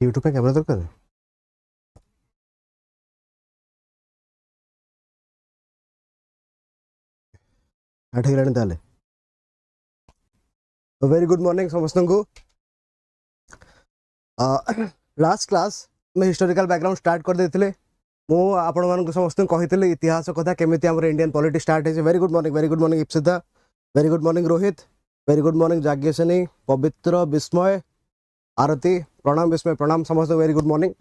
YouTube पे camera दरकार है आठ गलानी ताले वेरी गुड मॉर्निंग समस्त को लास्ट क्लास में हिस्टोरिकल बैकग्राउंड स्टार्ट कर देते मु आपण मानक समस्त कही इतिहास कथा केमी आम इंडियन पॉलिटी स्टार्ट है very good morning Ipsita very good morning Rohit very good morning Jagyaseni Pavitra Vismay Aarti प्रणाम विस्मय प्रणाम समस्त वेरी गुड मॉर्निंग।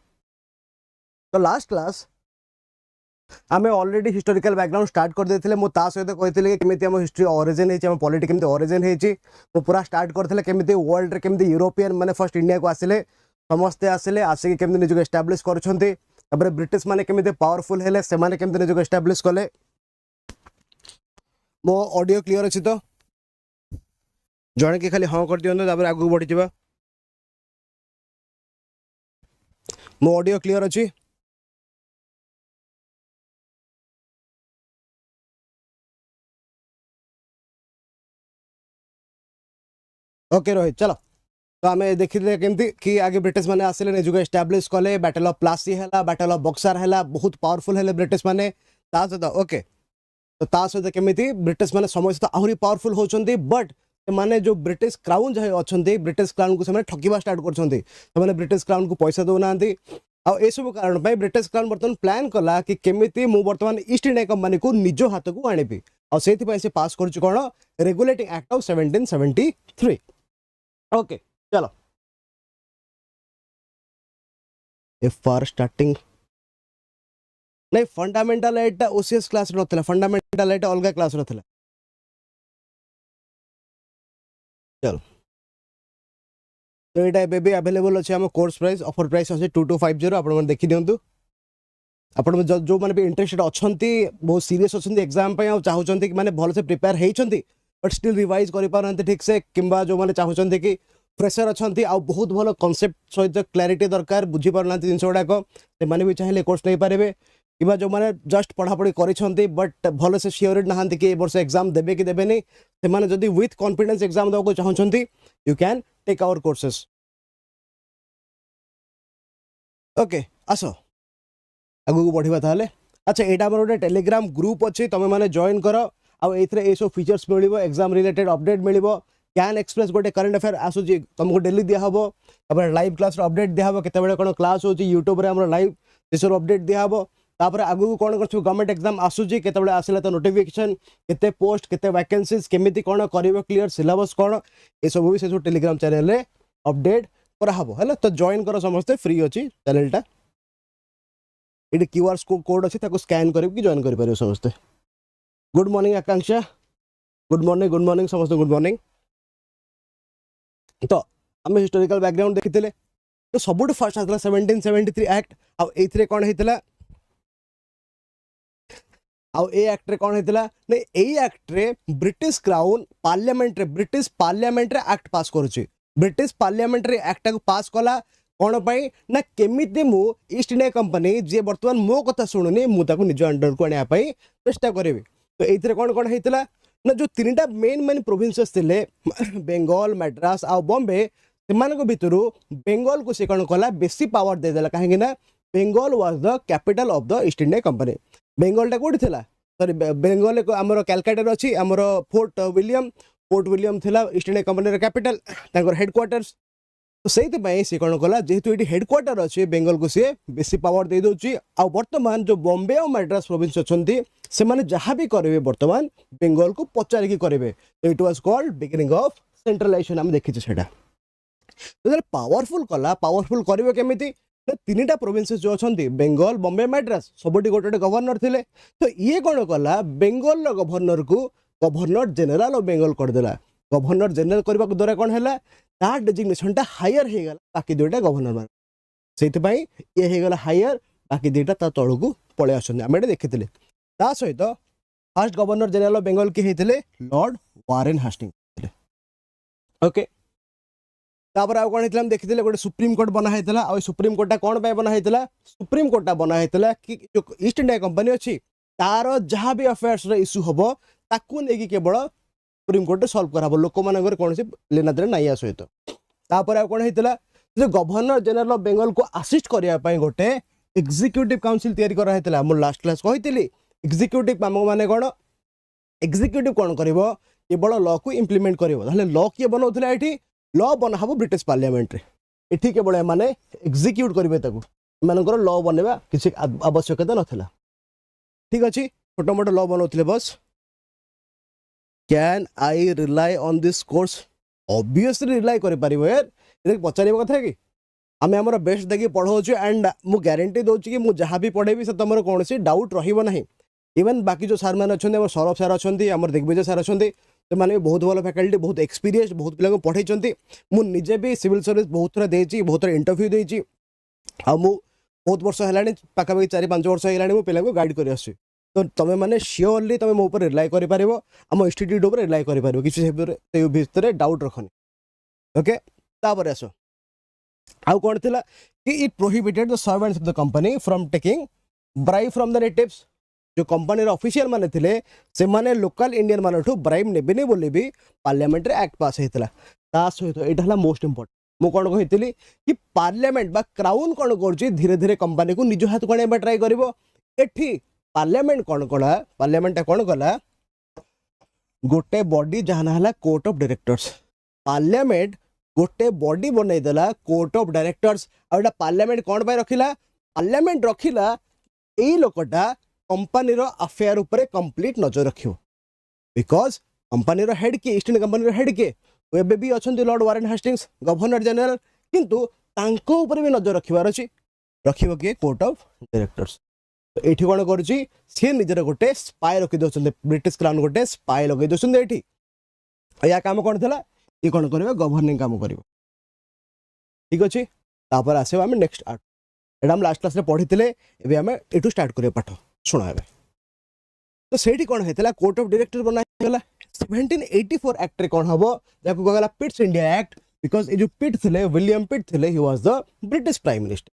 तो लास्ट क्लास आम ऑलरेडी हिस्टोरिकल बैकग्राउंड स्टार्ट कर देते मुझे सहित कही केमी आम हिस्ट्री ओरिजिन है पॉलिटी केमी ओरिजिन है पूरा स्टार्ट करते केमी वर्ल्ड केमी यूरोपियन माने फर्स्ट इंडिया को आसिले समस्ते आसिले आसिक केमी निजक एस्टाब्लीश कर ब्रिटिश माने केमी पावरफुल हेले से माने केमी निजक एस्टाब्लीश कले। मो ऑडियो क्लियर अच्छी तो जड़े कि खाली हाँ कर दिखाँ आगे बढ़ी जा मो ऑडियो क्लियर अच्छी ओके रोहित चलो तो आम देखी केमती कि आगे ब्रिटिश माने आसिले निजक एस्टाब्लीश कले बैटल ऑफ प्लासी है बैटल ऑफ बक्सार है बहुत पावरफुल है ब्रिटिश माने सहित ओके तो सहित केमी ब्रिटिश माने समय सहित आहरी पावरफुल होती बट माने जो ब्रिटिश क्राउन जहाँ अच्छा ब्रिटिश क्राउन को से ठकिबा स्टार्ट कर ब्रिटिश क्राउन को पैसा दौना सब कारण ब्रिटिश क्राउन बर्तमान प्लान कला कि केमी मु बर्तमान ईस्ट इंडिया कंपनी को निज हाथ को आनिबी से पास कर कौन रेगुलेटिंग एक्ट ऑफ 1773 ओके चलो फॉर स्टार्टिंग नहीं फंडामेंटल एटा ओसीएस क्लास नथिला फंडामेंटल एटा अलग क्लास नथिला चलो तो ये भी अवेलेबल अच्छे आम कोर्स प्राइस ऑफर प्राइस अच्छे 2250 आपण देखी दिंतु आपण जो मैंने भी इंटरेस्टेड अच्छा बहुत सीरीयस अच्छा एग्जाम चाहते कि मैंने भल से प्रिपेयर होती बट स्टिल रिवाइज कर ठीक से कि जो मैंने चाहते कि प्रेसर अच्छा आ बहुत भल कॉन्सेप्ट सहित क्लारिटी दरकार बुझी पारना जिन गुड़ाक से भी चाहिए कोर्स नहीं पारे कि जो मैंने जस्ट पढ़ापढ़ी कर बट भल से सियोर ना कि वर्ष एग्जाम देवे कि देवेनि से जदि विथ कॉन्फिडेंस एग्जाम देवा चाहते you can take our courses okay आस आगू बढ़िया ताले अच्छा यहाँ आम गोटे टेलीग्राम ग्रुप अच्छी तुम मैंने जॉइन कर आउ सब features mill exam related update mill can express गोटे करंट अफेयर आसूँ तुमको डेली दिहब लाइव क्लास अपडेट दिहब केत कौन क्लास हो यूट्यूब लाइव से अपडेट दिहब तापर आगू कौन कर गवर्नमेंट एग्जाम आसूँ केत आसला तो नोटिफिकेशन केते पोस्ट केते वैकेंसीज केमिति कौन कर क्लीयर सिलेबस कौन ये सब भी से टेलीग्राम चैनल रे अपडेट कराहब है तो जॉइन कर समस्ते फ्री अच्छी चैनलटा ये क्यूआर कोड अच्छी स्कैन करके जॉइन कर समस्ते। गुड मॉर्निंग आकांक्षा गुड मॉर्निंग समस्त गुड मॉर्निंग। तो आम हिस्टोरिकल बैकग्राउंड देखी तो सबुठ फर्स्ट आता 1773 एक्ट आउ कौन होता एक्ट रे कौन होता नहीं एक्ट रे ब्रिटिश क्राउन ब्रिटिश पार्लियामेंट रे एक्ट पास करुच्ची ब्रिटिश पार्लियामेंट रे एक्ट को पास कला कौन पाई ना केमिति मु ईस्ट इंडिया कंपनी जे बर्तमान मो कथा शुणुनी मुझे निज अंडर को आने चेष्टा करी तो ये कौन कौन होता ना जो तीनटा मेन प्रोविंसेस थे बेंगल मद्रास आ बॉम्बे से भितर बेंगल को से कौन कला बेसी पावर देदेला कहीं Bengal was the capital of the East India Company बेंगलटा कौटी थी सॉरी बेंगल आमर कैलकाटा अच्छी आमर फोर्ट विलियम थिला East India Company capital headquarters तो से कौन कला जेहेतु ये हेडक्वार्टर अच्छे बेंगल को सी बेसी पावर दे दूची आ बर्तमान जो बॉम्बे और मद्रास प्रोविंस अच्छा से माने जहाँ भी करेंगे बर्तमान बेंगल को पचारिकी करेंगे तो it was called beginning of centralisation आम देखी से तो पावरफुल कला पावरफुल करेंगे केमिति तीन टा प्रोविंसेस जो अच्छा बेंगल बॉम्बे मद्रास सबुठी गोटे गवर्नर थे तो ये कौन कला बेंगल गवर्नर को गवर्नर जनरल ऑफ बेंगल करदेला गवर्नर जनरल करने द्वारा कौन है डेजिग्नेशन टा हायर हो गला बाकी दुईटा गवर्नर मान से ये हो गला हायर बाकी दुईटा तल को पलि आम देखी सहित first governor general of Bengal किए होते लॉर्ड वारेन हास्टिंग्स ओके तापर आ कौन होता देखी गोटे सुप्रीम कोर्ट बना होता आ सुप्रीम कोर्टा कौन बना होता सुप्रीम कोर्टा बना होता कि जो ईस्ट इंडिया कंपनी अच्छी तार जहाँ भी अफेयर्स इश्यू हम ताकू नहीं केवल सुप्रीम कोर्ट सल्व कर लोक मान कौन लेना देना ना सहित तापर आ कौन होता जो गवर्नर जनरल ऑफ बेंगल को असिस्ट करने ପାଇଁ गोटे एग्जीक्यूटिव काउंसिल तैयारी करा हैतला मो लास्ट क्लास कहितली एग्जीक्यूटिव काम माने कोन एग्जीक्यूटिव कोन करिवो केवल लॉ को इंप्लीमेंट करिवो ताले लॉ के बनौथला एठी लॉ बनाहबो ब्रिटिश पार्लियामेंट रे एठी केवल माने एग्जीक्यूट करिवे ताकू मानकर लॉ बनेबा किसी आवश्यकता नथिला ठीक अछि छोटो मोटो लॉ बनौथले बस can I rely on this course obviously rely करि परिबो यार पचारिबो कथा कि आम आम बेस्ट देखिए पढ़ाऊँ एंड मु ग्यारंटी दूसरी कि मुझे जहाँ भी पढ़ेबी से तुम कौन डाउट रहा इवन बाकी जो सार मैंने अच्छा सौरभ सार अच्छा आम दिग्विजय सार अच्छा से मैंने बहुत भल फैकल्टी बहुत एक्सपीरियंस बहुत पिला पढ़ाई मुझे भी सिविल सर्विस बहुत थर देती बहुत थर इंटरव्यू देती बहुत वर्ष है पाखापाखि 4-5 वर्ष है पिला गाइड कर तो तुम मैंने श्योरली तुम मो ऊपर रिलाई कर आम इंस्टीट्यूट उपर रिलाई कर किसी भितर डाउट रखनी ओके तापर आस आउ कौन थिला कि it prohibited the servants of the company from taking bribe from the natives जो कंपनी ऑफिशियल माने थिले से माने लोकल इंडियन मानठू ब्राइब नेबेनी बोली भी पार्लियामेंट रे एक्ट पास हेतला ता सहित एटा हला मोस्ट इंपोर्टेंट मु कोन कहितली कि पार्लियामेंट बा क्राउन कोन करछि धीरे धीरे कंपनी को निज हाथ कोने ट्राई करबो एठी पार्लियामेंट कोन कला पार्लियामेंट कोन कला गोटे बॉडी जहाना हला कोर्ट ऑफ डायरेक्टर्स पार्लियामेंट गोटे बॉडी बनई देला कोर्ट ऑफ डायरेक्टर्स और पार्लियामेंट कौन पाई रखिला पार्लियामेंट रखिला एई लोकटा कंपनी रो अफेयर ऊपर कंप्लीट नजर रखियो बिकॉज कंपनी रो हेड के ईस्ट इंडिया कंपनी रो हेड के एबे भी अछंती Lord Warren Hastings governor general किंतु तांको ऊपर भी नजर रखिबार अछि रखिबो के कोर्ट ऑफ डायरेक्टर्स तो एठी कोन करछि से निजर गोटे स्पाई रखि दोछन ब्रिटिश क्राउन गोटे स्पाई लगे दोछन एठी या काम कोन थला ये कौन कर गवर्निंग काम कर ठीक अच्छे तापर आस नेक्स्ट आर्ट एटा हम लास्ट क्लास पढ़ी थे आम यू स्टार्ट करिया पाठ शुण ए तो सेठी कौन होता court of director Banala 1784 act रे कौन हम जाको कहला पिट्स इंडिया एक्ट बिकॉज ये जो पिट थे विलियम पिट थे he was the British prime minister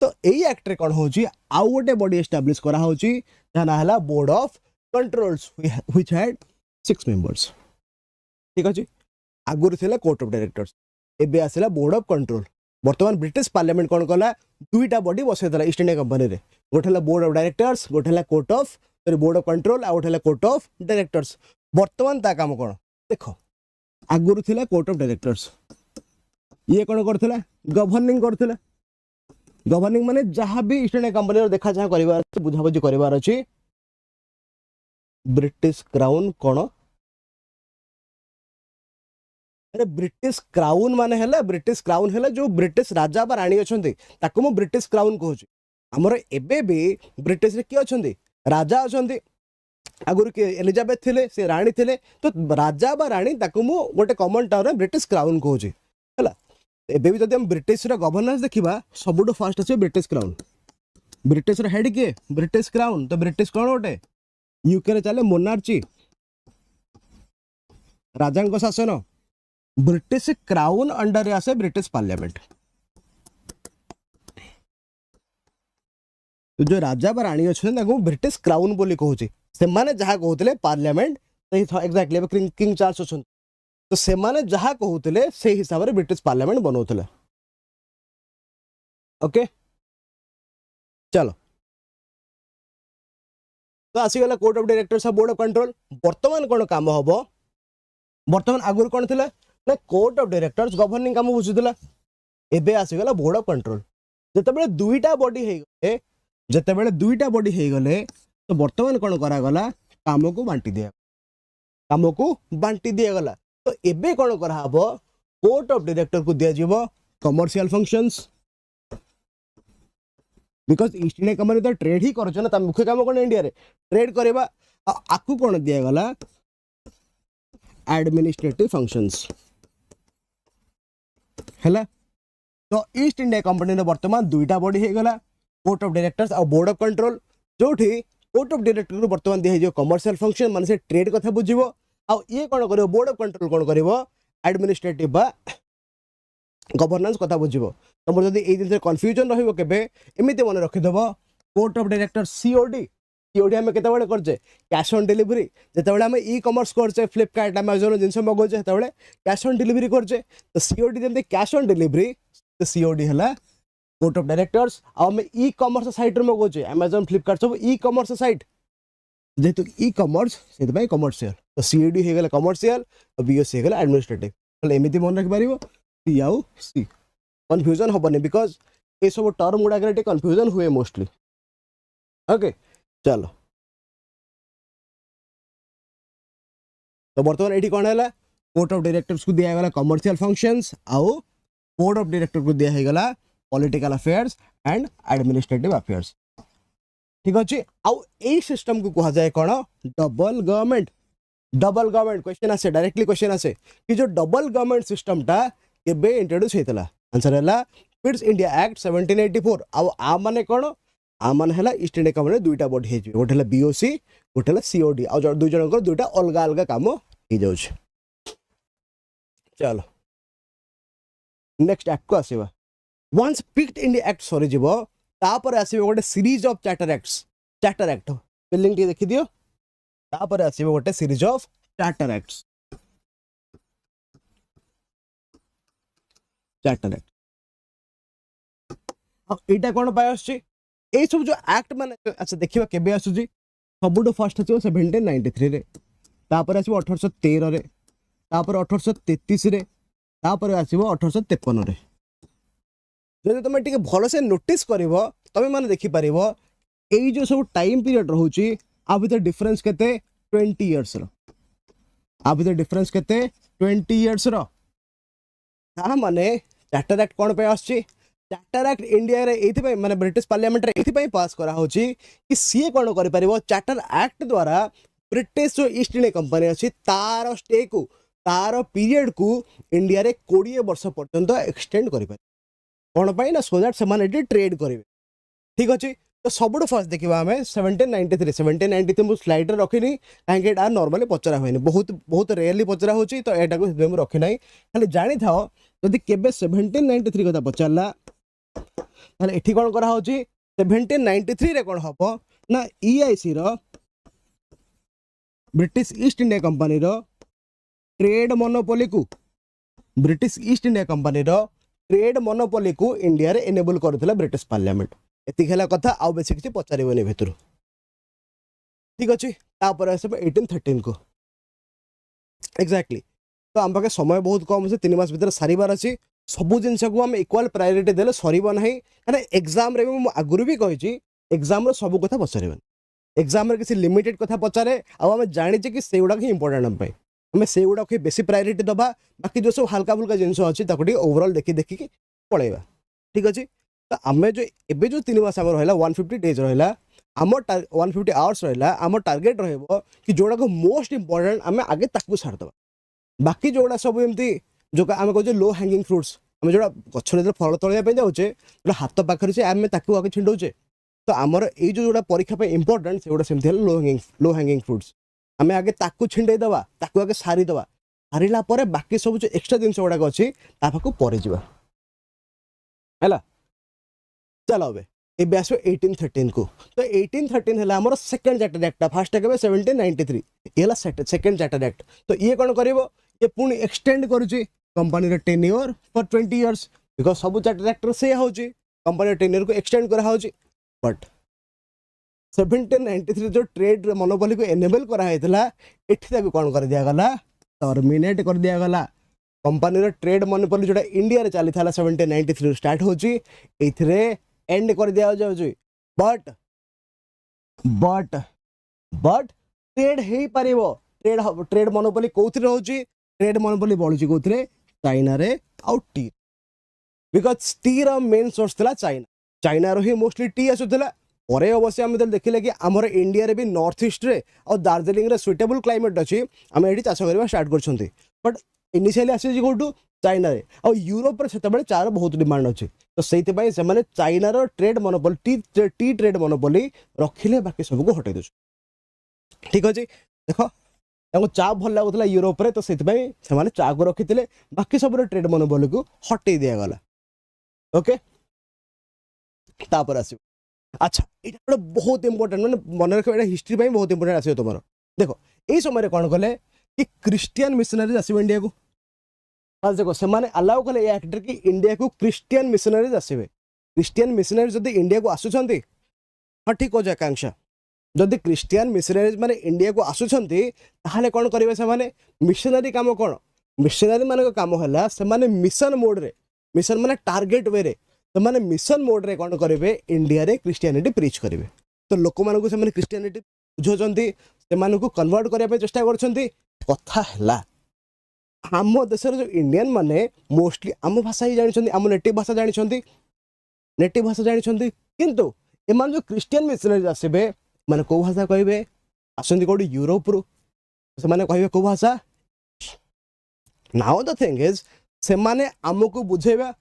तो यही एक्ट रे कौन होची आउ गोटे बॉडी एस्टाब्लिश करा होची जाना हला board of controls which had 6 members ठीक अछि आगुरी थिला कोर्ट ऑफ डायरेक्टर्स एबे आसिला बोर्ड ऑफ कंट्रोल वर्तमान ब्रिटिश पार्लियामेंट कौन कला दुईटा बॉडी बसै देला ईस्ट इंडिया कंपनी रे गोटे हला बोर्ड ऑफ डायरेक्टर्स गोटे हला court of board of control आ गोटे हला कोर्ट ऑफ डायरेक्टर्स वर्तमान ता काम कोन देखो आगुरी थिला कोर्ट ऑफ डायरेक्टर्स ये कौन करथिला गवर्निंग करथिला गवर्निंग माने जहां भी ईस्ट इंडिया कंपनी रो देखा जहां करबार अछि बुझाबुझी करबार अछि ब्रिटिश क्राउन कोन अरे ब्रिटिश क्राउन माने हैला ब्रिटिश क्राउन हैला जो ब्रिटिश राजा बा रानी अछंती ताको मो ब्रिटिश क्राउन कहूची हमर एबे भी ब्रिटिश रे के अछंती राजा अछंती आगुर के एलिजाबेथ थिले से रानी थिले तो राजा बा रानी ताको मो गोटे कॉमन टर्म रे ब्रिटिश क्राउन कहूची हैला एबे भी जदि हम ब्रिटिश रे गवर्नेंस देखिबा सबुटो फास्ट अछि ब्रिटिश क्राउन ब्रिटिश रे हेड के ब्रिटिश क्राउन तो ब्रिटिश कोन गोटे यूके रे चले मोनार्ची राजा को शासन ब्रिटिश क्राउन अंडर आसे ब्रिटिश पार्लियामेंट तो जो राजा बा रानी अच्छे ब्रिटिश क्राउन बोली कहूची से माने जहाँ कहते पार्लियामेंट एक्जाक्टली किंग चार्ल्स अच्छा तो से माने जहाँ कहते से हिसाब से ब्रिटिश पार्लियामेंट बनाऊले ओके चलो तो आसीगला court of directors board of control वर्तमान कौन काम हम वर्तमान आगुरी कौन थिला ना कोर्ट ऑफ डायरेक्टर्स गवर्निंग काम बुझुला एबे आसीगला बोर्ड ऑफ कंट्रोल जेतेबेले दुईटा बॉडी हे गले तो वर्तमान कौन करा गला काम को बांटी दिया गला तो एबे कौन करा हबो कोर्ट ऑफ डायरेक्टर को दिया जीवो commercial functions because east India company तो ट्रेड ही करछ ना मुख्य काम कौन इंडिया रे ट्रेड करबा आकु कौन दिया गला एडमिनिस्ट्रेटिव फंक्शंस हैला तो ईस्ट इंडिया कंपनी रे वर्तमान दुईटा बॉडी हे गला कोर्ट ऑफ डायरेक्टर्स और बोर्ड ऑफ कंट्रोल जोठी कोर्ट ऑफ डायरेक्टर को वर्तमान दिया जो कमर्शियल फंक्शन माने से ट्रेड कथा बुझिबो आ ये कोन करिवो बोर्ड ऑफ कंट्रोल कोन करिवो एडमिनिस्ट्रेटिव बा गवर्नेंस कथा बुझिबो तमर जदी ए दिन से कंफ्यूजन रहिबो केबे एमिते मन रखि देबो कोर्ट ऑफ डायरेक्टर सीओडी हमें केते बळे करजे कैश ऑन डिलीवरी जेते बळे हमें ई कॉमर्स करजे फ्लिपकार्ट अमेज़न जिंस मगोजे तेते बळे कैश ऑन डिलीवरी करजे तो सीओडी जेते कैश ऑन डिलीवरी तो सीओडी है कोर्ट ऑफ डायरेक्टर्स। आम ई कॉमर्स साइट में कौचे अमेजन फ्लिपकार्ट सब ई कॉमर्स साइट जेहेतु ई कॉमर्स से कमर्शियल तो सीएडी हो गला कमर्शियल और बीओसी हो गला एडमिनिस्ट्रेटिव। तो एमती मन रखि पारिबो सी आउ सी कंफ्यूजन होबनी बिकॉज ये सब टर्म गुड़ा कंफ्यूजन हुए मोस्टली। ओके चलो तो बर्तमान ये कौन है कोर्ट ऑफ डायरेक्टर्स को दिया गला कमर्शियल फंक्शंस आउ बोर्ड ऑफ डायरेक्टर को दिया गला political affairs and administrative affairs. ठीक अच्छे आउ ए सिस्टम को कहा जाए कौन double government. Double government question आसे डायरेक्टली क्वेश्चन आसे कि जो डबल गवर्नमेंट सिस्टम टा केबे इंट्रोड्यूस हेतला आंसर है पिट्स इंडिया एक्ट 1784। आउ आ माने कौन आ माने है ईस्ट इंडिया कंपनी दुईटा बॉडी हे गोटे है बीओसी गोटे है सीओडी आउ दुई जनकर दुईटा अलग अलग काम हो जाउ। चलो नेक्स्ट एक्ट को आसीबा वंस पिक्ड इंडिया एक्ट सरी जीवो तापर आसीबो गोटे series of charter acts. Charter act spelling T देखि दियो तापर आसीबो गोटे series of charter acts. Charter act एटा कोन पाय आछी ए सब जो एक्ट माने अच्छा देखिबा केबे आसुजी सबुठो फर्स्ट आछो 1793 रे तापर आसीबो 1813 रे तापर 1833 रे तापर आसीबो 1853 रे। जदि तुम टे भल से नोटिस कर तुम मैंने देखिपर यही जो सब टाइम पीरियड रोचे आ भर डिफरेन्स के 20 इयर्स आ भर डिफरेन्स के 20 इयर्स माने चार्टर एक्ट कौन पे आछी चार्टर एक्ट इंडिया रे एथि माने ब्रिटिश पार्लियामेंट रे एथि पास करा होची कि सी कौन कर पारिबो चार्टर एक्ट द्वारा ब्रिटिश जो ईस्ट इंडिया कंपनी अच्छी तार स्टे को तार पीरियड को इंडिया रे 20 वर्ष पर्यंत एक्सटेंड कर कौन पाई ना सो दैट से ट्रेड करेंगे। ठीक अच्छे तो सब फर्स्ट देखा आम 1793 मुझे स्लाइड रखी कहीं नॉर्मली पचरा हुए बहुत बहुत रेयरली पचरा हो तो यहाँ रखी ना खाली जानी था जदि केबे 1793 कथा पचारा ये कौन करा 1793 रे कौन हम ना EIC British East India Company trade monopoly को British East India Company trade monopoly को इंडिया रे एनेबल करथिला ब्रिटिश पार्लियामेंट। एति खेला कथा आउ बेसी किछि पचारिबोनी भितरु। ठीक अछि तापर आसे 1813 को एग्जैक्टली तो हम पाके समय बहुत कम अछि 3 मास भीतर सारिबार अछि सबु जिंस को हम इक्वल प्रायोरिटी देले सरीबो नाही माने एग्जाम रे हम आगुरु भी कहिछि एग्जाम रो सब कथा पचारिबन एग्जाम रे किछि लिमिटेड कथा पचारे आ हम जानि कि सेउडा कि इंपोर्टेंट हम पई हमें से गुड़ा बेसी प्रायोरिटी दबा बाकी जो सब हल्का फुल्का जिनस अच्छी ओवरऑल देखी देखिकी पलैबा। ठीक अच्छे तो आम जो एबे जो 3 मास रहा 150 डेज रहा आम 150 आवर्स रहा आम टार्गेट रहा कि जोड़ा मोस्ट इंपोर्टेंट आम आगे ताकू छाड़दबा बाकी जोड़ा सब एमती जो आम कहे लो हैंगिंग फ्रुट्स आम जो गचर फल तोड़ा जाऊे जो हाथ पाखे से आम आगे छिंडौचे तो आमर ये जोड़ा परीक्षा इंपोर्टेंट से गुड़ा सेमती लो हैंगिंग फ्रुट्स आम आगे ताकू छिंडेदबा ताकू आगे सारीदबा सारिला परे बाकी सब जो एक्स्ट्रा जिनस गुड़ाक अच्छी ताकू परे जिबा हैला। चलो ए आसो 1813 को तो 1813 है आमर सेकेंड चार्टर एक्ट फास्ट के 1793 ये सेकेंड चार्टर एक्ट तो ये कौन कर ये पुणी एक्सटेंड करुच्ची कंपनी रे टेन्योर फॉर 20 इयर्स बिकॉज सब चार्टर एक्ट से होची कंपनी टेन्योर को एक्सटेंड करा होची बट 1793 जो ट्रेड मोनोपोली को एनेबल कराइला एठी कौन कर दिया गला टर्मिनेट कर दिया गला कंपनी रो ट्रेड मोनोपोली जोटा इंडिया रे चली था 1793 स्टार्ट होची एथिरे एंड कर दिया जाउची बट बट बट ट्रेड हे पारिबो ट्रेड मोनोपोली कोथि रहउची ट्रेड मोनोपोली बळुची कोथि चाइना रे आउट टी बिकॉज टी रो मेन सोर्स थला चाइना रो ही मोस्टली टी आसुथला परे अवश्य आम देखिले कि आमर इंडिया रे भी नॉर्थ ईस्ट रे और दार्जिलिंग रे सुइटेबल क्लाइमेट अच्छी आम ये चाष करवा स्टार्ट कर बट इनिशियली आसी कौटू चाइना रे और यूरोप रे सेतबेले चार बहुत डिमांड अच्छी तो से चाइना रो trade monopoly tea trade monopoly रखिले बाकी सबको हटे दे। ठीक अच्छे देख चा भल लगुला यूरोप रे तो से चा को रखी बाकी सब ट्रेड मोनोपोली को हटे दिगला। ओके तापर आस अच्छा ये बहुत इंपोर्टेंट मैंने मन रख हिस्ट्री बहुत इंपोर्टेंट आस तुम देख यही समय कौन कले कि क्रिश्चियन मिशनरीज आसो इंडिया को बस देखो से अलाउ कले ए एक्ट कि इंडिया को क्रिश्चियन मिशनरीज आसवे क्रिश्चियन मिशनरी जब इंडिया को आसुंच हाँ ठीक अच्छे आकांक्षा जदि क्रिश्चियन मिशनरीज माने इंडिया को आसुंच ताहले कौन करेंगे से मिशनरी काम कौन मिशनरी मान काम है से मिशन मोड रे मिशन माने टार्गेट वे से माने मिशन मोड रे कौन करेंगे इंडिया रे क्रिश्चियनिटी प्रीच करेंगे तो लोक मानक से क्रिश्चियनिटी बुझाउछन्ती से कन्वर्ट करने चेष्टा कथा है आम देशर जो इंडियन माने मोस्टली आम भाषा ही जानते आम नेटिव भाषा जानते नेटिव भाषा जानते किंतु एमान जो क्रिश्चियन मिशनरीज आसबे माने को भाषा कहे आसती कौटी यूरोप रु से कहे को भाषा नाउ द थिंग इज से आमको बुझेबा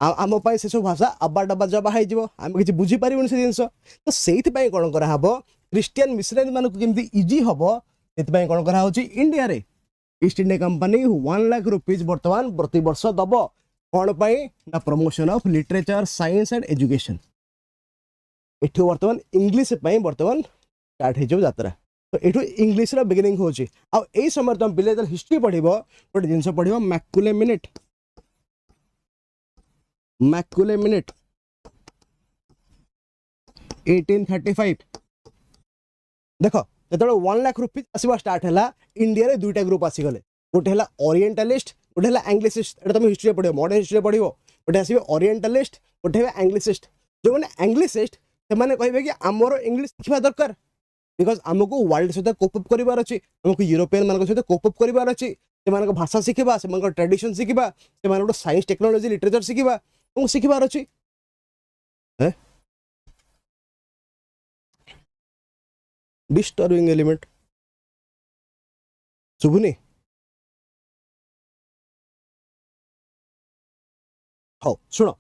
आम से सब भाषा आबा डबा जबा आम किसी बुझीपर से जिन तो से कौन कराब क्रिश्चियन मिशनरी मानक केमती इजी हम से कौन करा इंडिया रे East India Company 1 lakh rupees बर्तमान प्रति वर्ष दब कौन ना promotion of literature science and education एठु बर्तमान इंग्लिश बर्तमान स्टार्ट हो यात्रा तो एठु इंग्लिश रो बिगिनिंग होची आ एई समय तुम पिले जब हिस्ट्री पढ़िबो गोटे जिनस पढ़िबो मैकुले मिनिट 1835 देखो जो 1 लाख रुपीज आसवा स्टार्ट है इंडिया रे दुईटा ग्रुप आसीगले गोटे है ओरिएंटलिस्ट गोटे है एंग्लिसिस्ट एटा तुम हिस्ट्री पढ़िबो मॉडर्न हिस्ट्री पढ़िबो गोटे आसीबे ओरिएंटलिस्ट गोटे है एंग्लिसिस्ट जो माने एंग्लिसिस्ट से माने कहबे कि हमरो इंग्लिश सिखा दरकार बिकॉज आमको वर्ल्ड सहित कोपअप करार अच्छी आमको यूरोपियन मान सहित कोपअप करार अच्छी से भाषा शिखा से ट्रेडिशन शिखा से साइंस टेक्नोलॉजी लिटरेचर शिखा शिखबार अच्छी डिस्टर्बिंग एलिमेंट शुभुनी हाँ शुण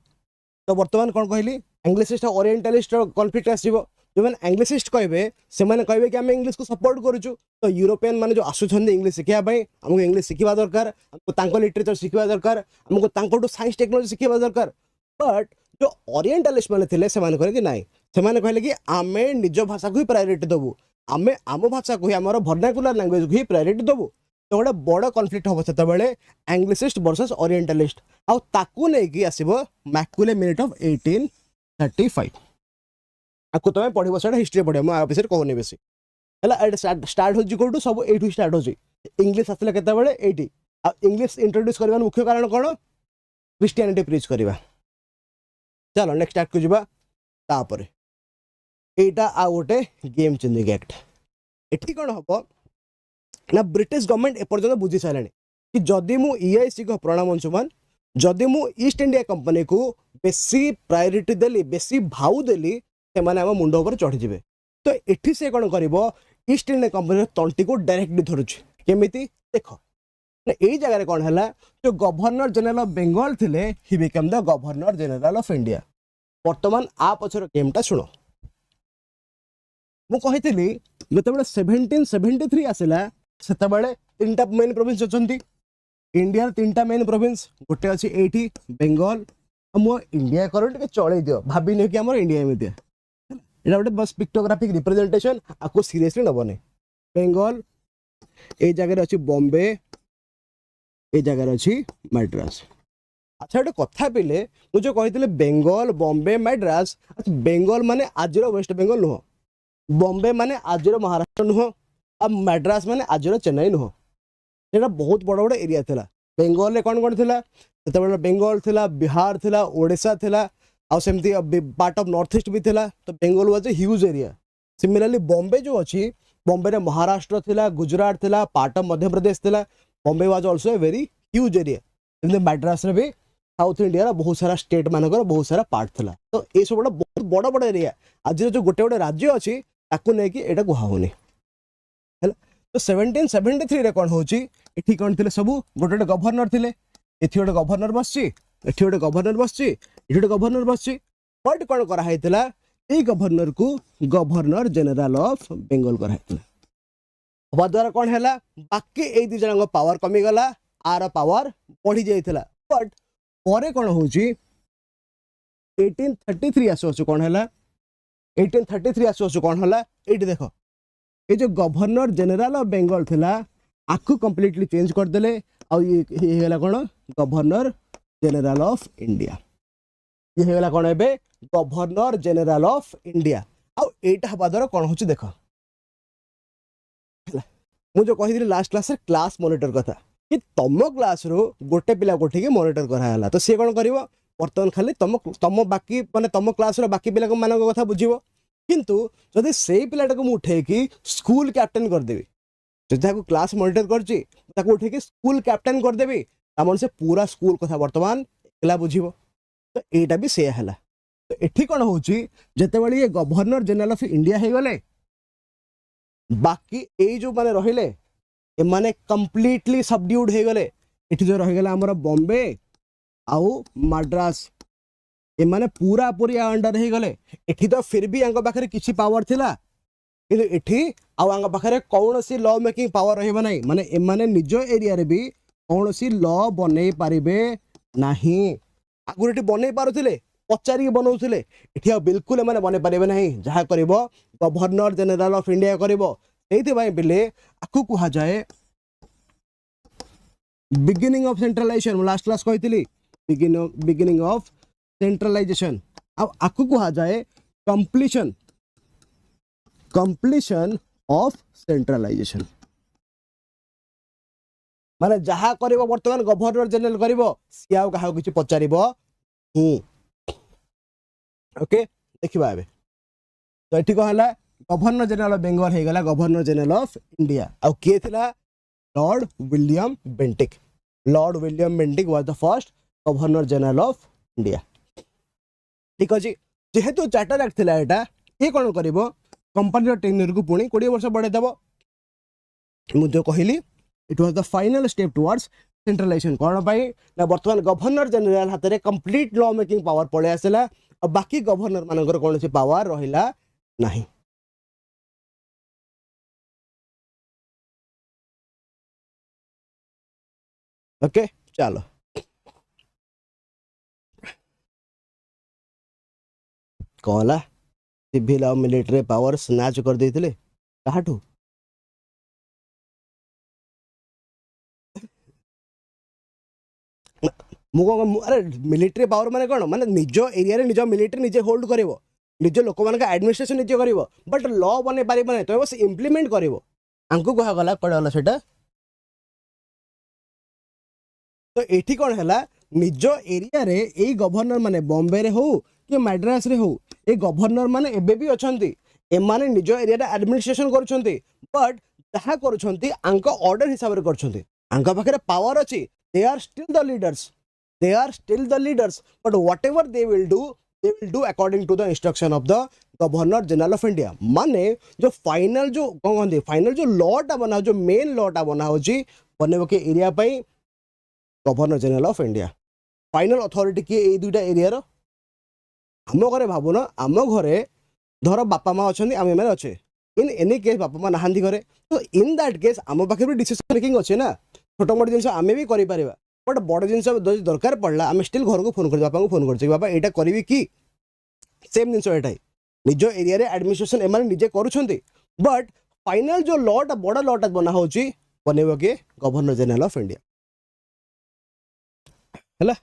तो बर्तमान कौन कहली इंग्लिशिस्ट ओरिएंटलिस्ट कॉन्फ्लिक्ट आसो जो मैंने इंग्लिशिस्ट कहे से कहे कि आम इंग्लिश को सपोर्ट करुचु तो यूरोपियन मैंने जो आसुंच इंग्लिश शिखापी आमको इंग्लिश शिखा दरकार आमको लिटरेचर शिखा दरकार आमको साइंस टेक्नोलॉजी शिखा दरकार बट जो ओरिएंटलिस्ट मैंने थे से कि नाई से कहले कि आम निज भाषा को ही प्रायोरिटी देवु आम आम भाषा को ही आम वर्नाकुलर लैंग्वेज को ही प्रायोरिटी देवु तो गोटे बड़ कन्फ्लिक्ट हम से एंग्लिशिस्ट वर्सेस ओरिएंटलिस्ट आकु नहीं आसो मैकुले मिनिट ऑफ 1835 आपको तुम पढ़ो से हिस्ट्री पढ़ो मुझे विषय कहूनी बेसी है स्टार्ट हो सब ये स्टार्ट हो इंग्लिश आसला के इंग्लिश इंट्रोड्यूस करने मुख्य कारण कौन क्रिश्चियनिटी प्रीच करवा चलो नेक्स्ट एक्ट को जापर एटा आ गोटे गेम चेंजिंग एक्ट एटी कौन हम ना ब्रिटिश गवर्नमेंट एपर्यंत बुझी सारे कि जदि मु EIC को प्रणाम अंशुमान जदि मु ईस्ट इंडिया कंपनी को बेसी प्रायोरिटी देली बेसी भाव देली से आम मुंड उपर चढ़ीजे तो ये से कौन कर ईस्ट इंडिया कंपनी तंटी को डायरेक्टली धरुची केमिति देख यही जगह कौन है जो गवर्नर जनरल ऑफ बेंगल थे he become the governor general of India वर्तमान आ पछर गेमटा शुण मु कही जो 1773 आसला से तीन टा मेन प्रोविंस अच्छी इंडिया तीन टा मेन प्रोविंस गोटे अच्छी एटी बेंगल मो इंडिया कर चल दियो भाभी नहीं कि आम इंडिया एमती यहाँ गोटे बस पिक्टोग्राफिक रिप्रेजेंटेशन आपको सीरियसली नबने बेंगल ए जगह अच्छी बॉम्बे ए जगह अच्छी मैड्रास अच्छा गोटे कथा पिले मुझे कही बेंगल बॉम्बे मैड्रास बेंगल माने आज वेस्ट बेंगल नुह बॉम्बे माने आज महाराष्ट्र नुह अब मैड्रास माने आज चेन्नई नुह यहाँ बहुत बड़ बड़ एरिया था बेंगल कौन कौन थी से बेंगल थी बिहार थी ओडिशा थी आमती पार्ट ऑफ नॉर्थ ईस्ट भी थिला तो Bengal was a huge area similarly Bombay जो अच्छी बॉम्बे रे महाराष्ट्र थिला गुजरात थिला पार्ट ऑफ मध्य प्रदेश थिला Bombay was also a very huge area Madras रे भी साउथ इंडिया बहुत सारा स्टेट मानकर बहुत सारा पार्ट थिला तो ये सब बहुत बड़ बड़ एरिया आज जो गोटे गोटे राज्य अच्छी ताकू नहीं एटा गुहाउनी है तो 1773 रे कौन होची एठी कौन थिले सब गोटे गोटे गवर्नर थिले एठी गोटे गवर्नर बसची एठी गोटे गवर्नर बसची एठी गोटे गवर्नर बसची बट कौन करा हैतिला ए गवर्नर को गवर्नर जनरल ऑफ बेंगल करा हैतिला हवा द्वारा कौन हैला बाकी ए दि जन पावर कमी गला आर पावर बढ़ी जाइतिला बट परे कौन होची 1833 आसो कौन हैला 1833 आसो कौन होला एठी देखो ये जो गवर्नर जनरल ऑफ बेंगल थिला आकु कंप्लीटली चेंज कर देले ये होगा कौन गवर्नर जनरल ऑफ इंडिया ये होगा कौन ए गवर्नर जनरल ऑफ इंडिया आईटा हवा द्वारा कौन हो देख मुझे कही लास्ट क्लास रे क्लास मॉनिटर कथा कि तुम क्लास रो गोटे पिला गोटे मॉनिटर कराला तो सी कौन कर बर्तमान खाली तुम तुम बाकी माने तुम क्लास रो बाकी पिला मान कथा बुझिबो किंतु जदि से पिलाटा को मुझे उठेकी स्कूल कैप्टेन करदेवी जो क्लास मॉनिटर कर उठेकी स्कूल कैप्टेन करदेवी तामन से पूरा स्कूल कथा बर्तमान एकला बुझिबो तो एटा भी से है तो एठी कौन होची जेतेबेले ये गवर्नर जनरल ऑफ इंडिया हो गले बाकी ए जो माने रहिले ए माने कंप्लीटली सबड्यूड हो गले एठी जो रही गला हमर बॉम्बे आउ मद्रास ए माने पूरा पूरी अंडर हो गले एठी तो फिर भी आंग पाखरे किछि पावर थिला किंतु एठी आउ आंग पाखरे कौनसी लॉ मेकिंग पावर रहबा नाही माने ए माने निजो एरिया रे भी कौनसी लॉ बनै पारिबे नाही आगुर एठी बनै पारुथिले पचारि बनाउथिले एठी आ बिल्कुल माने बनै पारिबे नाही जहा करबो गवर्नर जनरल ऑफ इंडिया करबो एथि भाई बिले आकु कुहा जाए beginning of centralisation last class कहितली बिगिनिंग ऑफ सेंट्रलाइजेशन अब आकु कुहा जाए कंप्लीशन ऑफ सेंट्रलाइजेशन माने जहा करबो वर्तमान गवर्नर जनरल करबो सियाव कहा किछि पचारिबो ओके देखिबा एबे तो एठी कहला गवर्नर जनरल ऑफ बेंगल हो गला गवर्नर जनरल ऑफ इंडिया आउ के थिला Lord William Bentinck was the first governor general of India ठीक अछि जेहेतु चार्टर एक्ट थिला एटा ए कोन करबो कंपनी टेन्योर को पुणी 20 वर्ष बढ़ाई देबो मु जो कहली it was the final step towards centralisation कौन पाई ना वर्तमान गवर्नर जनरल हाथ में कंप्लीट लॉ मेकिंग पावर पड़े आसला और बाकी गवर्नर मानकर कौन सी पावर रहिला नहीं ओके चलो कहला सिविल और मिलिटरी पावर स्नैच कर देथिले काहाठू अरे मिलिटरी पावर माने कौन माने निज एरिया रे निज मिलिटरी निजे होल्ड करिवो निज लोक मान एडमिनिस्ट्रेशन निजे करिवो बट लॉ बने पारिबो नै तो बस इंप्लीमेंट करिवो आंकु कहा गला पड़ गला सेटा तो एठी कौन हैला निज एरिया रे ए गवर्नर माने बॉम्बे रे हो कि मद्रास रे हो ए गवर्नर माने एबे भी अछंती ए माने निज एरिया रे एडमिनिस्ट्रेशन करूछंती बट जहा करूछंती आंक ऑर्डर हिसाब रे करूछंती आंक पाखरे पावर अछि they are still the leaders but whatever they will do according to the instruction of the governor general of India माने जो फाइनल जो कहंदी फाइनल जो लॉ टा बना जो मेन लॉ टा बना होची बनेबो के एरिया पई governor general of India final authority किए ए दुईटा एरिया रो आम घरे भावुन आम घरे धर बापा माँ अच्छा आम मैंने अच्छे इन एनी केस बापा माँ नहांती घरे तो इन दैट केस आम पाखे भी डिसीजन मेकिंग अच्छे ना छोट मोट जिन आम भी करें बट बड़ जिन दरकार पड़ला आम स्टिल घर को फोन कर बापा को फोन कर बापा यहाँ करी कि सेम जिन यहाँ निज एरिया रे एडमिनिस्ट्रेशन एम निजे करुँच बट फाइनल जो लॉटा बड़ लॉटा बना हो बनइब किए गवर्नर जनरल ऑफ इंडिया है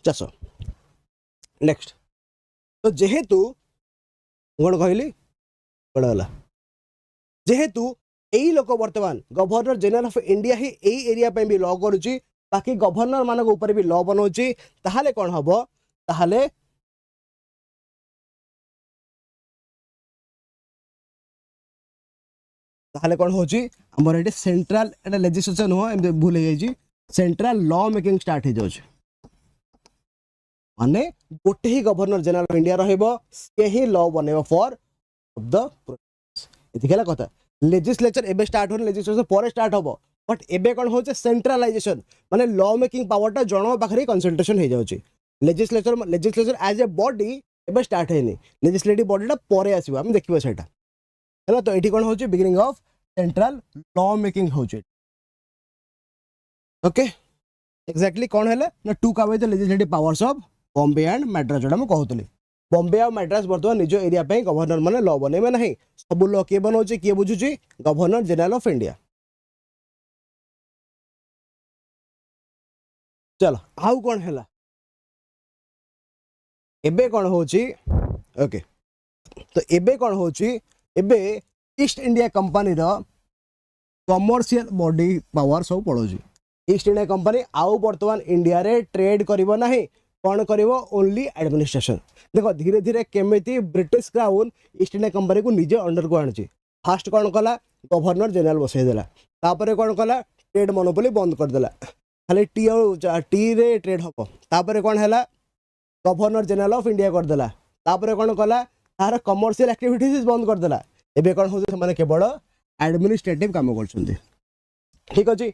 चाष नेक्स्ट तो जेहेतु कौन कहली कौन गला जेहेतु यही लोक वर्तमान गवर्नर जनरल ऑफ इंडिया ही यही एरिया पे भी लॉ करुच्ची बाकी गवर्नर मान ऊपर भी लॉ बनाऊँच ताहले कौन हम ताहले ताहले कौन होची हमर एटे सेंट्रल एटा लेजिस्लेशन हो एम भूल हो जाई सेंट्रल लॉ मेकिंग स्टार्ट हो जाउछ माने गोटे ही गवर्नर जनरल ऑफ इंडिया रहइबो से ही लॉ बनेबो फॉर ऑफ द प्रोसेस एथिकला कथा लेजिस्लेचर एबे स्टार्ट हो लेजिस्लेचर पर स्टार्ट होबो बट एबे कोन होचे सेंट्रलाइजेशन माने लॉ मेकिंग पावरटा जणो पाखरे कंसंट्रेशन हो जाउछ लेजिस्लेचर एज ए बॉडी एबे स्टार्ट हेनी लेजिस्लेटिव बॉडीटा परे आसीबो हम देखिबो सेटा है तो ये कौन हो beginning of central law making हो ओके एक्जाक्टली कौन है ना टू का legislative powers of Bombay and Madras जोड़ा मुझे कहूली बॉम्बे और मद्रास बर्तमान निज एरिया पे गवर्नर माने लॉ बनेबे नहीं सब लॉ किए बनाऊे किए बुझुची गवर्नर जनरल ऑफ इंडिया। चलो आउ कौन है एबे कौन होची ओके तो एबे कौन होची एबे ईस्ट इंडिया कंपनी रो कमर्शियल बॉडी पावर सब पड़ोची ईस्ट इंडिया कंपनी आउ बर्तमान इंडिया रे ट्रेड करिवो नहीं कौन करिवो ओनली एडमिनिस्ट्रेशन। देखो धीरे धीरे केमिति British crown east India company को निजे अंडर को आनी फास्ट कौन कला गवर्नर जनरल बसईदेला तापर कौन कला ट्रेड मोनोपोली बंद करदेला खाली टी रे ट्रेड हम तापर कौन है गवर्नर जनरल ऑफ इंडिया करदेला तापर कौन कला तार कमर्शियल एक्टिविटीज बंद करदेला एबे कौन होचे माने केवल एडमिनिस्ट्रेटिव काम करछन्ती ठीक अछि।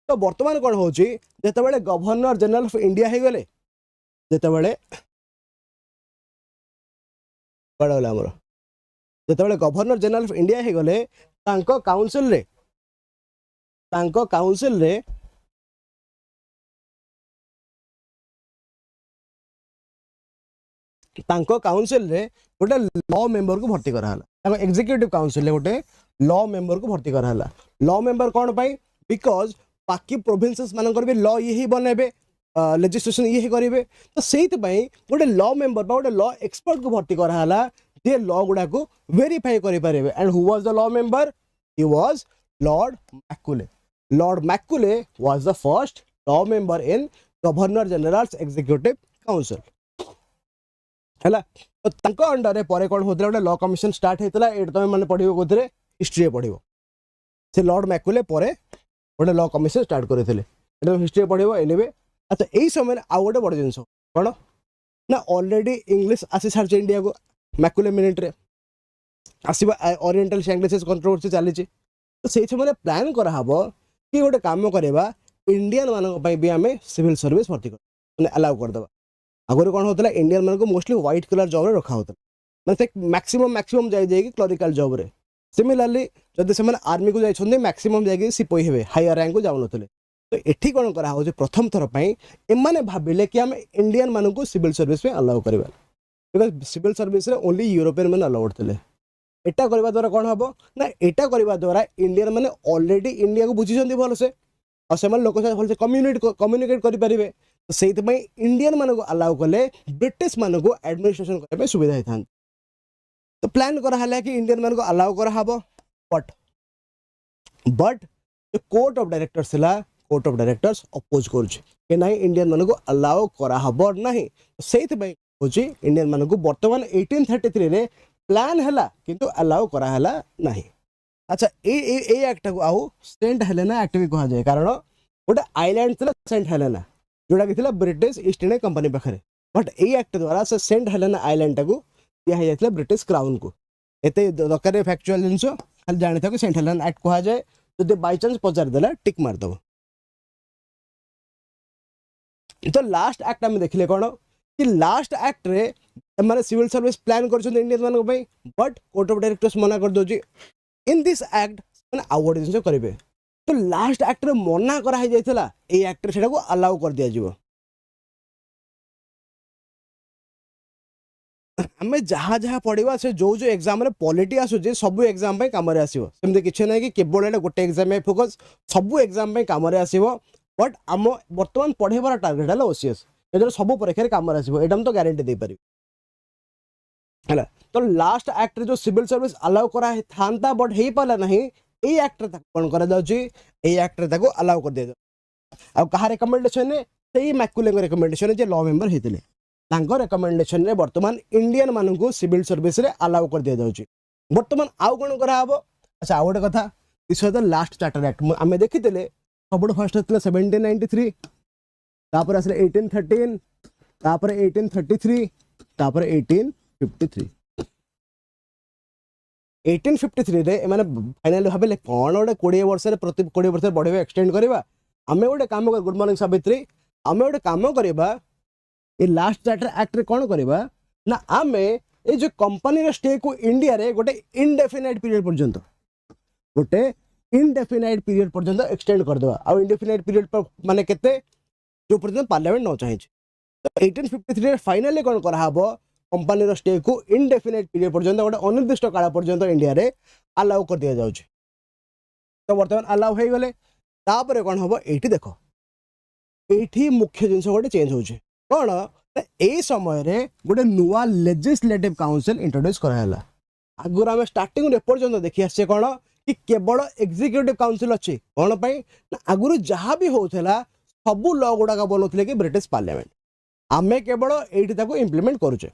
तो वर्तमान कौन होची जेतेबेले गवर्नर जनरल ऑफ इंडिया हे गले जेतेबेले पड़ला हमर जेतेबेले गवर्नर जनरल ऑफ इंडिया हे गले तांको काउंसिल रे गोटे लॉ मेंबर को भर्ती कराला एग्जीक्यूटिव काउंसिल रे गोटे लॉ मेंबर को भर्ती कराला लॉ मेंबर कौन पाई बिकॉज बाकी प्रोविंसेस मानकर भी लॉ ये ही बनेबे लेजिस्लेशन ये ही करेंगे तो से गोटे लॉ मेंबर गोटे लॉ एक्सपर्ट को भर्ती कराला जे लॉ गुड़ा को वेरीफाई करें and who was the law member he was Lord Macaulay was the first law member in governor general executive council है तो तंको अंडर रे परे कौन होता गोटे लॉ कमिशन स्टार्ट होता है तुम मैंने पढ़ो कौन हिस्ट्री पढ़ो से लॉर्ड मैकुले परे गोटे लॉ कमिशन स्टार्ट करते हिस्ट्री पढ़ो एनिवे। अच्छा यही समय आउ गोटे बड़ जिन कौन ना ऑलरेडी इंग्लिश आसी सारी इंडिया को मैकुले मिनिट रे आसवा ओरिएंटल इंग्लिश कंट्रोवर्सी चली तो से समय प्लान कराब कि गोटे कम करवा इंडियन मानी भी आम सिविल सर्विस भर्ती कर अलाउ करदे आगुरी कौन होता है इंडियन मान को मोस्टली व्हाइट कलर जॉब रे रखा होता है मैक्सिमम जाए क्लरिकल जॉब रे सिमिलरली जब से आर्मी को जाइए मैक्सिमम जाए सिपाही हे हायर रैंक को जाऊन तो ये कौन करा प्रथम थर एमाने भाविले कि आम इंडियन मान को सिविल सर्विस में अलाउ करवा बिकज सिविल सर्विस रे ओनली यूरोपियन मैंने अलाउड थे एटा करबा द्वारा कौन हम ना एटा करबा द्वारा इंडियन मैंने ऑलरेडी इंडिया को बुझी भलसे और से लोक भलसे कम्युनिकेट करें तो से इंडियन मान को अलाउ कले ब्रिटिश मान को एडमिनिस्ट्रेशन करने सुविधा होता तो प्लान करा कि इंडियन मान को अलाउ करा but court of directors court of directors oppose कर ना इंडियन मान को अलाउ करा ना तो से इंडियन मान को बर्तमान 1833 रे प्लान है किंतु अलाउ करा ना। अच्छा ये एक्ट को आउ सेंट हेलेना एक्ट भी कहा जाए कारण गोटे आइलैंड थी सेंट हेलेना जोड़ा कि ब्रिटिश ईस्ट इंडिया कंपनी पाखे बट ये एक्ट द्वारा से सेंट हेलेना आइलैंड टाक दिया जाता ब्रिटिश क्राउन को एत दरकार फैक्चुअल जिन खाली जानी था कि सेंट हेलेना एक्ट कहा जाए जो बाई चांस पचारदेला टिक मारदेव। तो लास्ट एक्ट आम देखिले कौन कि लास्ट एक्ट रे माने सिविल सर्विस प्लान कर इंडियन मान बट कोर्ट ऑफ डायरेक्टर्स मना कर दो इन दिस एक्ट मैंने आउ गोटे जिन करेंगे तो लास्ट एक्ट रे मना करा जाइथिला ए एक्ट रे सेटा को अलाउ कर दिया जिवो आमे जहाँ जहाँ पढ़ा से जो जो एग्जाम रे पॉलिटी आसुचे सब एग्जाम पे काम रे आसीबो सेमते किछ नै कि केवल एटा गोटे एग्जाम में फोकस सब एग्जाम पे काम रे आसीबो बट आम वर्तमान पढ़ेबार टार्गेट है ओसीएस ए सब परीक्षा काम रे आसीबो एटा हम तो गारंटी दे पारि है तो लास्ट एक्ट रे जो सिविल सर्विस अलाउ करा था बट हो पाला नहीं ए एक्ट रे कौन करा जाउची ए एक्ट रे ताको अलाउ कर दिया आ कहा रिकमेंडेशन ने सेही मैकुले रिकमेंडेशन जे लॉ मेंबर हेतिले तांको रिकमेंडेशन रे वर्तमान इंडियन मानन को सिविल सर्विस रे अलाउ कर दिया जाउची वर्तमान आउ कोन करा हबो। अच्छा आ गोटे कथा this was the last charter act आमे देखितिले सबड फर्स्ट हतले 1793 तापर असले 1813 तापर 1833 तापर 1853 1853 रे माने फाइनल भाबले कोन ओडे 20 वर्ष रे प्रति 20 वर्ष बढ़ेबे एक्सटेंड करबा आमे ओडे काम कर गुड मॉर्निंग सावित्री आमे ओडे काम करबा ए लास्ट चार्टर एक्ट रे कोन करबा ना आमे ए जो कंपनी रे स्टे को इंडिया रे गोटे इनडेफिनाइट पीरियड पर्यंत गोटे इनडेफिनाइट पीरियड पर्यंत एक्सटेंड कर देबा आ इनडेफिनाइट पीरियड पर माने केते जो पर्यंत पार्लियामेंट न चाहे तो 1853 रे फाइनली कोन करा हबो कंपनी स्टे को इनडेफिनेट पीरियड पर्यंत गोटे अनिर्दिष्ट काल पर्यंत इंडिया रे अलाउ कर दिया जाउछ। तो वर्तमान अलाउ हो गले तापर कौन हम ये देख ये मुख्य जिन गोटे चेंज हो कौन ए समय रे गोटे नुआ लेजिस्लेटिव काउंसिल इंट्रोड्यूस कराला। आगुर आम स्टार्टिंग एपर्यंत देखी आसे कौन कि केवल एग्जीक्यूटिव काउंसिल अच्छी कौन आगुरी जहाँ भी होता सबू लॉ गुड़ाक बनौले कि ब्रिटिश पार्लियामेंट आमे केवल ये इम्प्लीमेंट करुचे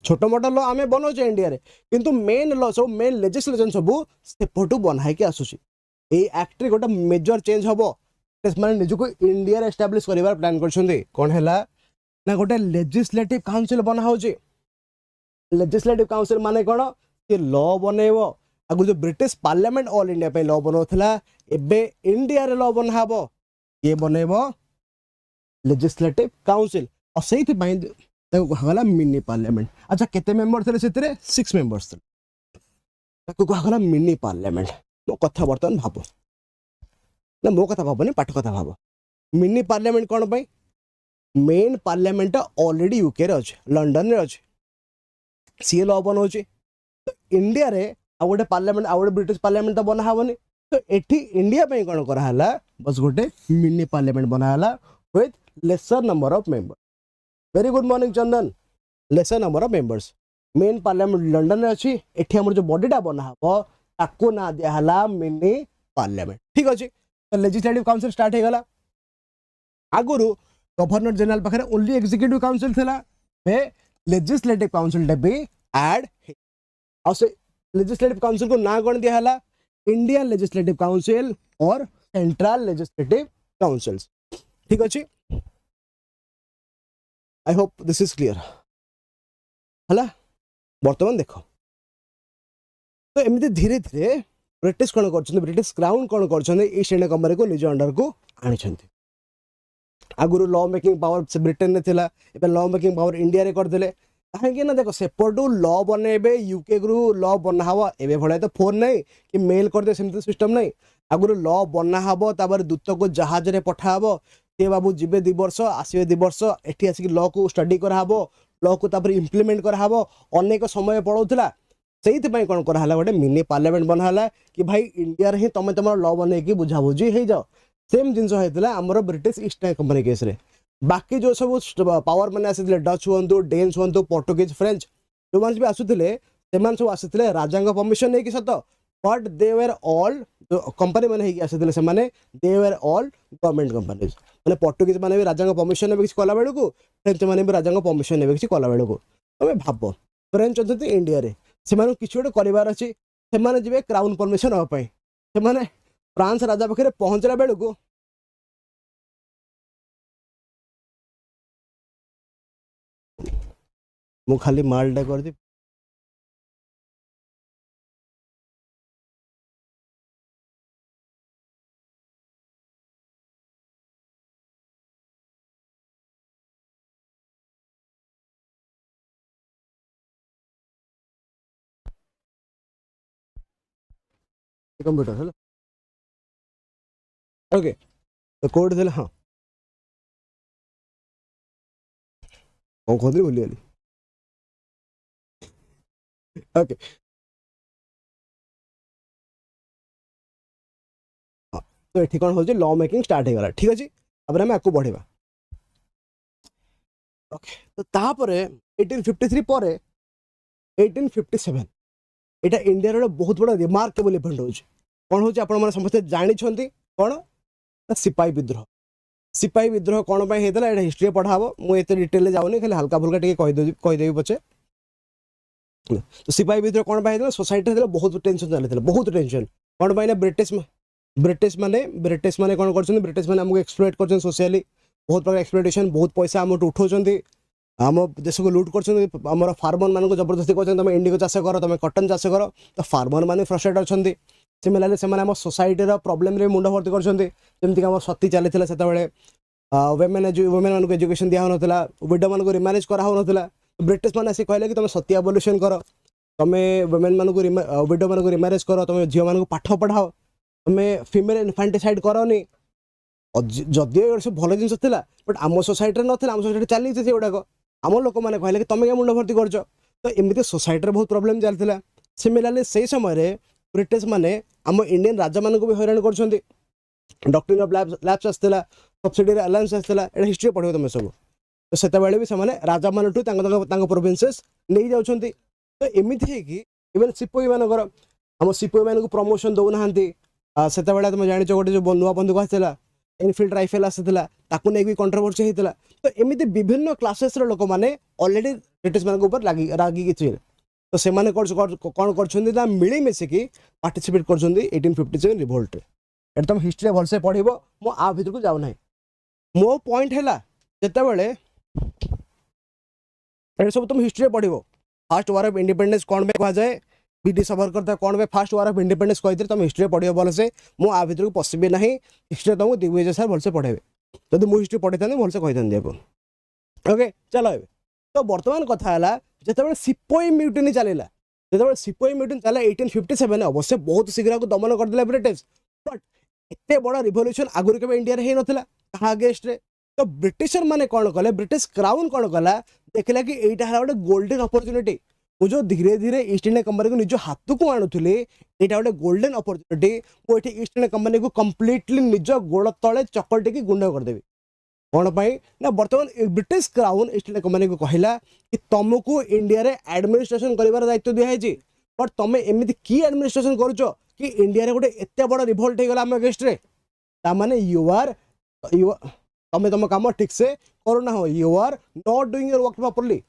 छोट मोट लॉ आमे बनाऊे इंडिया रे किंतु मेन लॉ सब मेन लेजिस्लेशन सब सेपटू बनाई आसूसी। ये एक्ट रे गोटे मेजर चेंज हम मैंने निजको इंडिया रे एस्टाब्लिश करिवार प्लान करछन्ते कोन हैला ना गोटे लेजिस्लेटिव काउंसिल बना होचे। लेजिस्लेटिव काउंसिल माने कोन कि लॉ बनेबो आगु जो ब्रिटिश पार्लियामेंट ऑल इंडिया पे लॉ बनौला एबे इंडिया रे लॉ बना हबो ये बनेबो लेजिस्लेटिव काउंसिल और सही कहला मिनी पार्लियामेंट। अच्छा केते मेंबर थे से 6 मेंबर्स थे कहला मिनी पार्लियामेंट। मो कथा बर्तमान भाव ना मो कथा भावनी पाठ कथा भाव मिनी पार्लियामेंट कौन पाई मेन पार्लियामेंट ऑलरेडी यूके रे अच्छे लंडन रे अच्छे सी लॉ बनाऊे तो इंडिया रे आ गोटे पार्लियामेंट आ गोटे ब्रिटिश पार्लियामेंट तो बना हेनी तो एठी इंडिया पे कौन कराला बस गोटे mini parliament Banala with laser number of member. Very good morning Chandan. Laser number of members main parliament London रे अच्छी एठी हमर जो बॉडीटा बना हबो ताको ना दियाला मिनी पार्लियामेंट। ठीक अच्छे तो लेजिस्लेटिव काउंसिल स्टार्ट हो गला। आगुरु गवर्नर जनरल पाखे ओनली एग्जीक्यूटिव काउंसिल थिला बे लेजिस्लेटिव काउंसिल भी ऐड और से लेजिस्लेटिव काउंसिल को ना कौन दिया हला इंडियन लेजिस्लेटिव काउंसिल और सेंट्रल लेजिस्लेटिव काउंसिल्स। ठीक अच्छे I hope this is clear हला। बर्तमान देख तो एमती धीरे धीरे ब्रिटिश कौन कर ब्रिटिश क्राउन कौन कर ईस्ट इंडिया कंपनी को निज अंडर को आनी। आगुरु लॉ मेकिंग पावर से ब्रिटेन ने थिला एबे लॉ मेकिंग पावर इंडिया रे कर देले कहीं ना देख सेपटू लॉ बनेबे यूके गुरु लॉ बना हवा एबे भले तो फोन नहीं कि मेल कर दे सेमती सिस्टम नहीं आगुरु लॉ बना हबो तापर दूत को जहाज रे पठा हबो ते बाबू जिबे 2 वर्ष आसीबे 2 वर्ष एठी आसी लॉ को स्टडी कर हबो लॉ को तापर इंप्लीमेंट कर हबो अनेक समय पड़ौतला सेहित पई कोन कर हला गोटे मिनी पार्लियामेंट बना हला कि भाई इंडिया रे ही तमे तमर लॉ बने की बुझा बुझी हे जाओ। सेम जिनस होता आमर British East India company case रे बाकी जो सब पावर मैंने आसी डच हूँ डेन्स हूँ पोर्टुगीज फ्रेंच जो मैंने भी आसुले सब आसते राजा परमिशन नहीं कि सत बट दे वेर ऑल जो कंपनी मैंने आसते से they were all government companies मैंने पोर्टुगीज मैंने भी राजा परमिशन ने किसी कला बेलू फ्रेंच मैंने भी राजा परमिशन ने किसी कला बेलू तुम भाव फ्रेंच अच्छा इंडिया रे से किसी गोटे करार अच्छी से जी क्राउन परमिशन नापी से फ्रांस राजा पाखे पहुंचला बेलू मु खाली मालटा कर दी कंप्यूटर है ओके तो कोड देला हाँ कौन खोदरी भूली गली ओके हाँ तो ये कौन हो लॉ मेकिंग स्टार्ट हो गला। ठीक अच्छे अब आम आपको बढ़ेगा ओके तो तापर 1853 पर 1857 एटा इंडिया रो बहुत बड़ा रिमार्केबल इवेंट हो कौन हो आप समस्त जानी कौन सिपाही विद्रोह कौन पाई होता है हिस्ट्री पढ़ा मुझे डिटेल जाऊनी खाली हल्का फुल्का टे कहीदेवी पचे तो सिपाही विद्रोह कौन पाई सोसाइटी बहुत टेंशन चली बहुत टेंशन कौन पाई ब्रिटिश माने कौन कर ब्रिटिश माने हमको एक्सप्लॉइट कर सोशली बहुत प्रकार एक्सप्लॉइटेशन बहुत पैसा आम उठाउछन्ती आम देश को लुट कर फार्मर मान को जबरदस्ती कहते तुम इंडिगो चाष कर तुम कटन चाष कर तो फार्मर मैंने फ्रस्ट्रेट अच्छा सिमिलारली से सोसाइटी प्रॉब्लम रे मुंड भर्ती करमती आम सती चली से वुमेन मान एजुकेशन दिया होना विडो मान रिमारेज कराला ब्रिटिश मैंने कहले कि तुम सती एबोल्यूशन कर तुम वुमेन मान विडो मान रिमारेज कर तुम झील मान पाठ पढ़ाओ तुम फीमेल इनफांटिसाइड करनी जदिव सब भल जिन बट आम सोसाइटी ना आम सोसाइटी चली से गुड़ाक आम लोक मैंने कहले कि तुम क्या मुंड भर्ती कर तो एमती सोसाइटी बहुत प्रोब्लेम चलता। सिमिलारली से समय ब्रिटिश माने आम इंडियन राजा मान भी हैरान कर डॉक्ट्रिन ऑफ लैप्स आसला सब्सिडियरी अलायंस आसला एटा हिस्ट्री पढ़ो तुम सब। तो से भी से राजा मान प्रोविंसेस नहीं जाऊँच। तो एमती है कि इवन सिपाही मानकर आम सिपाही मान प्रमोशन दौना से तुम जान गोटे जो नुआ बंदूक आसाला एनफिल्ड राइफल आसाला ताकू नहीं कंट्रोवर्सी होता। तो एमती विभिन्न क्लासेस लोक मैंने ऑलरेडी ब्रिटिश मान रागिकी थे। तो से कौन कर मिलमिशिकी पार्टिसिपेट कर 1857 रिवोल्ट। ये तुम हिस्ट्री भलसे पढ़ मु आ भर को जाऊना। मो पॉइंट है जिते सब तुम हिस्ट्री पढ़ फास्ट वार ऑफ इंडिपेंडेंस कौन कह जाए बीडी सावरकर कौन फास्ट वार ऑफ इंडिपेंडेंस कहते तुम हिस्ट्री पढ़ भलसे। मु आ भर को पशि ना हिस्ट्री तुमको दिग्विजय सर भलसे पढ़ेबे जब मुझे हिस्ट्री पढ़ी था भलसे कही आपको। ओके चलो ए तो बर्तमान कथा है जिते सिपाही म्यूटिनी चलला जो सिपाही म्यूटिन चला 1857 अवश्य बहुत शीघ्र को दमन करदे ब्रिटिश। बट एत बड़ा रिवोल्यूशन आगुरी के इंडिया ही नाला क्या अगेंस्ट रे। तो ब्रिटिशर माने कौन कले ब्रिटिश क्राउन कौन कला देखला कि यहाँ है गोटे गोल्डन अपॉर्चुनिटी जो धीरे धीरे ईस्ट इंडिया कंपनी को निज हाथ को आणुली यहाँ गोटे गोल्डन अपॉर्चुनिटी मुझे ईस्ट इंडिया कंपनी को कंप्लीटली निज गोड़ तले चकटी गुंड करदेवी। कौन ना बर्तमान British crown east India company को कहला कि तुमको इंडिया रे एडमिनिस्ट्रेशन कर दायित्व दिखाई। बट तुम एमती की एडमिनिस्ट्रेशन करुच कि इंडिया रे गोटे एत बड़ा रिवोल्ट हो गला आम अगेंस्ट रे तामाने यू आर तुम तुम काम ठीक से करूना हो you are not doing your work properly.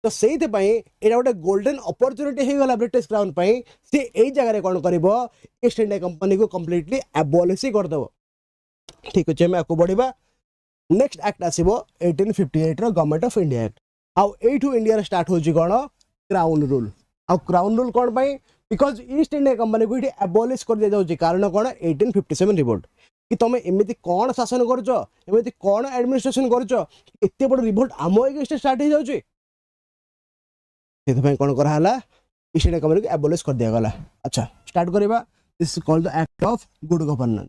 तो से गोटे गोल्डन अपॉर्चुनिटी हो गला ब्रिटिश क्राउन सी यही जगह कौन कर ईस्ट इंडिया कंपनी को कंप्लीटली एबॉलिश करदेव। ठीक अच्छे आगे बढ़ा। नेक्स्ट एक्ट आसो 1858 गवर्नमेंट ऑफ इंडिया एक्ट। आउ एठू इंडिया स्टार्ट हो कौन क्राउन रूल। आउ क्राउन रूल कौन बिकॉज ईस्ट इंडिया कंपनी को ये एबॉलिश कर दिया जाउची कारण कौन 1857 रिवोल्ट कि तुम एमती कौन शासन करमती कौन एडमिनिस्ट्रेशन करत बड़ रिवोल्ट आम अगेंस्ट स्टार्ट हो जाउची। कौन कराला ईस्ट इंडिया कंपनी को एबॉलिश कर दिया गला। अच्छा स्टार्ट करवा this is called the act of good governance.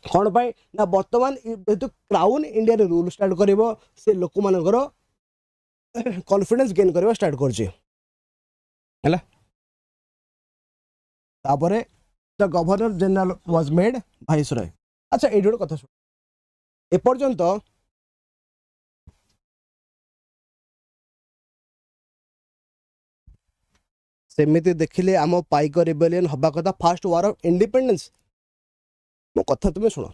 कौन ना बर्तमान जेहेतु क्राउन इंडिया रूल स्टार्ट कर से लोक मानकर कॉन्फिडेंस गेन करवा स्टार्ट कर the governor general was made viceroy. अच्छा ये गोटे कथा शुण एपर्यंत सेमिति देखिले आम पाइक रिबेलियन हवा कथा फास्ट वार ऑफ इंडिपेंडेंस। मो कथा तुम्हें शुण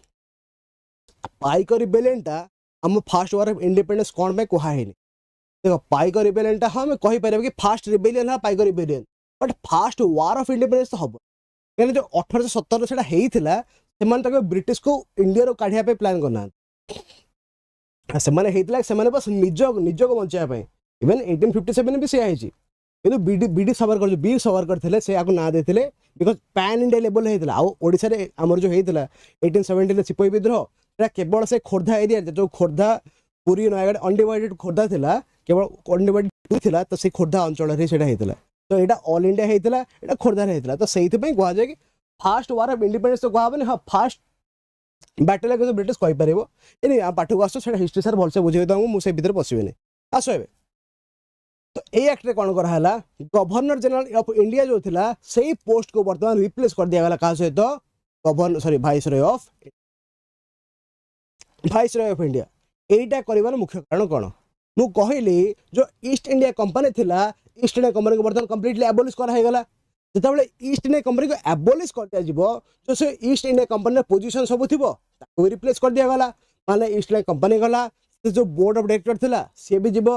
पाइक रिबेलियन टा आम फास्ट वार ऑफ इंडिपेंडेंस कौन में कहुनी देखो पाइक रिबेलियन टा हाँ कहीपर कि फास्ट रिबेलियन है Paika rebellion but first war of independence तो हम कहीं जो 1870 से ब्रिटिश को इंडिया काढ़ा प्लान करना से बस निज को बचाई इवन 1857 भी सी कि बीडी सावरकर वीर सावरकर थे से ना देते बिकज पैन इंडिया लेवल होता आशा आमर जो होता 1870 सिपाही विद्रोह केवल से खोर्धा एरिया जो खोर्धा पुरी नयगढ़ अनडिवाइडेड खोर्धा था केवल अनडिवाइडेड तो से खोर्धा अंचल तो यहाँ ऑल इंडिया होता है खोर्धा होता तो से कहुए कि फास्ट वार ऑफ इंडिपेंडेंस तो कहबनी हाँ फास्ट बैटल तो ब्रिटिश कहीपर ये पाठ को आस हिस्ट्री सार भलसे बुझे मुझे भर पशेनि आस ए तो ये एक्ट कौन कराला गवर्नर जनरल ऑफ इंडिया जो थिला से पोस्ट को बर्तमान रिप्लेस कर दिया गला कहा सहित governor sorry viceroy of India. एटा करिवार मुख्य कारण कौन मु कहली जो ईस्ट इंडिया कंपनी थिला ईस्ट इंडिया कंपनी को बर्तमान कंप्लीटली एबॉलिश करागला जिते ईस्ट इंडिया कंपनी को एबॉलिश कर दिया जो से ईस्ट इंडिया कंपनी पोजीशन सब थी रिप्लेस कर दिया गला माने ईस्ट इंडिया कंपनी गला जो बोर्ड ऑफ डायरेक्टर थिला सी भी जीव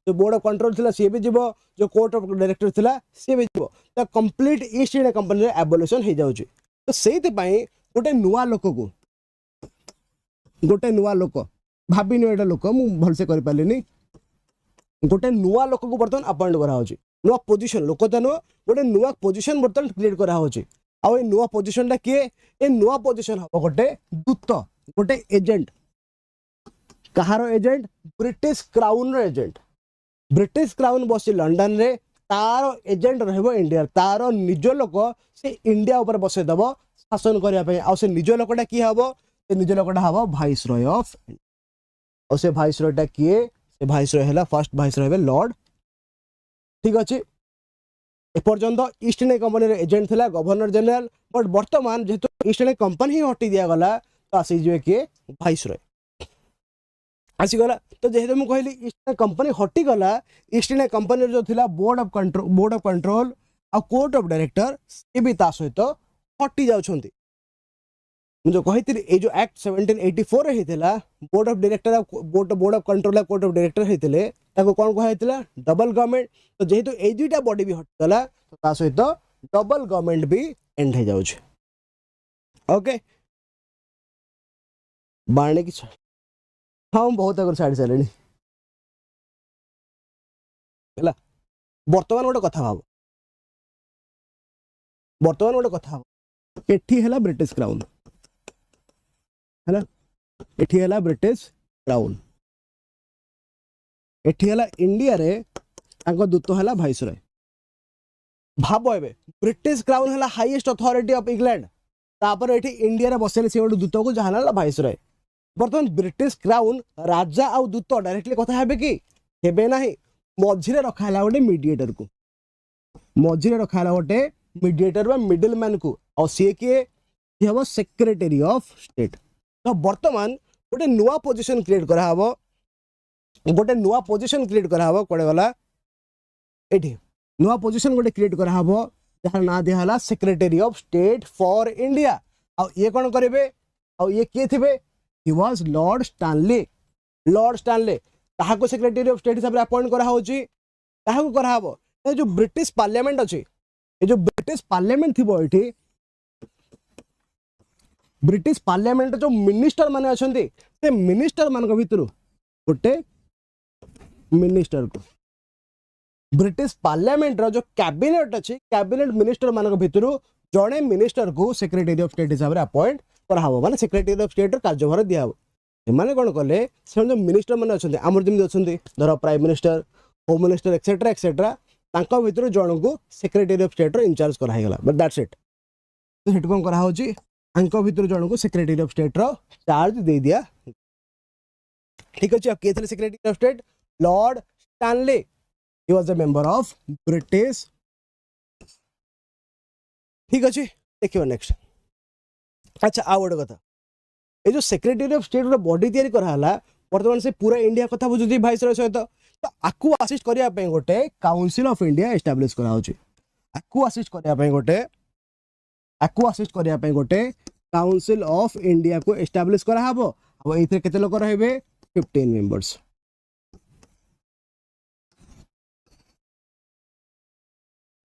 जो बोर्ड ऑफ कंट्रोल थिला सी भी जीव जो कोर्ट ऑफ डायरेक्टर थिला सी भी जीव तो complete east India company abolition हो जाउची। तो सेति पई गोटे नुआ लोक भाविनी एटा लोक मु भलसे कर पालिनी गोटे नुआ लोक को बर्तमान अपॉइंट करा होची नुआ पोजीशन लोक त नुआ गोटे नुआ पोजीशन बर्तमान क्रिएट करा होची आ ए नुआ पोजीशन टा के ए नुआ पोजीशन हो गोटे दूत गोटे एजेंट कहारो एजेंट ब्रिटिश क्राउन रो एजेंट ब्रिटिश क्राउन बसी लंडन रे तार एजेंट रहबो इंडिया तार निज लोक से इंडिया ऊपर बसे दबो शासन करिया पे आ से निज लोकटा की हबो से निज लोकटा हबो वाइसरॉय ऑफ और से वाइसरॉयटा किए से वाइसरॉय हैला फर्स्ट वाइसरॉय है लॉर्ड ठीक अच्छे एपर्यंत ईस्ट इंडिया कंपनी एजेंट थिला गवर्नर जनरल बट वर्तमान जेहेतु ईस्ट इंडिया कंपनी ही हटि दिया गला तो आसीजे किए वाइसरॉय आसीगला तो जेहेतु मुझे कहली ईस्ट इंडिया कंपनी हटि गला ईस्ट इंडिया कंपनी जो थिला बोर्ड ऑफ कंट्रोल आ कोर्ट ऑफ डायरेक्टर ये भी ता सहित हटि जाउछंती जो कही ये जो एक्ट 1784 रही board of director board of control court of director होते कौन कहुला डबल गवर्नमेंट तो जेहेतु ये दुईटा बॉडी भी हटिगला तो सहित डबल गवर्नमेंट भी एंड हो जाउछ ओके बाणे कि हाँ बहुत आगे छाड़ी सारे बर्तमान गोटे कथा भाव बर्तमान गोटे कथा भाव एठी है ब्रिटिश क्राउन है एठी है ब्रिटिश क्राउन एठी है इंडिया रे दूत है वाइसरॉय भाव ए ब्रिटिश क्राउन है हाईएस्ट अथॉरिटी ऑफ इंग्लैंड तापर एठी इंडिया रे बसेले से गोटे दूत को जहाँ ना वाइसरॉय बर्तमान ब्रिटिश क्राउन राजा आ दूत डायरेक्टली कथा हेबे कि हेबे नाही मझिरे रखा है गोटे मीडिएटर को मझिरे रखा है गोटे मीडिएटर बा मिडिल मैन को और सी किए हम सेक्रेटरी ऑफ स्टेट तो बर्तमान गोटे नुआ पोजिशन क्रिएट कराहब गोटे नुआ पोजिशन क्रिएट कराहब कड़े गला एठी नुआ पोजिशन गोटे क्रिएट कराहब जहाँ ना दिया secretary of state for India आ ये कौन करेंगे आ ये किए थे ही वाज लॉर्ड स्टानले ताहाको सेक्रेटरी ऑफ स्टेट हिसाब से अपॉइंट करा होची ताहाको कराहब ए जो ब्रिटिश पार्लियामेंट अछि ए जो ब्रिटिश पार्लियामेंट थिबो एठी ब्रिटिश पार्लियामेंट जो मिनिस्टर माने अछंती से मिनिस्टर मान भितर गोटे मिनिस्टर को ब्रिटिश पार्लियामेंट जो कैबिनेट अच्छी कैबिनेट मिनिस्टर मान भितर जड़े मिनिस्टर को सेक्रेटरी ऑफ स्टेट हिसाब से अपॉइंट कराहब माने सेक्रेटरी ऑफ स्टेट कार्यभार दिया से कौन कले से जो मिनिस्टर मैंने अच्छे आमर जमी अच्छा धर prime minister home minister etcetera etcetera भितर जन को सेक्रेटरी ऑफ स्टेट इंचार्ज करागला बट दैट्स इट तो हेट कौन कराई भितर जन को सेक्रेटरी ऑफ स्टेट चार्ज दे दिया ठीक अच्छे किए थे secretary of state Lord Stanley he was a member of British ठीक अच्छे देखिए नेक्स्ट अच्छा आ गोटे कथा ये जो सेक्रेटरी ऑफ स्टेट बॉडी तैयारी कराला बर्तमान से पूरा इंडिया कथा बुझुती वाइसरॉय सहित तो आकु असिस्ट करने गोटे काउंसिल ऑफ इंडिया एस्टाब्लिश कराउची आकु असिस्ट करने गोटे काउंसिल ऑफ इंडिया को एस्टाब्लिश कराहब अब एथे केते लोक रहबे 15 मेंबर्स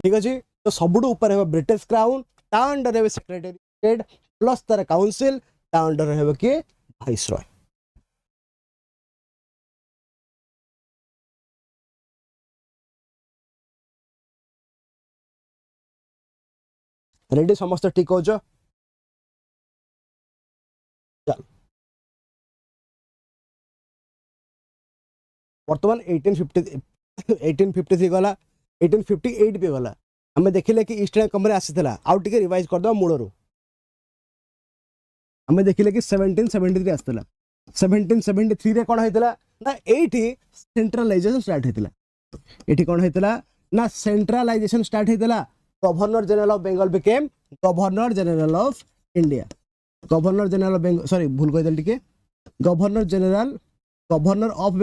ठीक अछि तो सबुडु ऊपर है ब्रिटिश क्राउन ता अंडर है सेक्रेटरी स्टेट प्लस तार काउंसिल ता अंडर है के वाइसरॉय रेडी समस्त ठीक हो चल वर्तमान 1853 गला 1858 पे गला हमें देखिले कि ईस्ट इंडिया कंपनी आसीला आउ टिके रिवाइज कर दो मूलरू हमें देखिले कि 1773 आसीला 1773 रे कोन हेतला ना एठी सेंट्रलाइजेशन स्टार्ट हेतला एठी कोन हेतला ना सेंट्रलाइजेशन स्टार्ट हेतला governor general of Bengal became governor general of India governor general of Bengal sorry भूल कह देल टिके governor of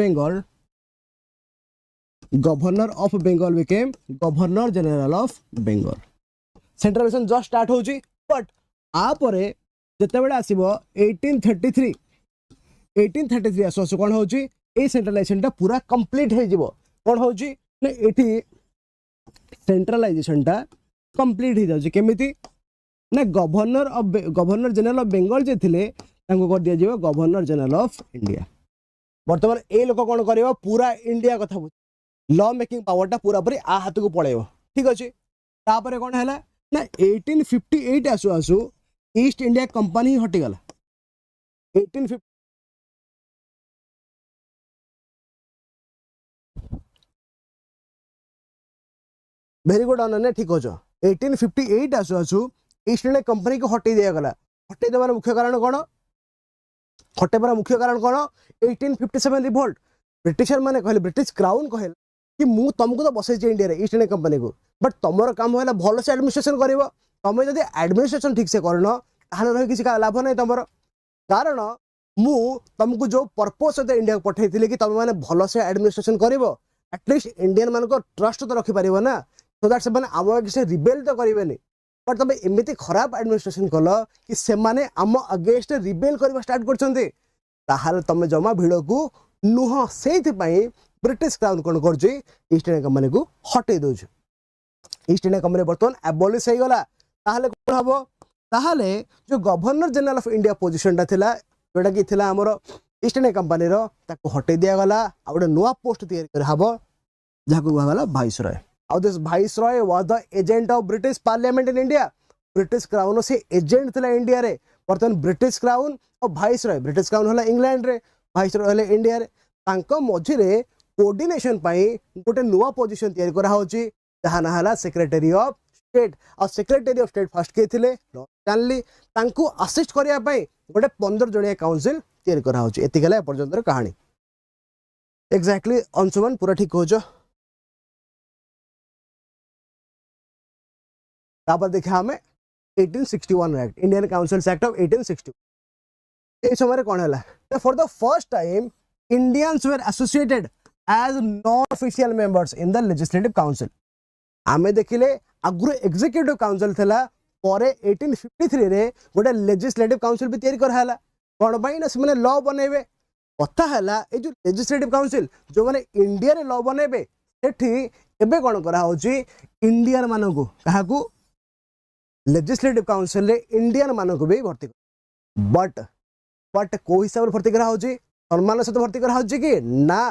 Bengal became governor general of Bengal centralisation just start होची बट आ परे जते बेला आसीबो 1833 आसो कोन होची ए सेंट्रलाइजेशन टा पूरा कंप्लीट हे जिवो कोन होची ने एठी सेंट्रलाइजेशन टा कंप्लीट हो जाउची केमिति ना गवर्नर जनरल ऑफ बेंगल जे थिले तांको कर दिया जिवो गवर्नर जनरल ऑफ इंडिया वर्तमान ए लोक कोन करिवो पूरा इंडिया कथा लॉ मेकिंग पावर टा पूरा पूरी आ हाथ को पळेबो ठीक अछि तापरे कोन हैला ना 1858 आसु आसु ईस्ट इंडिया कंपनी हटि गला 1850 वेरी गुड अनन्या ठीक हो 1858 आसु आसु ईस्ट इंडिया कंपनी को हटि दिया गला हटि देबार मुख्य कारण कोन हटेबार मुख्य कारण कोन 1857 रिवोल्ट ब्रिटिशर माने कहले ब्रिटिश क्राउन कहले कि मु तुमको तो बसई इंडिया रे ईस्ट इंडिया कंपनी को बट तुमर काम है भल से एडमिनिस्ट्रेशन कर तुम जब एडमिनिस्ट्रेशन ठीक से करन ताहले रही किसी लाभ नहीं तुम कारण मु तुमको जो पर्पस सहित इंडिया को पठेई कि तुम मैंने भल से एडमिनिस्ट्रेशन कर एटलिस्ट इंडियन मान ट्रस्ट तो रखिपर ना सो दैट से आम अगेंस्ट रिबेल तो करेंगे बट तुम एमती खराब एडमिनिस्ट्रेशन कल कि से आम अगेंस्ट रिबेल करवा स्टार्ट कर तुम जमा भिड़ को नुह से ब्रिटिश क्राउन कौन कर ईस्ट इंडिया कंपनी को हटई दौ ईस्ट इंडिया कंपनी बर्तमान एबोलिश हो गला कौन हम ताहले जो governor general of India position टा थिला जोटा कि थिला हमर ईस्ट इंडिया कंपनी रो ताको हटई दिया गला आ गोटे नुआ पोस्ट तैयारी कर हबो जाको गला वाइसरॉय आउ this viceroy was the agent of British parliament in India British crown से एजेंट थिला इंडिया रे बर्तमान ब्रिटिश क्राउन और वाइसरॉय ब्रिटिश क्राउन होला इंग्लैंड रे वाइसरॉय होला इंडिया रे तांको मझी रे कोऑर्डिनेशन पई गोटे नुआ पोजीशन तैयारी करा होची जहा ना हला सेक्रेटरी ऑफ स्टेट और सेक्रेटरी ऑफ स्टेट फर्स्ट के थिले जानली तांको असिस्ट करिया पई गोटे 15 जणिया काउंसिल तैयारी करा होची एति गला पर्यंतर कहानी एग्जैक्टली अंशुमन पूरा ठीक हो जो तापर देखा हमें 1861 act Indian councils act of 1860 ए समय कोन हला for the first time Indians were associated as non official members in the legislative council आमे देखिले आगुर एग्जीक्यूटिव काउंसिल थिला परे 1853 रे गोटे लेजिस्लेटिव काउंसिल भी तैयारी कराला कोन बाई ना से लॉ बनेबे कथा हला ए जो लेजिस्लेटिव काउंसिल जो माने इंडिया रे लॉ बनेबे सेठी एबे कोन करा होची इंडियन मानको को कहा को लेजिस्लेटिव काउंसिल रे इंडियन मानको भी भर्ती बट को हिसाब भर्ती करा होची सम्मान सहित भर्ती करा होची कि ना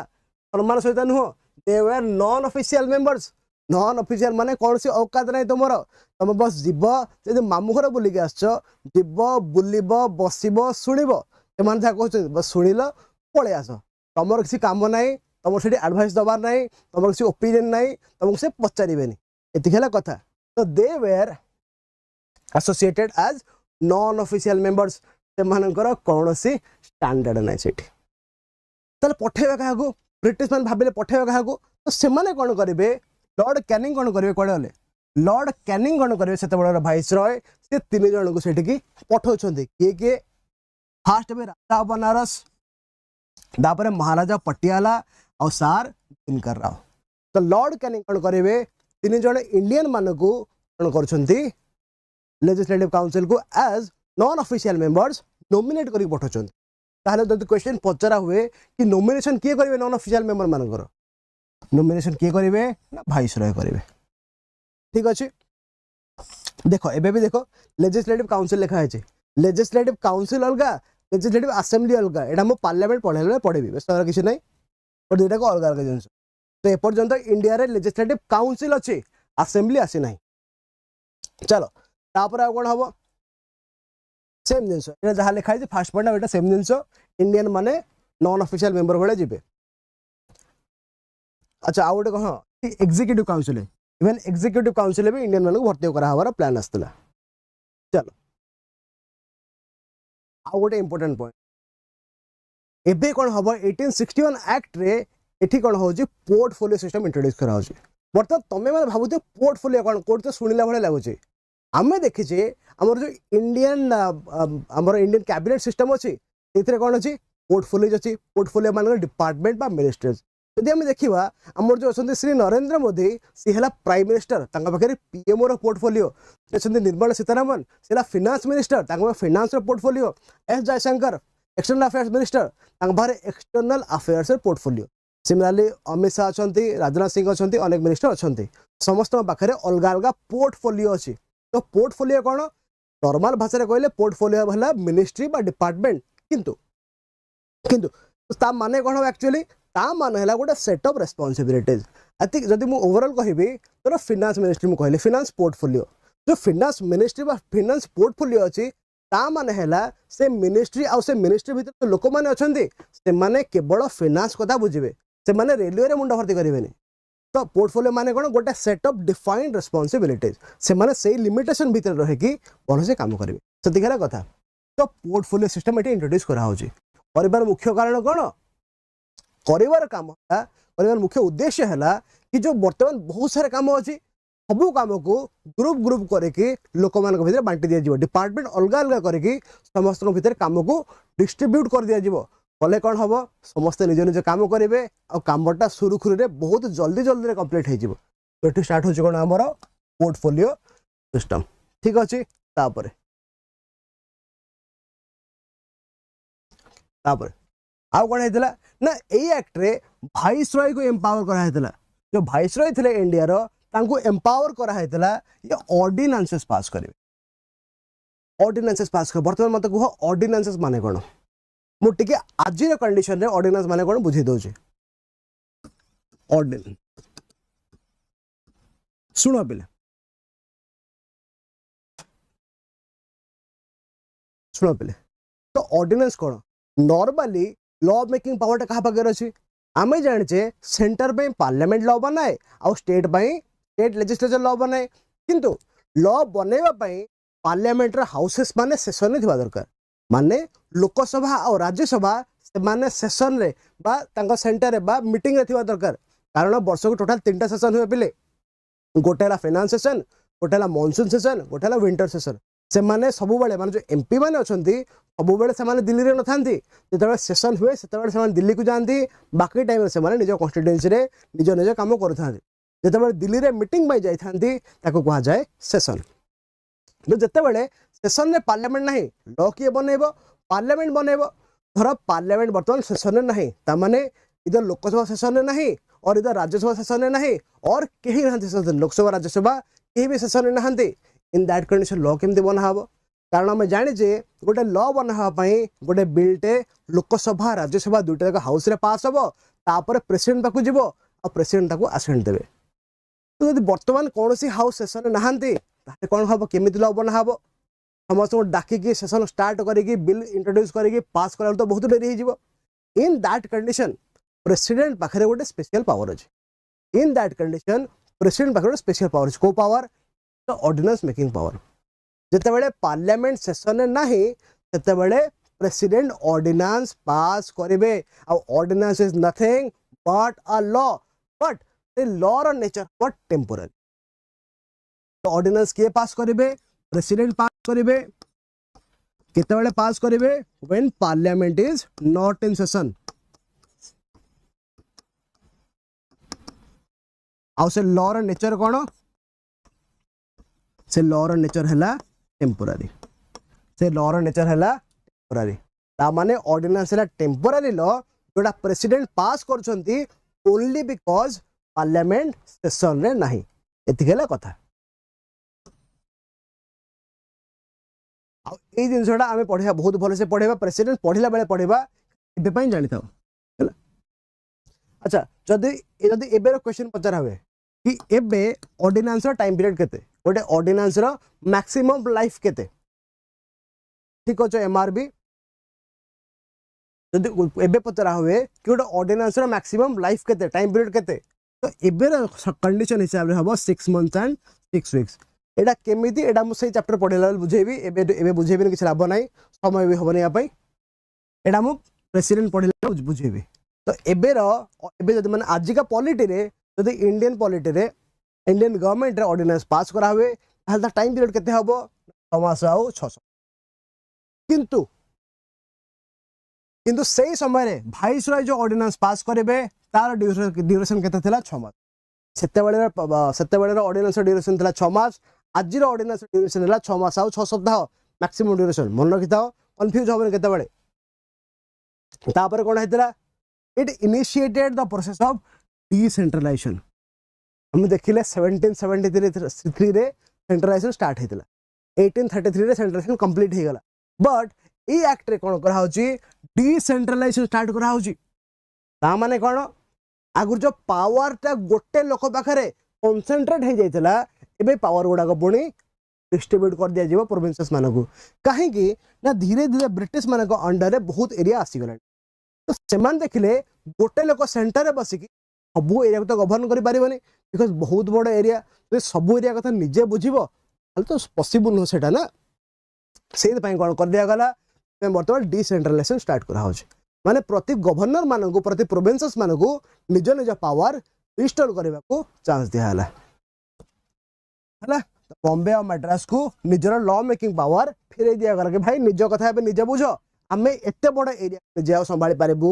सम्मान सहित नुह they were non official members non official माने कौन सी औकात नहीं तुमर तुम बस जीव जब मामू घर बुलिक आसच जीव बुलब बसब शुणब से कहते बस शुणिल पलि आस तुम किसी काम ना तुम से एडवाइस दबार ना तुम किसी ओपिनियन ना तुमको से पचारे ये कथा तो they were associated as non official members से कौन स्टैंडर्ड ना से पठेबा क्या ब्रिटिश मैंने भाविले पठेबा क्या तो से कौन करेंगे लॉर्ड कैनिंग कौन करेंगे कड़े गले लॉर्ड कैनिंग कौन करेंगे से वाइसरॉय से 3 जन को सेठी पठाउछन्ती किए किए फास्ट में राजा बनारस तापर महाराजा पटियाला और सार दिनकर राव तो लॉर्ड कैनिंग कौन करेंगे 3 जन इंडियन मान को कौन करछन्ती लेजिस्लेटिव काउंसिल को as non official members nominate करी पठाउछन्ती ताहले जब क्वेश्चन पचरा हुए कि नॉमिनेशन किए करेंगे नॉन ऑफिशियल मेंबर मानकर नॉमिनेशन किए करेंगे ना वाइसरॉय करेंगे ठीक अच्छे देख एबे भी देख लेजिस्लेटिव काउंसिल लिखा है लेजिस्लेटिव काउंसिल अलग लेजिस्लेटिव असेंबली अलग यहाँ मो पार्लियामेंट पढ़े पढ़ेबी बेसर किसी ना और दुईटा को अलग अलग जिन तो एपर्यंत इंडिया रे लेजिस्लेटिव काउंसिल अच्छी असेंबली आसी ना चलो तापर कौन हम सेम जिनस जहाँ लिखाई फास्ट पॉइंट सेम जिनस इंडियन माने नॉन ऑफिशियल मेंबर भाई जी अच्छा आउ गोटे कह executive council even executive council भी इंडियन मान भर्ती करार प्लान आसला चलो आउ गोटे इंपोर्टेंट पॉइंट एबे कौन हम 1861 एक्ट रे एठी कौन हो पोर्टफोलियो सिस्टम इंट्रोड्यूस करा बर्तमान तुम्हें मैंने भावुथ पोर्टफोलियो कौन कोर्ट तो शुणिला भाई लगुच आम देखीचे आमर जो इंडियन आमर इंडियन कैबिनेट सिस्टम अच्छी कौन अच्छी पोर्टफोलियो अच्छी पोर्टफोलियो मान डिपार्टमेंट बा मिनिस्टर्स यदि आम देखा आमर जो अच्छा श्री नरेंद्र मोदी सी है प्राइम मिनिस्टर पाखे पीएमओ रो पोर्टफोलियो अच्छा निर्मला सीतारमण से फिनान्स मिनिस्टर फिनान्स रो portfolio S Jaishankar external affairs minister पाखे external affairs portfolio similarly Amit Shah अच्छा राजनाथ सिंह अच्छा अनेक मिनिस्टर अच्छा समस्त पाखे अलग अलग पोर्टफोलियो अच्छी तो पोर्टफोलियो कौन नॉर्मल भाषा कहले पोर्टफोलियो है मिनिस्ट्री बा डिपार्टमेंट किंतु किंतु ता माने कौन एक्चुअली ता मान है गोटे set of responsibilities I think जब मुझे ओवरऑल कहबी तो फिनान्स मिनिस्ट्री मुझे कहली फिनान्स पोर्टफोलियो जो फिनान्स मिनिस्ट्री बा फिनान्स पोर्टफोलियो अच्छी ता माने है से मिनिस्ट्री आउ से मिनिस्ट्री भीतर जो लोक मैंने अच्छा से माने केवल फिनान्स कथा बुझे से माने रेलवे रे मुंड भर्ती करेंगे तो पोर्टफोलियो माने कौन गोटे सेट ऑफ डिफाइंड रेस्पॉन्सिबिलिटीज से माने से लिमिटेशन भीतर रही भल से काम करेंगे से कथा तो पोर्टफोलियो सिस्टम ये इंट्रोड्यूस करा करार मुख्य कारण कौन कर काम कर मुख्य उद्देश्य है कि जो बर्तमान बहुत सारा काम अच्छी सबू कम को ग्रुप ग्रुप करके लोक मान भर बांटी दिज्व डिपार्टमेंट अलग अलग करके समस्त भर कम को डिस्ट्रीब्यूट कर दिज्व कले कौन हम समस्ते निज निज काम करेंगे आमटा सुरुखुरी बहुत जल्दी जल्दी कंप्लीट हो स्टार्ट हो कौन आमर पोर्टफोलियो सिस्टम ठीक अच्छे आउ कौन होता ना यही एक्ट रे भाइसरॉय को एम्पावर कराइला जो भाइसरॉय थे इंडिया रो तांको एम्पावर कराइला ये ऑर्डिनेंसेस पास करेंगे ऑर्डिनेंसेस पास कर बर्तमान मत कह ऑर्डिनेंसेस माने कौन मुझे आज कंडीशन रे ऑर्डिनेंस माने कौन बुझे दौचे ऑर्डिनेंस सुनो पिले शुण पे तो ऑर्डिनेंस कौन नॉर्मली लॉ मेकिंग पावर क्या पाखे अच्छी आम जाने सेंटर पे पार्लियामेंट लॉ बनाए आउ स्टेट स्टेट लेजिस्लेचर लॉ बनाए किंतु लॉ बनवाई पार्लियामेंट हाउसेस माने सेशन में दरकार माने लोकसभा और राज्यसभा से माने सेशन रे बा सेंटर बा मीटिंग रे थिबा दरकार कारण वर्ष को टोटाल 3टा सेशन हुए पिले गोटे फाइनेंस सेशन गोटे मॉनसून सेशन गोटे विंटर सेशन से माने सब बेले माने जो एमपी माने अछंती सब बेले से माने दिल्ली रे न थांती जेतबे सेशन हुए सेतबे से माने दिल्ली को जानती बाकी टाइम से माने निज कॉन्स्टिट्यूएंसी रे निज निज काम करथांती जेतबे दिल्ली रे मीटिंग बाय जाय थांती ताको कहा जाय सेशन तो जेतबे सेशन रे पार्लियामेंट नहीं लॉ किए बनेबो पार्लियामेंट बनेबो धर पार्लियामेंट वर्तमान सेशन रे नहीं ता माने इधर लोकसभा सेशन रे नहीं और इधर राज्यसभा सेशन रे नहीं और कहीं नहीं लोकसभा राज्यसभा कहीं भी सेशन रे नहांती इन दैट कंडीशन लॉ केमती बना हम कारण आम जाने गोटे लॉ बनावाई गोटे बिलटे लोकसभा राज्यसभा दुईटा जाक हाउस रे पास हम तापर प्रेसिडेंट पाक जीव आ प्रेसिडेंट ताको आसेंट देवे तो जब बर्तमान कौन सी हाउस सेशन नहांती ताहे कौन हम केमिति लॉ बना हम समस्त डाकिकी सेशन स्टार्ट करी बिल इंट्रोड्यूस करी पास करा तो बहुत डेरी हो इन दैट कंडीशन प्रेसिडेंट पाखे गोटे स्पेशल पावर अच्छे इन दैट कंडीशन प्रेसिडेंट पाखे स्पेशल पावर अच्छे को पावर तो ऑर्डिनेंस मेकिंग पावर जितेबाला पार्लियामेंट सेशन नहीं सेतेबाला प्रेसिडेंट ऑर्डिनेंस पास करेंगे ordinance is nothing but a law but the law र नेचर बट टेम्पोररी तो ऑर्डिनेंस किए पास करेंगे प्रेसिडेंट पास करेंगे केतेबाला पास करेंगे when parliament is not in session आउ से लॉ र नेचर कौन से लॉ र नेचर है टेम्पोरारी से लॉ र नेचर है टेम्पोरारी ता माने ऑर्डिनेंस है टेम्पोरारी लॉ जोड़ा प्रेसिडेंट पास करछंती ओनली बिकॉज पार्लियामेंट सेशन रे नहीं एतिकेला कथा आ ए जिनसटा आमे पढिया बहुत भले से पढेबा प्रेसिडेंट पढिला बेले पढेबा एबे पई जानि थाओ हैला अच्छा जदी जदी एबेर क्वेश्चन पचार हवे कि एबे ऑर्डिनेंस रो टाइम पीरियड केते गोटे ऑर्डिनेंस रो मैक्सिमम लाइफ केते ठीक अछि एमआरबी जदी एबे पचरा हुए कि गोटे ऑर्डिनेंस रो मैक्सिमम लाइफ केते टाइम पीरियड केते तो एबे कंडीशन हिसाब रे हबो 6 मंथ्स एंड 6 वीक्स एडा केमिति एडा मु सही चैप्टर पढेला बुझेबी एबे बुझेबी किछ लाभ नै समय भी होबनी आ पई एडा मु प्रेसिडेंट पढेला बुझेबी तो एबे जदी माने आज का पॉलिटी रे जदी इंडियन पॉलिटी रे इंडियन गवर्नमेंट रे ऑर्डिनेंस पास करा हुए ताहल टाइम पीरियड केते हबो 6 मास आउ 600 किंतु सही समय रे भाइसरॉय जो ऑर्डिनेंस पास करेबे तार ड्यूरेशन केते थिला 6 मास सेते बेले ऑर्डिनेंस ड्यूरेशन थिला 6 मास आज रो ऑर्डिनेंस ड्यूरेशन हला 6 मास आउ 6 सप्ताह मैक्सिमम ड्यूरेशन मन रखिताओ कंफ्यूज होबे केते बेले तापर कोन हेतला it initiated the process of decentralisation हम देखिले 1773 रे सेंट्रलाइजेशन स्टार्ट हेतला 1833 रे सेंट्रलाइजेशन कंप्लीट हे गला बट ई एक्ट रे कोन करा होची डिसेंट्रलाइजेशन स्टार्ट करा होची ता माने कोन आगुर जो पावर ता गोटे लोक पाखरे कंसंट्रेट हे जाइतला एबे पावर गुडा को पुणी डिस्ट्रीब्यूट कर दिया जीवो प्रोविंसेस मानकू काहे कि ना धीरे धीरे ब्रिटिश मानक अंडर रे बहुत एरिया आसी गला तो सेमान देखिले गोटे लोक सेंटर रे बसिकी सब एरिया को तो गवर्न करि पारिबनी बिकॉज़ बहुत बड़ एरिया तो सब एरिया कथा निजे बुझिबो तो पॉसिबल न सेटा ना से कोन कर दिया गला बर्तमान डिसेंट्रलाइजेशन स्टार्ट करा होछ माने प्रति गवर्नर मानकु प्रति प्रोविंसेस मानकु निज निज पावर रिस्टोर करने को चांस दिया है बॉम्बे और मद्रास को निजर लॉ मेकिंग पावर फिर दिया गला कि भाई निज कथा निजे बुझ आम एत बड़ एरिया निजे संभाली पारू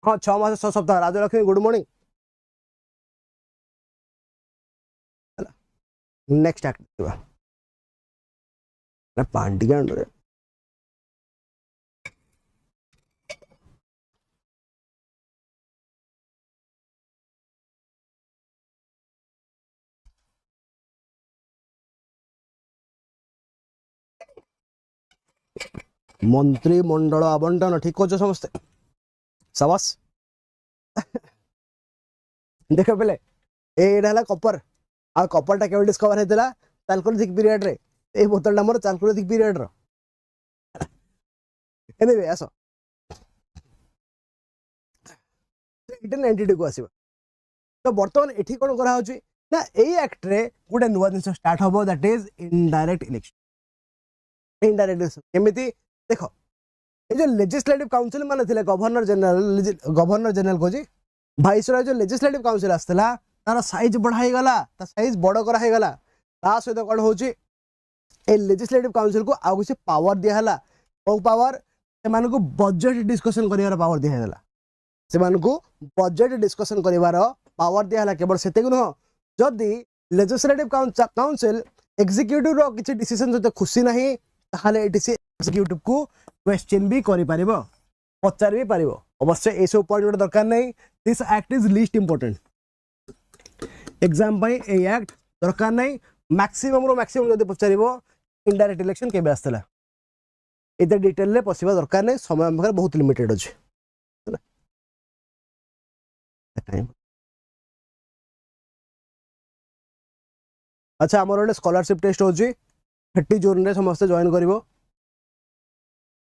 हाँ 6 मास 6 सप्ताह Rajalakshmi good morning next act पांडिया मंत्रिमंडल आवंटन ठीक अच्छे समस्ते साबास देख पे ये कपर आ कपरटा के डिस्कवर होता चाल्कोलिथिक पीरियड रे ए बोतलटा मोर चाल्कोलिथिक पीरियड रो एनीवे आस 1892 को आसीबा तो बर्तमान एठी कोन करा होची ना एई एक्ट रे गोटे नुवा दिन स्टार्ट होबो that is indirect election indirect केमिति देखो ये जो लेजिस्लेटिव काउंसिल माने थिले गवर्नर जनरल को जी वाइसरॉय जो लेजिस्लेटिव काउंसिल आस्तला तार साइज बढ़ाई गला ता साइज बड़ करा हे गला ता सहित कोन होची ए लेजिस्लेटिव काउंसिल को आउ किसी पावर दिया हला ओ पावर से मानको बजट डिस्कशन करिवार पावर दिया हला से मानको बजट डिस्कशन करिवार पावर दिया हला केवल सेते गुण जदी लेजिस्लेटिव काउंसिल एग्जीक्यूटिव रो किछि डिसीजन जते खुशी नाही ताहाले एटी से एग्जीक्यूटिव को क्वेश्चन भी करि परिबो पचार भी परिबो अवश्य ए सब पॉइंट दरकार नहीं this act is least important exam A act दरकार नहीं मैक्सिमम रो मैक्सिमम जदि पचारिबो इनडायरेक्ट इलेक्शन केबे आस्तला एते डिटेल ले पसिबा दरकार नहीं समय हमर बहुत लिमिटेड अछि अच्छा हमर ओटे स्कॉलरशिप टेस्ट होची 30 जून रे समस्त जॉइन करिवो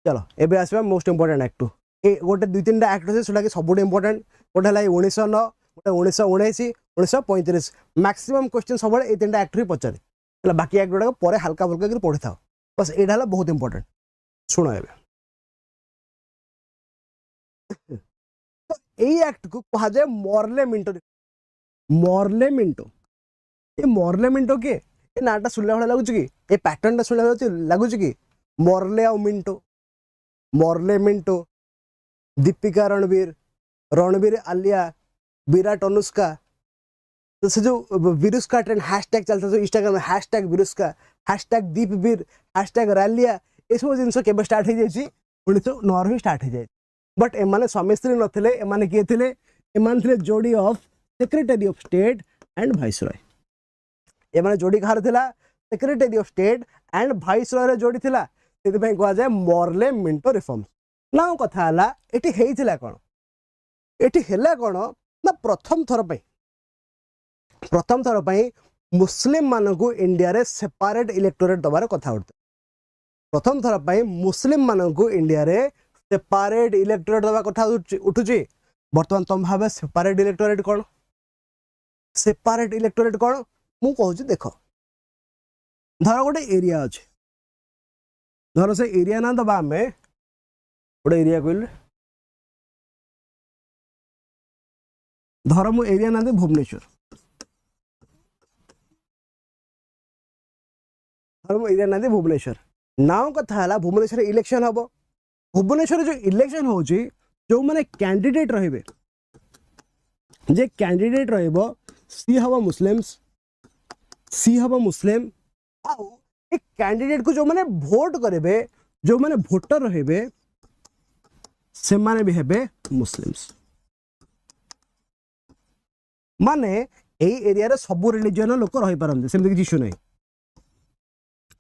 चलो एबे आसीबा मोस्ट इंपोर्टेंट एक्ट टू ए गोटे 2-3टा एक्ट अछि सेटा कि सबुट इंपोर्टेंट गोटे लाई 1909 गोटे 1979 1935 मैक्सिमम क्वेश्चन सब ए 3टा एक्ट रे पचारे हला बाकी एक्ट गुडा परे हल्का फुल्का कर पढ़ि थाओ बस एडा हला बहुत इंपोर्टेंट सुनो एबे तो एई एक्ट को कहा जाय मॉर्लेमेंटो ये मॉर्लेमेंटो के ए नाटा सुनला भला लागुच की ए पैटर्न टा सुनला लागुच की मॉर्ले और मिंटो मॉर्लेमेंटो दीपिका रणवीर आलिया विराट अनुष्का तो से जो विरुष्का ट्रेंड हैशटैग चलता है इंस्टाग्राम में hashtag Virushka hashtag Deepveer hashtag Ralia ये सब जिन केबे स्टार्ट हो जाई 1909 ही स्टार्ट हो जाए बट एमाने स्वामी स्त्री नथिले एमाने किए थिले एमान थिले जोड़ी of secretary of state and viceroy एमाने जोड़ी कहार थिला secretary of state and viceroy रे जोड़ी थिला सेति पय कहा जाय मॉर्लेमेंटो रिफॉर्म्स ना कथा हला एटी हेइथिला कोन एटी हेला कोन ना प्रथम थर पई मुस्लिम मानकु इंडिया रे सेपरेट इलेक्टोरेट दबार कथा उठते प्रथम थर पई मुस्लिम मानकु इंडिया रे सेपरेट इलेक्टोरेट दबा कथा उठुची वर्तमान तुम भाबे सेपरेट इलेक्टोरेट कोन मु कहूची देखो धर गोटे एरिया अछि धर से एरिया ना दबा हमें गोटे एरिया कहले धर मु एरिया ना दे भुवनेश्वर धर मु एरिया ना दे भुवनेश्वर नाउ कथा हला भुवनेश्वर इलेक्शन हबो भुवनेश्वर जो इलेक्शन होची जो माने कैंडिडेट रहिबे जे कैंडिडेट रहइबो सी हबो मुस्लिम आउ एक कैंडिडेट को जो माने वोट करेबे जो माने वोटर रहिबे से माने भी हेबे मुस्लिम्स माने एई एरिया रे सब रिलीजन लोक रहि पारंते सेमति कि इशू नै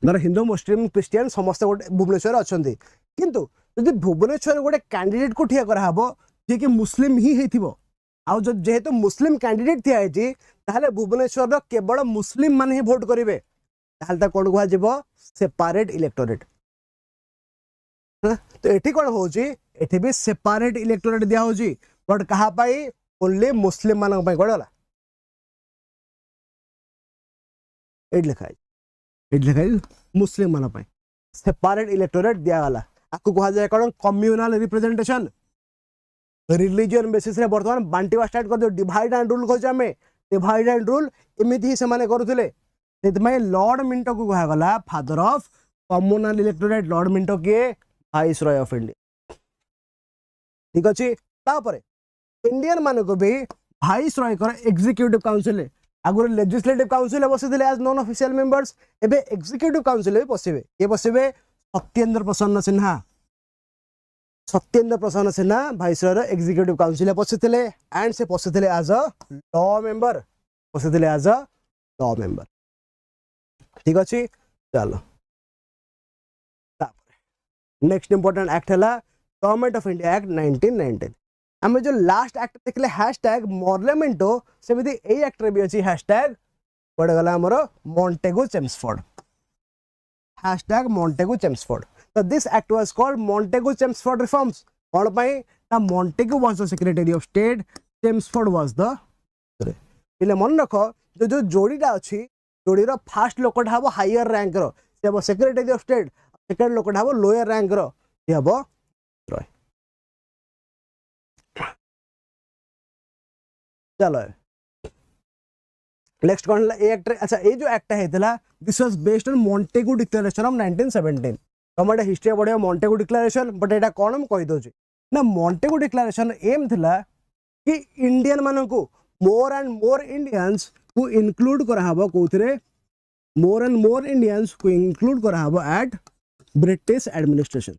धर हिंदू मुस्लिम क्रिश्चियन समस्त गोटे भुवनेश्वर अछंती किंतु यदि भुवनेश्वर गोटे कैंडिडेट को ठिया करा हबो जे कि मुस्लिम ही हेथिबो आउ जो जेहेतु मुस्लिम कैंडिडेट ठिया हेची ताहले भुवनेश्वर रो केवल मुस्लिम माने ही वोट करिवे ताहले ता कोन कुहा जिवो सेपरेट इलेक्टोरेट तो एठी कोन होची एठी भी सेपरेट इलेक्टोरेट दिया होची बट कहा पाई ओनली मुस्लिम मानक पाई कोडला एड लिखा है मुस्लिम मान पाई सेपरेट इलेक्टोरेट दिगला आपको कह जाए कौन कम्युनाल रिप्रेजेंटेशन रिलीजन बेसिस रे वर्तमान बांटिवा स्टार्ट कर दो डिवाइड एंड रूल कहछे हमें डिवाइड एंड रूल एमिति ही से माने करूथिले सेतमै लॉर्ड मिंटो को कहा गला father of communal electorate Lord Minto के वाइसरॉय ऑफ इंडिया ठीक अछि तापर इंडियन मान को भी वाइसरॉय कर एग्जीक्यूटिव काउंसिल आगुर लेजिस्लेटिव काउंसिल बसिथिले एज नॉन ऑफिशियल मेंबर्स एबे एग्जीक्यूटिव काउंसिल भी बसिबे ये बसिबे Satyendra Prasanna Sinha viceroy executive council बसिथिले एंड से बसिथिले एज अ लॉ मेंबर ठीक अछि चलो नेक्स्ट इंपोर्टेंट एक्ट है गवर्नमेंट ऑफ इंडिया एक्ट 1919 आम जो लास्ट एक्ट देखले हैशटैग मॉर्लेमेंटो सेमिति ए एक्ट रे भी अछि हैशटैग पड़ गला हमर Montagu Chelmsford hashtag Montagu Chelmsford तो this act was called Montagu Chelmsford reforms कौन पई ना Montagu was the secretary of state Chelmsford was the इले मन रखो जो जोड़ीटा अछि जोड़ीर फास्ट लोकटा हबो हायर रैंक रो से हबो सेक्रेटरी ऑफ स्टेट सेकंड लोकटा हबो लोअर रैंक रो से हबो रॉय चलो नेक्स्ट कौन एक्ट अच्छा ये जो एक्ट है this was based on Montagu declaration of 1917 तमरे हिस्ट्री पढ़ियो मॉन्टेगो डिक्लेरेशन बट एटा कौन हम कहि दोची ना मॉन्टेगो डिक्लेरेशन एम थिला कि इंडियन मानन को मोर एंड मोर इंडियंस को इंक्लूड करा हबो कोथरे मोर एंड मोर इंडियंस को इंक्लूड करा हबो एट ब्रिटिश एडमिनिस्ट्रेशन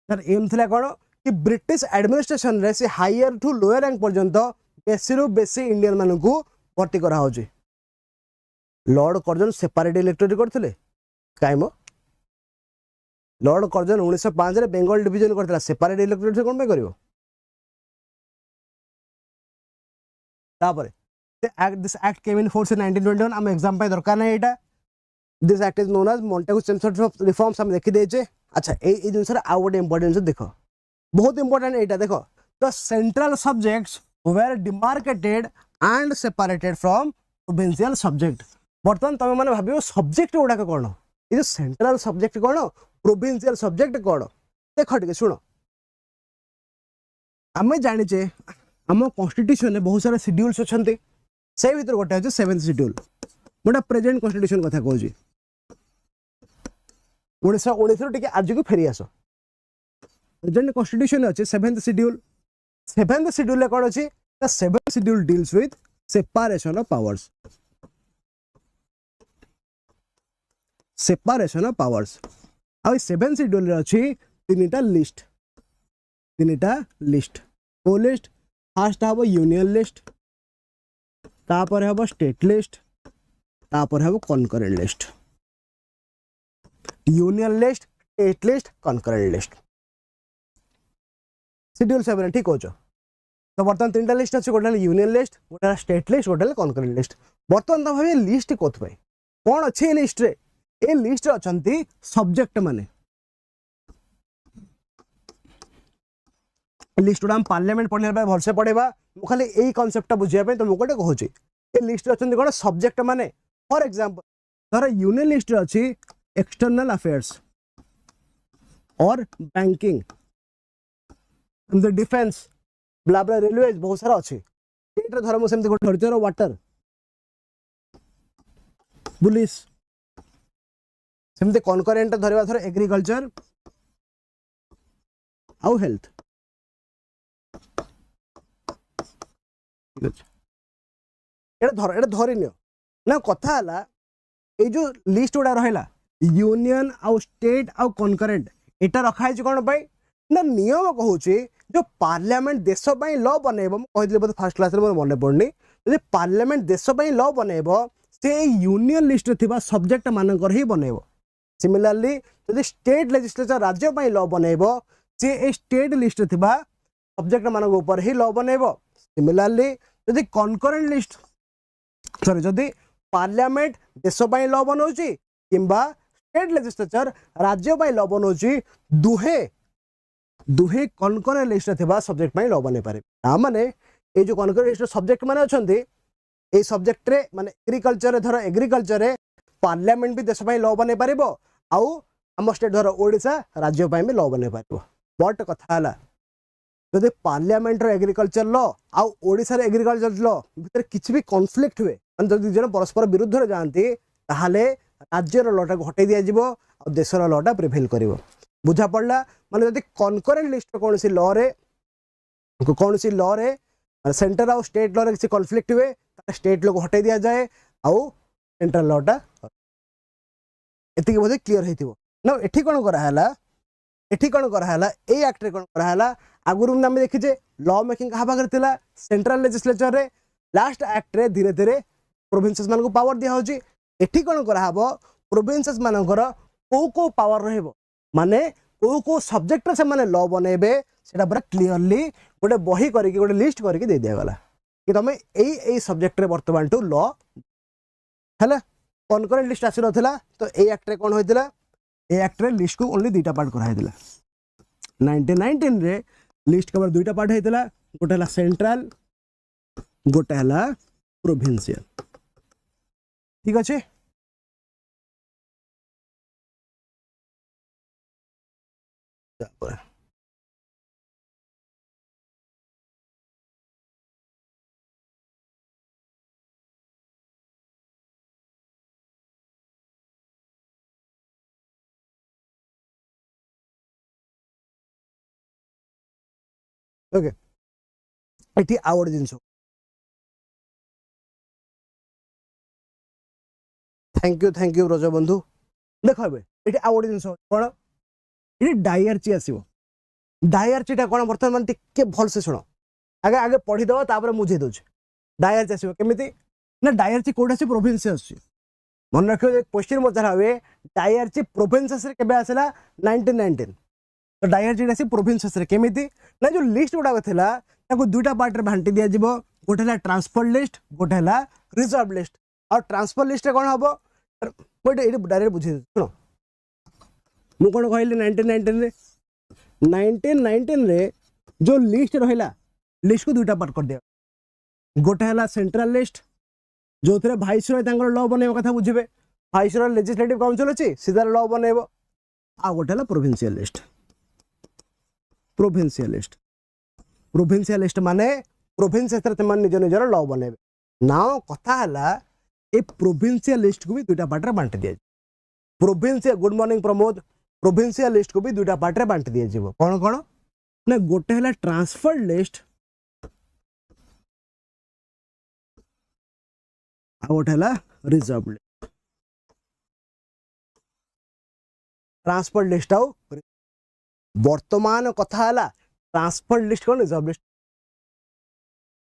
सर एम थिला कौन कि ब्रिटिश एडमिनिस्ट्रेशन रे से हायर टू लोअर रैंक पर्यंत बेसी रु बेसी इंडियन मानन को भर्ती करा होची लॉर्ड कर्जन सेपरेट इलेक्टोरेट करथिले काइमो लॉर्ड कर्जन 1905 रे बेंगल डिवीजन करथिला सेपरेट इलेक्टोरेट कोन पे करिवो तापर this act came in force in 1921 हम एग्जाम पे दरकार नै एटा this act is known as Montagu Chelmsford reforms हम देखि देछे अच्छा ए जिनसर आउ गोटे इंपोर्टेंस देखो बहुत इंपोर्टेंट एटा देखो the central subjects were demarcated and separated from provincial subject बर्तमान तुम मैंने भाव सब्जेक्ट गुड़ाक कौन ये सेंट्रल सब्जेक्ट कौन प्रोविंशियल सब्जेक्ट कौन देख टे शुण आम जाचे आम कॉन्स्टिट्यूशन में बहुत सारा शेड्यूल्स अच्छा से भर गोटे अच्छे 7th शेड्यूल गोटे प्रेजेंट कॉन्स्टिट्यूशन कथा कहूँ 1919 टे आज को फेरी आस प्रेजेंट कॉन्स्टिट्यूशन अच्छे 7th शेड्यूल 7th शेड्यूल कौन अच्छी 7th schedule deals with separation of powers आ 7th शेड्यूल अच्छी तीनटा लिस्ट को लिस्ट फास्ट हम यूनियन लिस्ट तापर हम स्टेट लिस्ट तापर हम concurrent list union list state list concurrent list schedule 7 ठीक हो तो बर्तमान तीनटा लिस्ट अच्छे गोटे यूनियन लिस्ट गोटे स्टेट लिस्ट गोटे कनकरेंट लिस्ट बर्तमान तुम भाव लिस्ट कौन कौन अच्छे लिस्ट रे ए लिस्ट अच्छी सब्जेक्ट माने लिस्ट गुड़ा पार्लियामेंट पढ़ने भलसे पढ़ेगा खाली यही कनसेप्ट बुझापी तुम गोटे कहूँ ये लिस्ट अच्छे कौन सब्जेक्ट माने फॉर एग्जांपल धर यूनियन लिस्ट अच्छी एक्सटर्नल अफेयर्स और बैंकिंग डिफेंस ब्लाब्ला रेलवे बहुत सारा अच्छी स्टेट धर मुझे गोटे वाटर पुलिस सेमती कनकरेंट धरवा थर एग्रीकल्चर आउ हेल्थ धरनी ना कथा है ये जो लिस्ट गुड़ा रहा यूनियन आउ स्टेट आउ कनकरेंट एटा रखाई कौन पाई ना नियम कहूँ जो पार्लियामेंट देश लॉ बनइब कहते फास्ट क्लास मन पड़नी जो पार्लियामेंट देश लॉ बनइब से यूनियन लिस्ट थिबा सब्जेक्ट मानकर ही बनइब सिमिलरली जो स्टेट लेजिस्लेचर राज्य लॉ बनइब से स्टेट लिस्ट थिबा सब्जेक्ट मान ऊपर ही लॉ बनइब सिमिलरली जो कनकरेंट लिस्ट सॉरी जदि पार्लियामेंट देश लॉ बनाऊँगी किंबा स्टेट लेजिस्लेचर राज्य लॉ बनाऊँगी दुहे दुहे कनकरेंट लिस्ट थिबा सब्जेक्ट लॉ बन पारे माने ये जो कनकरेंट लिस्ट सब्जेक्ट माने अछंती ए सब्जेक्ट रे माने एग्रीकल्चर रे धर एग्रीकल्चर रे पार्लियामेंट भी देश लॉ बने पारिबो आउ हम स्टेट धर ओडिशा राज्य भी लॉ बने पारिबो बट कथा हला जदि पार्लियामेंट रो एग्रीकल्चर लॉ आउ ओडिशा रे एग्रीकल्चर लॉ भीतर किछि भी कॉन्फ्लिक्ट हुए माने जदि जन परस्पर विरुद्ध रे जानती ताहाले राज्य रो लॉ टा हटै दिया जिवो आ देश रो लॉ टा प्रिवेल करिवो बुझा पड़ला माने जदि कनकरेंट लिस्ट कोनसी लॉ रे सेंटर आउ स्टेट लॉ रे किछि कॉन्फ्लिक्ट हुए स्टेट लॉ को हटै दिया जाए आउ सेंट्रल लॉ टा एतिके बोधे क्लियर हेतिबो न एठी कोन करा हला ए एक्ट रे कोन करा हला आगुरु हम देखिजे लॉ मेकिंग कहा भागर थिला सेंट्रल लेजिस्लेचर रे लास्ट एक्ट रे धीरे धीरे प्रोविंसेस मान को पावर दिया होची एठी कोन करा हबो प्रोविंसेस मानकर को पावर रहबो माने को सब्जेक्ट रे से माने लॉ बनेबे सेटा पूरा क्लियरली गोटे बही करके गोटे लिस्ट करके दे दिया गला कि तुम यही सब्जेक्ट रे वर्तमान टू लॉ है कनकरेंट लिस्ट आसी नथिला तो ए एक्ट रे कोन होइतिला ए एक्ट रे लिस्ट को ओनली दुईटा पार्ट करा हेतिला 1919 रे लिस्ट केवल दुईटा पार्ट हेतिला गोटे हला सेंट्रल गोटे हला प्रोविंशियल ठीक अछि ओके एठी आउट जिंस थैंक यू रज बंधु देख एठी आउट जिंस कोन एठी डायरची आसीबो डायरचीटा कोन वर्तमान टिके भल से सुनो आगे आगे पढ़ी दो तापर मुझे दोछ डायरची आसीबो केमिति ना डायरची कोड आसी प्रोविंस से आसी मन रखियो एक क्वेश्चन मजरा हुए डायरची प्रोविंसेस रे केबे आसला 1919 तो डायरची आसी प्रोविंसेस रे केमिति ना जो लिस्ट गुडा थिला ताको दुटा पार्ट रे बांटी दिया जिवो गोटे हला ट्रांसफर लिस्ट गोटे हला रिजर्व लिस्ट और ट्रांसफर लिस्ट रे कोन हबो मोटे एडी डायरेक्ट बुझी सुनो मु कोन कहली 1919 रे जो लिस्ट रहिला लिस्ट को दुटा पार्ट कर दिया गोटे हला सेंट्रल लिस्ट जो थरे वाइसरॉय तांगर लॉ बनेबो कथा बुझिबे वाइसरॉय लेजिस्लेटिव काउंसिल अछि सीधा लॉ बनेबो आ गोटे हला प्रोविंशियल लिस्ट माने प्रोविंस रे मन निज निजर लॉ बनेबे नाउ कथा हला ए प्रोविंशियल लिस्ट को भी दुटा पार्ट रे बांट दिया provincial good morning Pramod provincial list को भी दुटा पार्ट रे बांट दिया जिवो कोन कोन ना गोटे हला ट्रांसफर्ड लिस्ट आ गोटे हला रिजर्व लिस्ट ट्रांसफर्ड लिस्ट आउ वर्तमान कथा हला ट्रांसफर्ड लिस्ट कोन रिजर्व लिस्ट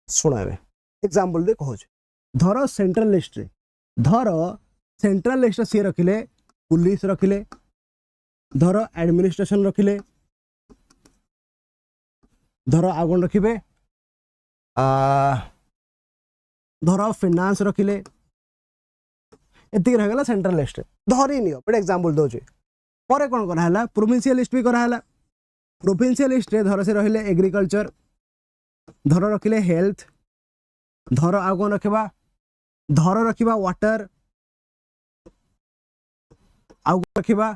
सुनाबे एग्जांपल दे कहू धर सेंट्रल लिस्ट सी रखिले पुलिस रखिले धर एडमिनिस्ट्रेशन रखिले धर आगन रखिबे धर फाइनेंस रखिले एति रहगला सेंट्रल लिस्ट धरी नियो बट एग्जांपल दोचे परे कोन करा हला प्रोविंशियल लिस्ट भी करा हला प्रोविंशियल लिस्ट रे धर से रहिले एग्रीकल्चर धर रखिले हेल्थ धर आगन रखिबा धर रखिबा वाटर आउ रखिबा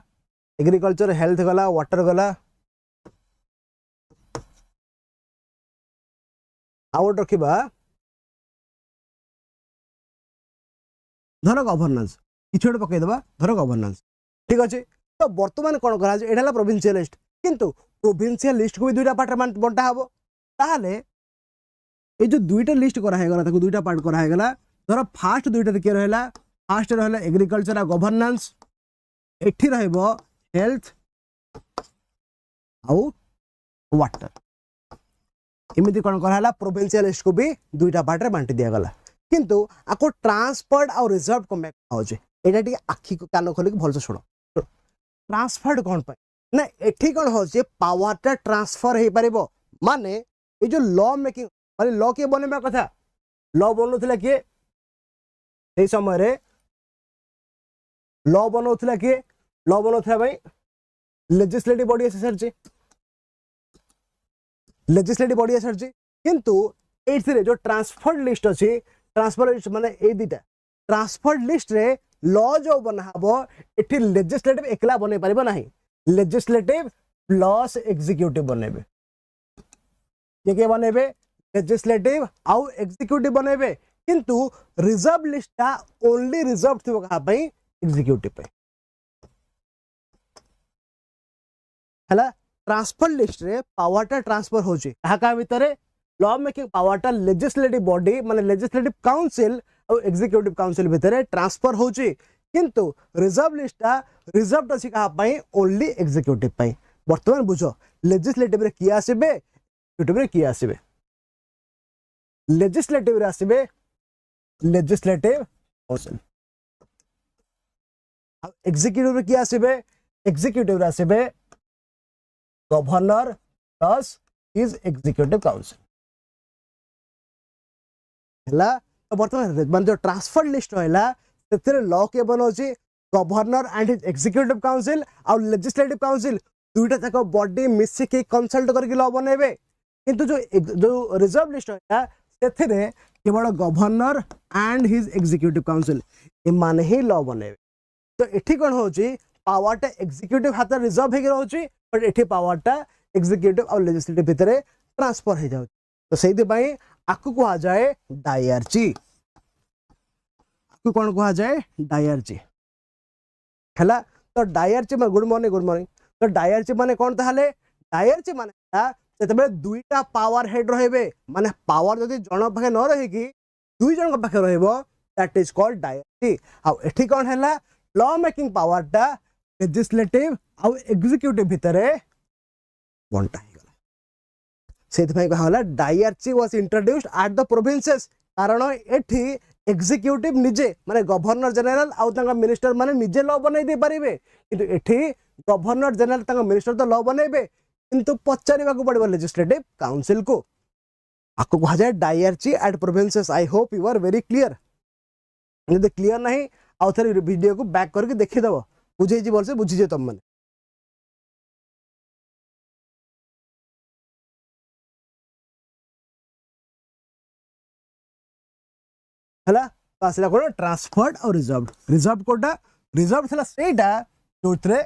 एग्रीकल्चर हेल्थ गला वाटर गला आउट रखिबा धर गवर्नेंस किछ गोटे पकई देबा धर गवर्नेंस ठीक अछि तो वर्तमान कोन करा जे एडाला प्रोविंशियल लिस्ट किंतु प्रोविंशियल लिस्ट को भी दुईटा पार्ट रे बंटा हबो ताहाले ए जो दुईटा लिस्ट करा है गला ताको दुईटा पार्ट करा है गला धर फास्ट दुईटा के रहला फास्ट रहला एग्रीकल्चर आ गवर्नेंस एठी रहबो हेल्थ आउ वाटर इमिति कोन करहला प्रोविंशियल लिस्ट को भी दुईटा पार्ट रे बांटी दिया गला किंतु आको ट्रांसफर्ड और रिजर्व को मैं कहउजे एटा टी आखी को कान खोले भल से सुनो ट्रांसफर्ड कोन पे ना एठी कोन हो जे पावर टा ट्रांसफर हे परिबो माने ए जो लॉ मेकिंग माने लॉ के बनेबा कथा लॉ बनउथला के ए समय रे लॉ बनउथला के लॉ बनउथला भाई लेजिस्लेटिव बॉडी एसएसआरजी लेजिस्लेटिव बॉडी एसएसआरजी किंतु एथरे जो ट्रांसफर्ड लिस्ट अछि ट्रांसफर लिस्ट माने ए दुटा ट्रांसफर लिस्ट रे लॉ जो बनाबो एठी लेजिस्लेटिव एकला बने परिबो नाही लेजिस्लेटिव प्लस एग्जीक्यूटिव बनेबे के बनेबे लेजिस्लेटिव आउ एग्जीक्यूटिव बनेबे किंतु रिजर्व लिस्ट ता ओनली रिजर्व थिबो कहा पई एग्जीक्यूटिव पे हला ट्रांसफर लिस्ट रे पावर टा ट्रांसफर होची कहा का भीतर लॉ मेकिंग पावर टा लेजिस्लेटिव बॉडी माने लेजिस्लेटिव काउंसिल और एग्जीक्यूटिव काउंसिल भीतर ट्रांसफर होची किंतु रिजर्व लिस्ट ता रिजर्व अछि कहा पई ओनली एग्जीक्यूटिव पई वर्तमान बुझो लेजिस्लेटिव रे किया आसीबे एग्जीक्यूटिव रे किया आसीबे लेजिस्लेटिव रे आसीबे लेजिस्लेटिव काउंसिल अब एग्जीक्यूटिव रे किया आसीबे एग्जीक्यूटिव रे आसीबे governor plus his executive council हला तो वर्तमान मन जो ट्रांसफर लिस्ट रहला सेतिर लॉ के बनौची governor and his executive council और लेजिस्लेटिव काउंसिल दुईटा तक बॉडी मिसी के कंसल्ट करके लॉ बनेबे किंतु जो रिजर्व लिस्ट रहला सेथिरे केवल governor and his executive council ए माने ही लॉ बनेबे तो एठी कोन होची पावर टा एग्जीक्यूटिव हाथ रिजर्व हे रहउची बट एठी पावर टा एग्जीक्यूटिव और लेजिस्लेटिव भितरे ट्रांसफर हे जाउ तो सेहि पई आकु कहा जाए डायरची आकु कोन कहा जाए डायरची हला तो डायरची में गुड मॉर्निंग तो डायरची माने कोन ताहले डायरची माने सेतबे दुईटा पावर हेड रहबे माने पावर जदी जण पाखे न रहिकी दुई जण पाखे रहबो दैट इज कॉल्ड डायरची आ एठी कोन हैला लॉ मेकिंग पावर टा लेजिस्लेटिव और एग्जीक्यूटिव भितरे बंटा हे गला सेति भाई कहला dyarchy was introduced at the provinces कारण एठी एग्जीक्यूटिव निजे माने गवर्नर जनरल आउ तांगा मिनिस्टर माने निजे लॉ बनै दे परिबे किंतु एठी गवर्नर जनरल तांगा मिनिस्टर तो लॉ बनैबे किंतु पचारिबा को पड़बो लेजिस्लेटिव काउंसिल को आको कहा जाए dyarchy at provinces I hope you are very clear यदि क्लियर नहीं आउ थरे वीडियो को बैक करके देखि दबो बुझे जी बोल से बुझी जे तुम माने हला पासला कोन ट्रांसफर्ड और रिजर्व कोटा रिजर्व थला सेटा जोथरे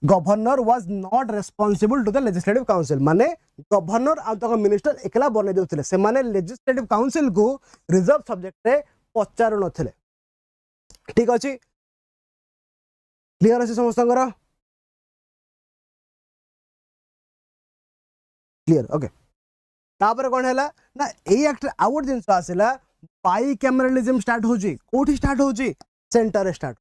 governor was not responsible to the legislative council माने गवर्नर आ तक मिनिस्टर एकला बने देउथिले से माने लेजिस्लेटिव काउंसिल को रिजर्व सब्जेक्ट रे पचारु नथिले ठीक अछि क्लियर अछि समस्तंगर क्लियर ओके तापर कोन हैला ना एई एक्ट आउट जिंस आसिला बाइकैमरलिज्म स्टार्ट होजी कोठी स्टार्ट होजी सेंटर स्टार्ट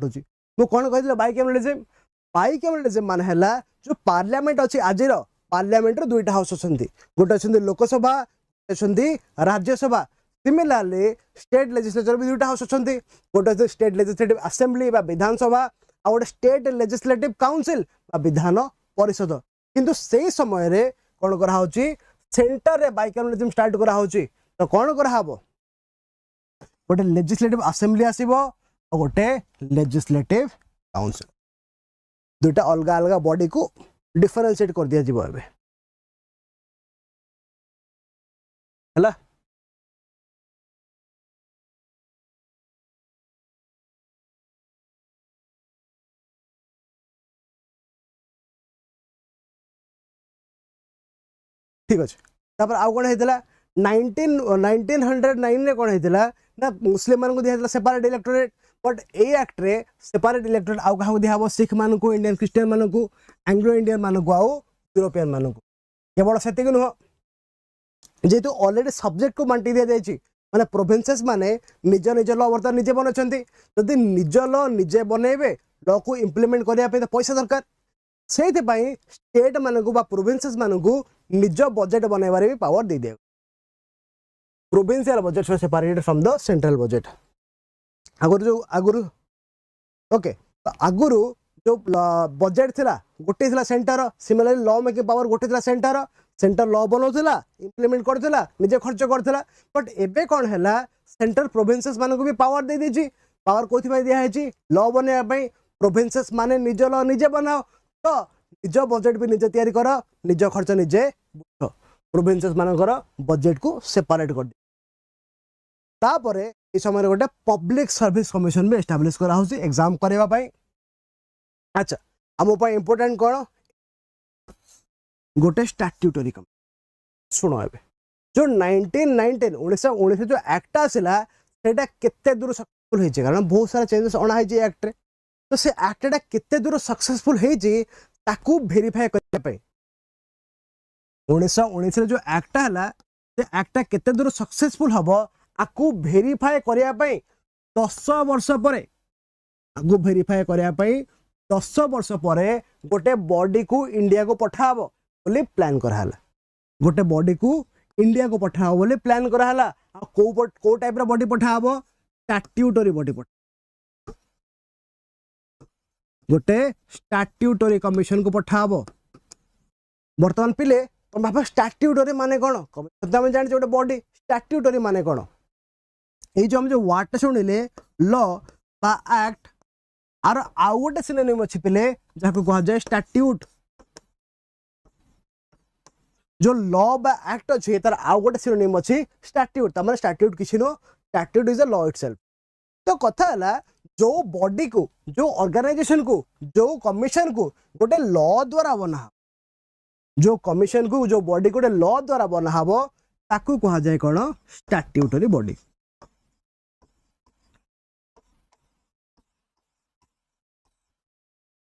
होजी मु कोन कहिला बाइकैमरलिज्म माने हैला जो पार्लियामेंट अछि आजिरो पार्लियामेंट रो दुईटा हाउस अछंती गोटे अछंती लोकसभा अछंती राज्यसभा सिमिलरली स्टेट लेजिस्लेचर भी दुईटा हाउस अछंती गोटे अछि स्टेट लेजिस्लेटिव असेंबली बा विधानसभा आ गोटे स्टेट लेजिस्लेटिव काउंसिल बा विधान परिषद किंतु सेही समय रे कोन करा होची सेंटर रे बाइकैमरलिज्म स्टार्ट करा होची तो कोन करा हबो गोटे लेजिस्लेटिव असेंबली आसीबो और गोटे लेजिस्लेटिव काउंसिल दुटा अलग अलग बॉडी को डिफरेंशिएट कर दिया जीवो एबे हला ठीक अछि तापर आउ कोन हेतला 1909 रे कोन हेतला ना मुस्लिम मान को दिया separate electorate but A act रे सेपरेट इलेक्टोरेट आउ कहा दिया हबो सिख मान को इंडियन क्रिश्चियन मान को एंग्लो इंडियन मान को आउ यूरोपियन मान को केवल सेति को न जेतु ऑलरेडी सब्जेक्ट को बांटी दिया जायछि माने प्रोविंसेस माने निज निज लॉ वर्तन निजे बनछंती जदि निज लॉ निजे बनेबे लॉ को इंप्लीमेंट करिया पे पैसा दरकार सेति पई स्टेट मान को बा प्रोविंसेस मान को निज बजेट बनैबारे भी पावर दे दे प्रोविंशियल बजेट से separated from the central budget आगुरु ओके तो आगुरु जो बजेट थिला गोटे थिला centre similarly law making power गोटे थिला सेंटर लॉ बनौथिला इंप्लीमेंट करथिला निजे खर्च करथिला बट एबे कोन हैला सेंटर प्रोविंसेस मान को भी पावर दे देछि पावर कोथि भाई दिया हैछि लॉ बने पई प्रोविंसेस माने निज लॉ निजे बनाओ तो निज बजेट भी निजे तैयारी करो निज खर्च निजे बुझो प्रोविंसेस मानकर बजेट को सेपरेट कर तापरे ए समय गोटे पब्लिक सर्विस कमिशन भी एस्टाब्लिश करा होची एग्जाम करबा पई। अच्छा हम पई इंपोर्टेंट कोन गोटे स्टैट्यूटरी कमिशन सुनो एबे जो 1919 1919 जो एक्ट आसिला सेटा केते दूर सक्सेसफुल हेछि कारण बहुत सारा चेंजेस अणा हेछि एक्ट रे तो से एक्टटा केते दूर सक्सेसफुल हेछि ताकू वेरीफाई करबा पई 1919 जो एक्ट हला से एक्टटा केते दूर सक्सेसफुल हबो आकू वेरीफाई करबा पई 10 वर्ष परे आकू वेरीफाई करबा पई 10 वर्ष परे गोटे बॉडी को इंडिया को पठाबो बोली प्लान कराला गोटे बॉडी को इंडिया को पठाबो बोली प्लान कराला को टाइप रो बॉडी पठाबो स्टैट्यूटरी बॉडी पठा गोटे स्टैट्यूटरी कमिशन को पठाबो। वर्तमान पिले तुम भाव स्टैट्यूटरी माने कोन तुम जान गोटे बॉडी स्टैट्यूटरी माने कोन ये जो हम जो वर्ड सुनिले लॉ बा एक्ट आर आउ गोटे सिनोनिम अछि पिले जाको कहा जाय स्टैट्यूट जो लॉ बा एक्ट अछि तार आउ गोटे सिनोनिम अछि स्टैट्यूट तमरे स्टैट्यूट किछि no statute is a law itself. तो कथा हला जो बॉडी को जो ऑर्गेनाइजेशन को जो कमिशन को गोटे लॉ द्वारा बना जो कमिशन को जो बॉडी गोटे लॉ द्वारा बना हबो ताकू कहा जाय कोन स्टैट्यूटरी बॉडी।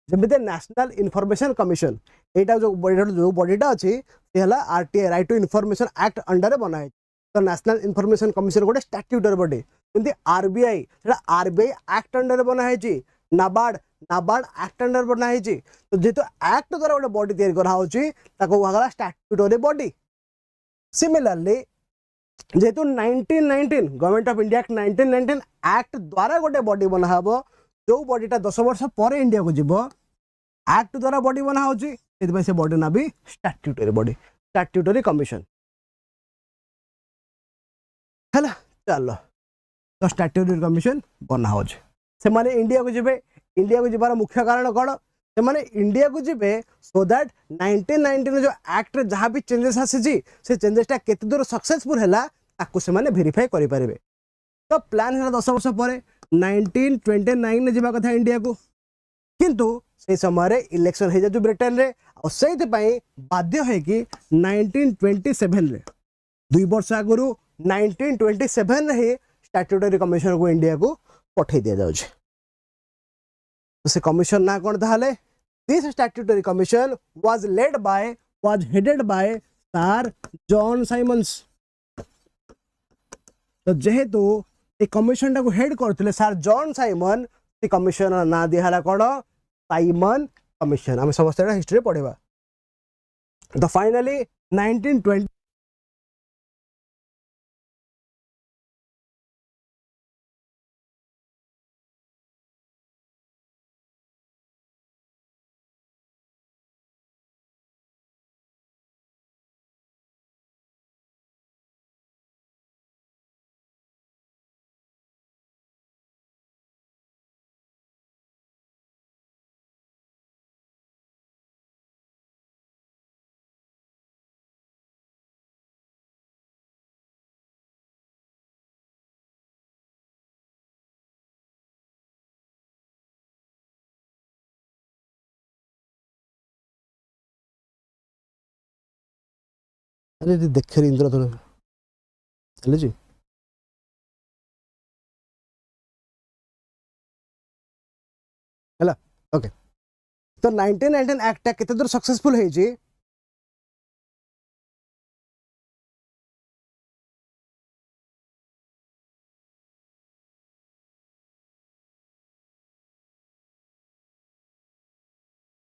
जमिते नेशनल इन्फॉर्मेशन कमिशन एटा जो बॉडीटा अछि से हला RTI right to information act under बना है तो नेशनल इन्फॉर्मेशन कमिशन गोटे स्टैट्यूटरी बॉडी जंती आरबीआई सेटा आरबीआई एक्ट अंडर बना है जी नाबार्ड नाबार्ड एक्ट अंडर बना है जी तो जेतो एक्ट द्वारा गोटे बॉडी तैयार करा होची ताको कहला स्टैट्यूटरी बॉडी। सिमिलरली जेतो 1919 government of India act 1919 act द्वारा गोटे बॉडी बना हबो जो बॉडीटा 10 वर्ष पर इंडिया को जीवो एक्ट द्वारा बॉडी बना होची सेति से बॉडी ना भी स्टैट्यूटरी बॉडी स्टैट्यूटरी कमिशन हैला। चलो तो स्टैट्यूटरी कमिशन बना होची से माने इंडिया को जीवार मुख्य कारण कोन से माने इंडिया को जीवे सो दैट 1919 जो एक्ट रे जहां भी चेंजेस आसी से चेंजेसटा केते दूर सक्सेसफुल हैला ताकू से माने वेरीफाई करि परिबे। तो प्लान है 10 वर्ष परे 1929 ने जीवा कथा इंडिया को किंतु से समय इलेक्शन हो जाए ब्रिटेन रे और से बाध्य है कि 1927 रे 2 वर्ष आगु 1927 ही स्टैट्यूटरी कमिशन को इंडिया को पठे दिया जाउछ। तो से कमिशन ना कौन ताहले this statutory commission was headed by sir John Simons. तो जेहेतु ए कमिशन टा को हेड करथिले सर जॉन साइमन ए कमिशन ना दिहाला कोन साइमन कमिशन हम समस्त हिस्ट्री पढ़ेबा। तो फाइनली 1920 अरे देख इंद्र धनुष चले जी हैला ओके। तो 1919 एक्ट केते दूर सक्सेसफुल है जी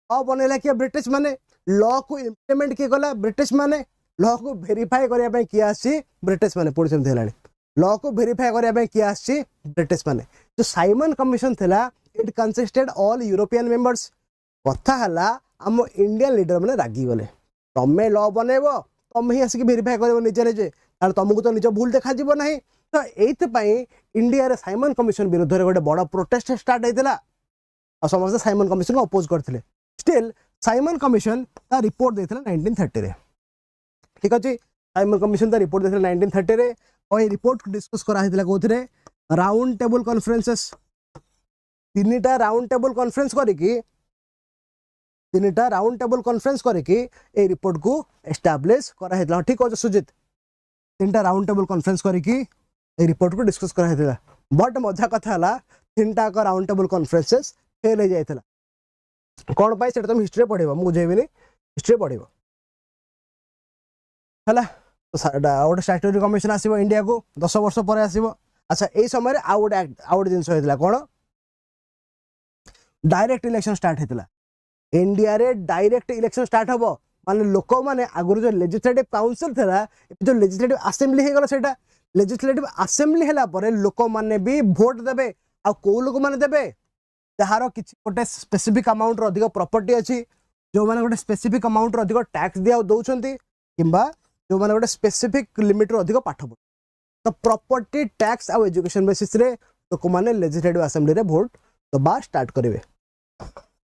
बनेला कि ब्रिटिश माने लॉ को इम्प्लीमेंट किए गला ब्रिटिश माने लॉ को वेरीफाई करया पे किया आसी ब्रिटिश माने पुलिस में देलानी लॉ को वेरीफाई करया पे किया आसी ब्रिटिश माने जो साइमन कमिशन थिला it consisted all European members. कथा हला हम इंडियन लीडर माने रागी गले तमे लॉ बनेबो तम ही आसी वेरीफाई करबो निजे निजे तार तुमको तो निज भूल देखा जीवो नहीं। तो एइथ पई इंडिया रे साइमन कमिशन विरुद्ध रे गोटे बड़ा प्रोटेस्ट स्टार्ट हेतिला और समस्त साइमन कमिशन को अपोज करथिले। स्टिल साइमन कमिशन ता रिपोर्ट देथिला 1930 रे ठीक अछि। साइमन कमिशन द रिपोर्ट देथिले 1930 रे और ये रिपोर्ट डिस्कस करा हेतिला कोथरे राउंड टेबल कॉन्फ्रेंसेस तीनटा राउंड टेबल कॉन्फ्रेंस करिकी तीनटा राउंड टेबल कॉन्फ्रेंस करिकी ए रिपोर्ट को एस्टैब्लिश करा हेतिला ठीक हो सुजित तीनटा राउंड टेबल कॉन्फ्रेंस करिकी ए रिपोर्ट को डिस्कस करा हेतिला बट मजा कथा हला तीनटा का राउंड टेबल कॉन्फ्रेंसेस फेल हो जाइतिला कोन पाई सेटा तुम हिस्ट्री पढिबो मु जेबिनी हिस्ट्री पढिबो हला गोटे स्टैट्यूटरी कमिशन आसीबो इंडिया को 10 वर्ष पर आसीबो अच्छा ए समय आउट जिनस होइतिला कोन डायरेक्ट इलेक्शन स्टार्ट हेतिला इंडिया रे डायरेक्ट इलेक्शन स्टार्ट हबो माने लोक माने आगुर जो लेजिस्लेटिव काउंसिल थला जो लेजिस्लेटिव असेंबली हे गला सेटा लेजिस्लेटिव असेंबली हैला परे लोक माने भी वोट देबे आ को लोक माने देबे जहार किछि गोटे स्पेसिफिक अमाउंट रो अधिक प्रॉपर्टी अछि जो माने गोटे स्पेसिफिक अमाउंट रो अधिक टैक्स दिया दउछंती किंबा जो माने गोटे स्पेसिफिक लिमिट रो अधिक पाठ पढ तो प्रॉपर्टी टैक्स आ एजुकेशन बेसिस रे लोक माने लेजिस्लेटिव असेंबली रे वोट दबा स्टार्ट करिवे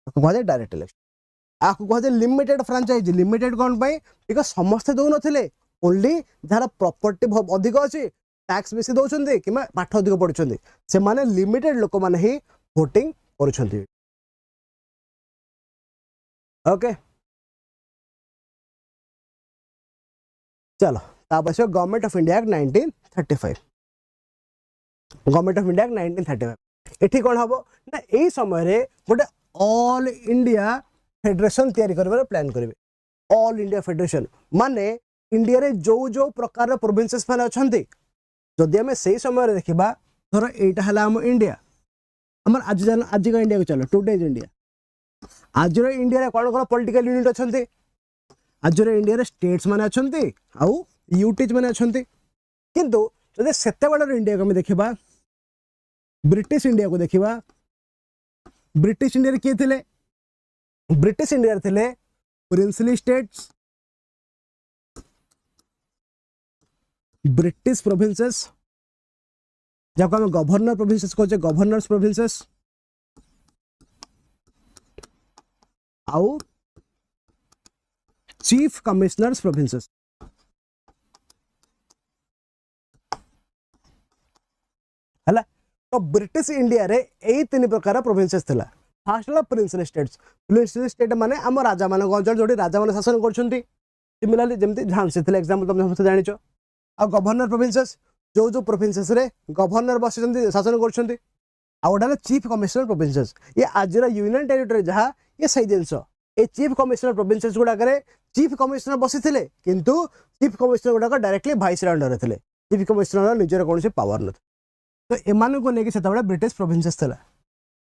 कहते डायरेक्ट इलेक्शन आपको कहते लिमिटेड फ्रांचाइज लिमिटेड कौन पाई बिकॉज समस्त दौ नथिले ओनली जहार प्रॉपर्टी अधिक अच्छी टैक्स बेसी दौरान कि पाठ अधिक पढ़ुं से माने लिमिटेड लोक माने ही वोटिंग करुछंती ओके चलो तापस government of India 1935 government of India 1935 एठी कौन हम ना यही समय गोटे ऑल इंडिया फेडरेशन तैयारी करबार प्लान करेंगे ऑल इंडिया फेडरेशन माने इंडिया रे जो प्रकार प्रोविंसेस माने अछंती जदि आम से समय देखा धर यहाँ आम इंडिया आम आज का इंडिया को चलो टुडेज इंडिया आज इंडिया कौन कौन पॉलिटिकल यूनिट अच्छे आज इंडिया स्टेट्स माने अच्छे आउ यूटीज माने अच्छे किंतु जब सेते इंडिया को देखा ब्रिटिश इंडिया को देखा ब्रिटिश इंडिया किए थे ब्रिटिश इंडिया थे प्रिंसली स्टेट्स ब्रिटिश प्रोविंसेस जब हम गवर्नर प्रोविंसेस कहते गवर्नर्स प्रोविंसेस आउ चीफ कमिश्नर्स प्रोविंसेस हला तो ब्रिटिश इंडिया रे यही तीन प्रकार प्रोविंसेस थिला फास्ट हला प्रिंसली स्टेट्स प्रिंसली स्टेट माने हम राजा मान अंचल जो राजा मान शासन करछंती सिमिलरली जेमती झांसी थिला एग्जांपल तुम समस्त जानिचो आ गवर्नर प्रोविंसेस जो प्रोविंसेस रे गवर्नर बसचंती शासन करछंती आ ओडा चीफ कमिश्नर प्रोविंसेस ये आज यूनियन टेरिटरी जहा ये सही जिनस ए चीफ कमिश्नर प्रोविंसेस गुडा करे चीफ कमिश्नर बसिथिले किंतु चीफ कमिश्नर गुडा डायरेक्टली वाइस अंडर थिले चीफ कमिश्नर निजर कोनसे पावर न तो एमान को लेके सेता ब्रिटिश प्रोविंसेस थिला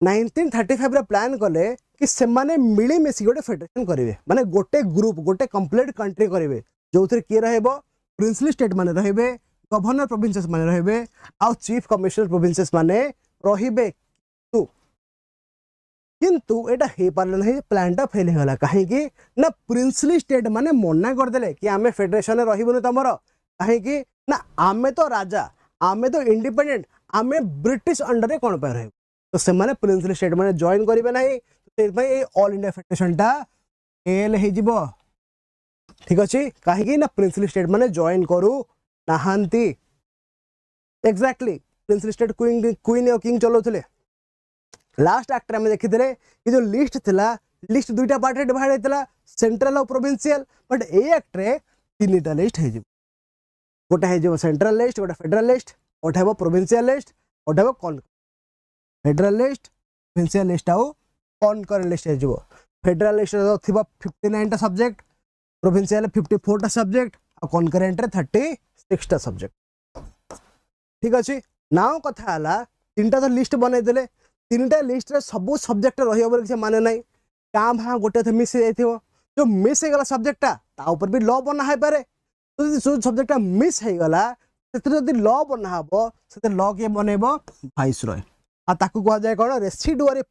1935 रे प्लान कले कि से माने मिली मिसी गोटे फेडरेशन करेंगे माने गोटे ग्रुप गोटे कंप्लीट कंट्री करेंगे जो थे किए रहबो प्रिंसली स्टेट माने रहबे गवर्नर प्रोविंसेस माने रहबे आ चीफ कमिश्नर प्रोविंसेस माने रहबे किंतु एटा हे पारले नहीं प्लानटा फेल हो गला काहे कि ना प्रिंसली स्टेट माने मना कर देले कि आमे फेडरेशन रे रहबो तमरो काहे कि ना आमे तो राजा आमे तो इंडिपेंडेंट आमे ब्रिटिश अंडर रे कोन पे रहबो तो से माने प्रिंसली स्टेट माने जॉइन करिवे नहीं तो भाई ऑल इंडिया फेडरेशन टा फेल हे जिवो ठीक अछि काहे कि ना प्रिंसली स्टेट माने जॉइन करू नाहांती एग्जैक्टली प्रिंसली स्टेट क्वीन और किंग चलोथले लास्ट एक्ट में देखी कि जो लिस्ट थिला लिस्ट दुईटा पार्ट रे डिवाइड होता सेंट्रल और प्रोविंशियल बट ए एक्ट रे तीनटा लिस्ट हो गोटे हो सेंट्रल लिस्ट गोटे फेडरल लिस्ट गोटे हो प्रोविंशियल लिस्ट गोटे हो कौन फेडरल लिस्ट प्रोविंशियल लिस्ट आउ कौन लिस्ट हो फेडरल लिस्ट थी 59टा सब्जेक्ट प्रोविंशियल 54टा सब्जेक्ट और कनकरेंट रे 36टा सब्जेक्ट ठीक अच्छे नाउ कथा हला तीनटा तो लिस्ट बनई देले तीनटा लिस्ट रे सब सब्जेक्ट रहियो बोले किसी माने नहीं का भा गोटे थे मिस हो जो मिस हो गला सब्जेक्टा ता ऊपर भी लॉ बना है पारे तो जो सब्जेक्टा मिस हो गला सेते जदी लॉ बना हबो सेते लॉ के बनेबो वाइस रॉय आ ताकू कह जाय कोन रेसिडुअरी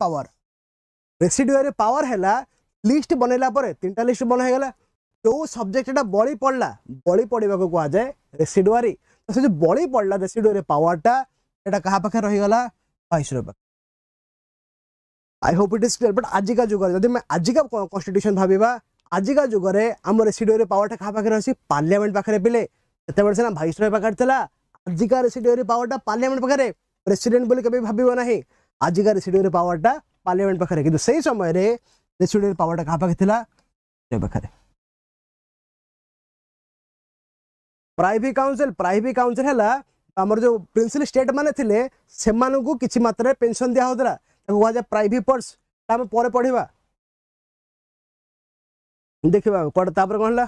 पावर हैला लिस्ट बनेला परे तीनटा लिस्ट बना है गला जो सब्जेक्टा बड़ी पड़वा को कह जाए रेसिडुअरी तो से जो बड़ी पड़ला रेसिडुअरी पावरटा एटा कहा पाखे रही गला vice Roy I hope it is clear but आज का जुग जब मैं आज का कॉन्स्टिट्यूशन भाविबा आजिका जुगरे आम रेसिडियरी पावरटा क्या पाखे अच्छी पार्लियामेंट पाखे पिले से सीना भाइसरय पाखे था आजिका रेसिडियरी पावरटा पार्लियामेंट पाखे प्रेसिडेंट बोली कभी भाव ना आजिका रेसिडियरी पावरटा पार्लियामेंट पाखे कि से समय रेसिडियरी पावरटा क्या पाखे पाखे प्राइवेट काउंसिल है आमर जो प्रिंसिपल स्टेट माने थिले सेमानकु किछि मात्रा पेंशन दिया होतला ताको कहा जाय प्राइवेट पर्स हम परे पढिबा देखिबा कोड तापर कोन हला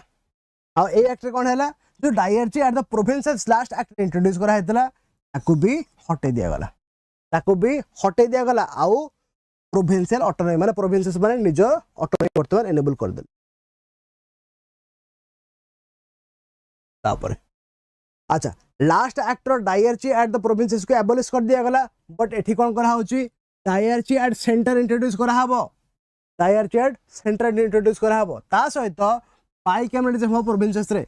आ ए एक्ट रे कोन हला जो dyarchy at the provinces last act introduce करा हेतला ताको भी हटे दिया गला आउ प्रोविंशियल ऑटोनॉमी माने प्रोविंसेस माने निज ऑटोनॉमी वर्तमान एनेबल कर दे तापर अच्छा last act dyarchy at the provinces को एबॉलिश कर दिया गला बट एठी कोन करा होची डायरची एट सेंटर इंट्रोड्यूस करा हबो डायरची एट सेंटर इंट्रोड्यूस करा हबो ता सहित बाइकैमरलिज्म हो प्रोविंसेस रे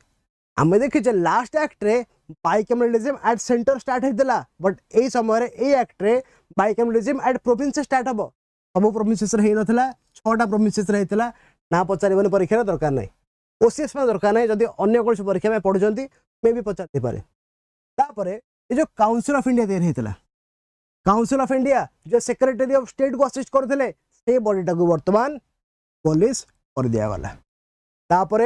हमें देखि जे लास्ट एक्ट रे बाइकैमरलिज्म एट सेंटर स्टार्ट हेतला बट ए समय रे ए एक्ट रे बाइकैमरलिज्म एट प्रोविंसेस स्टार्ट हबो सब प्रोविंसेस रे हे नथला 6टा प्रोविंसेस रे हेतला ना पचारिबन परीक्षा दरकार नै ओसीएस में दरकार नहीं जदि अन्य कौन परीक्षा में पढ़ुंट मे भी पचार पारे तापर ये जो काउंसिल ऑफ इंडिया तैयारी होता काउंसिल ऑफ इंडिया जो सेक्रेटरी ऑफ स्टेट को असिस्ट करते से बॉडीटा को वर्तमान पॉलिश कर दिया गला तापर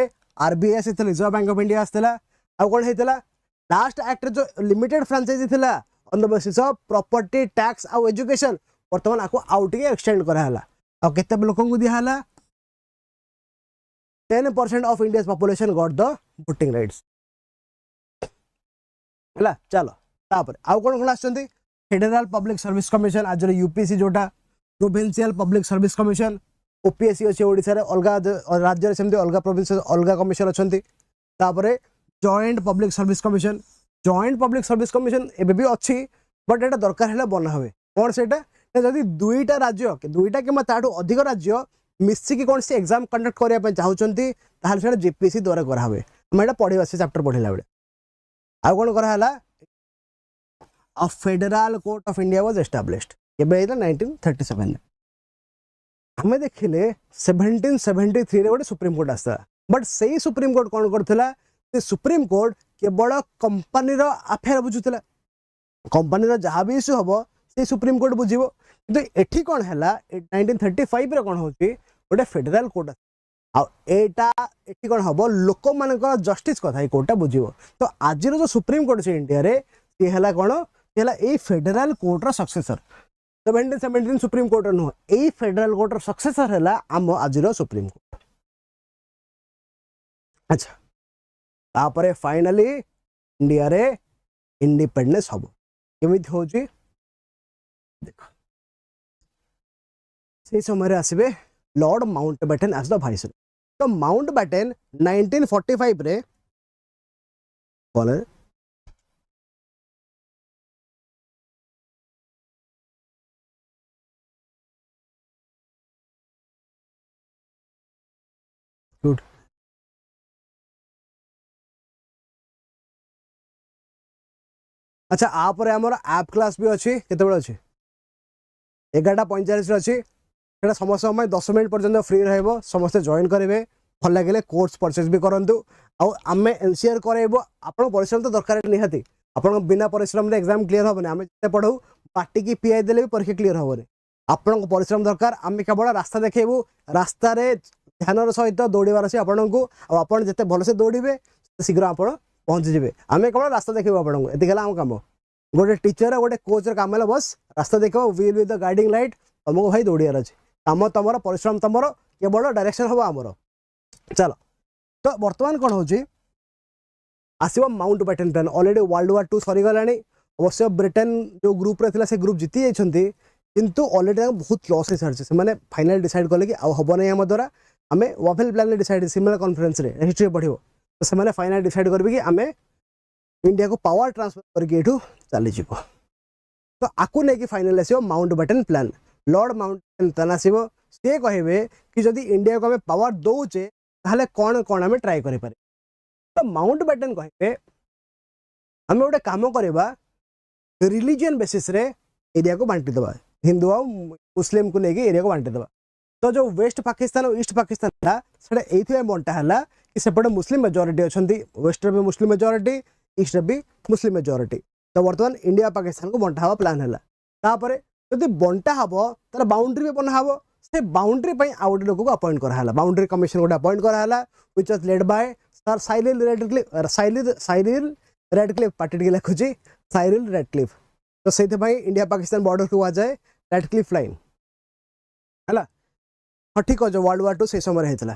आरबीआई से रिजर्व बैंक ऑफ इंडिया आसला आ कौन होता लास्ट एक्ट जो लिमिटेड फ्रांचाइजी थिला on the basis of property tax आ एजुकेशन वर्तमान आपको आउ टे एक्सटेंड कराला आ केते लोकन को दिया 10% of India's population got the voting rights हला चलो तापर आउ कोन आछंती फेडरल पब्लिक सर्विस कमिशन आज यूपीएससी जोटा provincial public service commission OPSC अछि ओडिसा रे अलगा राज्य रे सेमते अलगा प्रोविंस अलगा कमिशन अछंती तापर जॉइंट पब्लिक सर्विस कमिशन एबे भी अछि बट एटा दरकार हैला बना हवे कोन सेटा जदि दुईटा राज्य दुईटा कि ताठू अधिक राज्य मिसिकी कौन सी एग्जाम कंडक्ट करने चाहते ताहले जेपीएससी द्वारा करावे हम एटा पढ़िबा से चैप्टर पढ़िला बेले आ कोन कराला a federal court of India was established केबे 1937 हमें देखिले 1773 रे गोटे सुप्रीम कोर्ट आस्ता बट सही सुप्रीम कोर्ट कौन करथिला से सुप्रीम कोर्ट केवल कंपनी रो अफेयर बुझुथिला कंपनी रो जहां भी इशू हबो से सुप्रीम कोर्ट बुझिबो किंतु एठी कोन हैला 1935 रे कोन होची गोटे फेडरल कोर्ट आ एटा एठी कोन हबो लोक मानकर जस्टिस कथा कोर्टा बुझिबो तो आज जो सुप्रीम कोर्ट से इंडिया रे ये हैला कोन ये हैला ए फेडरल कोर्ट रो सक्सेसर 1717 सुप्रीम कोर्ट नो ए फेडरल कोर्ट रो सक्सेसर हैला आम आज रो सुप्रीम कोर्ट अच्छा तापरे फाइनली इंडिया रे इंडिपेंडेंस हबो केमिति होची देखो से समय आसबे Lord Mountbatten as the viceroy तो माउंटबेटन 1945 रे बोले गुड अच्छा आप आमर ऐप क्लास भी अच्छी केते बड़े अच्छी 11:45 अच्छी समस्त 10 मिनट पर्यंत फ्री रहिबो समस्त जॉइन करेंगे भल लगे कोर्स परचेज भी करूँ आम एनसीआर करेबो आपण परिश्रम तो दरकार निहाती आपण बिना परिश्रम एग्जाम क्लीयर हेनी आम जिते पढ़ू पार्टी की पीआई देले भी परीक्षा क्लीयर हेनी आपण परिश्रम दरकार आम केवल रास्ता देखेबू रास्तार ध्यान सहित दौड़ार अच्छे आपन को आपड़ जिते भलसे दौड़े शीघ्र आप पहुँची जाए आम केवल रास्ता देखो आपको ये आम कम गोटे टीचर गोटे कोच काम है बस रास्ता देख wheel with the guiding light तुमको भाई दौड़ार अच्छे कम तुम परिश्रम तुम केवल डायरेक्शन हम आमर चलो तो बर्तमान कौन हो आसो Mountbatten plan already world war 2 सरीगला अवश्य ब्रिटेन जो ग्रुप रे से ग्रुप जीति जाइए किंतु ऑलरेडी बहुत लॉस हो सारी से फाइनल डिसाइड कले कि हम नहीं आम द्वारा आम वाफेल प्लान डिसाइड सिमिलर कॉन्फ्रेंस रे हिस्ट्री पढ़ो तो से फाइनल डिसाइड करेंगे कि आम इंडिया को पावर ट्रांसफर करके चली तो आपको नहीं कि फाइनल आसो Mountbatten plan Lord Mountbatten plan आसो सी कहे कि जदि इंडिया को आम पावर दौचे ताहले कौन कौन आम ट्राए करें तो माउंटबेटन कहे आम गोटे कम करवा रिलीजियन बेसिस रे एरिया को बांटी दबा हिंदू और मुस्लिम को लेकिन एरिया को बांटी दबा तो जो वेस्ट पाकिस्तान और ईस्ट पाकिस्तान था सेटा एथि बंटा हला कि सेपटे मुस्लिम मेजॉरिटी अछंती वेस्ट रे भी मुस्लिम मेजॉरिटी ईस्ट रे भी मुस्लिम मेजॉरिटी तो वर्तमान इंडिया पाकिस्तान को बंटा हवा प्लान हला तापरे जदि बंटा हबो तार बाउंड्री भी बना हबो से बाउंड्री पई आउट लोग को अपॉइंट करा हला बाउंड्री कमिशन को अपॉइंट करा हला which was led by sir Cyril Radcliffe party के लिखुची साइरिल रेडक्लिफ तो से इंडिया पाकिस्तान बॉर्डर को आ जाए रेडक्लिफ लाइन है ठीक अच्छे वर्ल्ड वार 2 से समय होता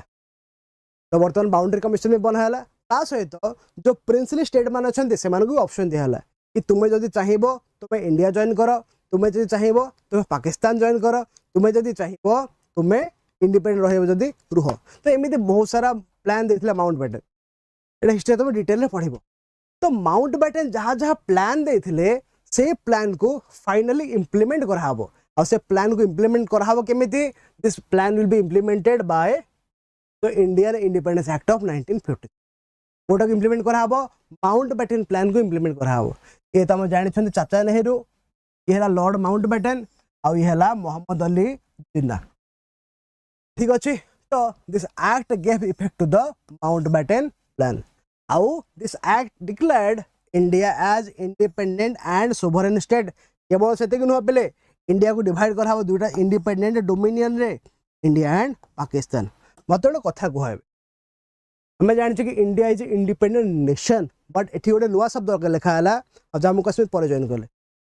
तो बर्तमान बाउंड्री कमिशन भी बनाला ता सहित जो प्रिंसली स्टेट मान अच्छा से ऑप्शन दिहला कि तुम्हें जदि चाहिए तुम्हें इंडिया जॉइन कर तुम्हें जदि चाहिए तुम्हें पाकिस्तान जॉइन कर तुम्हें जदि चाहिए तुम्हें इंडिपेंडेंट रही रुह तो एमती बहुत सारा प्लान देता माउंट बैटन ये हिस्ट्री तुम डिटेल पढ़ तो माउंट बैटन जहाँ जहाँ प्लान देते से प्लान को फाइनली इम्प्लीमेंट कराहब और से प्लान को इम्प्लीमेंट कराहब केमिति this plan will be implemented by the Indian independence act of 1950 कोटा इम्प्लीमेंट कराहब माउंट बैटन प्लान को इम्प्लीमेंट कराहब ये तो हम जानी चाचा नेहरू ये है लॉर्ड माउंट बैटन और ये है मोहम्मद अली जिन्ना ठीक अच्छे तो this act gave effect to the Mountbatten plan आउ this act declared India as independent and sovereign state केवल से नुह पे इंडिया को डिवाइड कराहब दुईटा इंडिपेंडेंट डोमिनियन रे इंडिया एंड पाकिस्तान मत गोटे कथा कह आम जानी कि India is independent nation but ये गोटे नुआ शब्द लिखाला और जम्मू काश्मीर पर जॉइन कले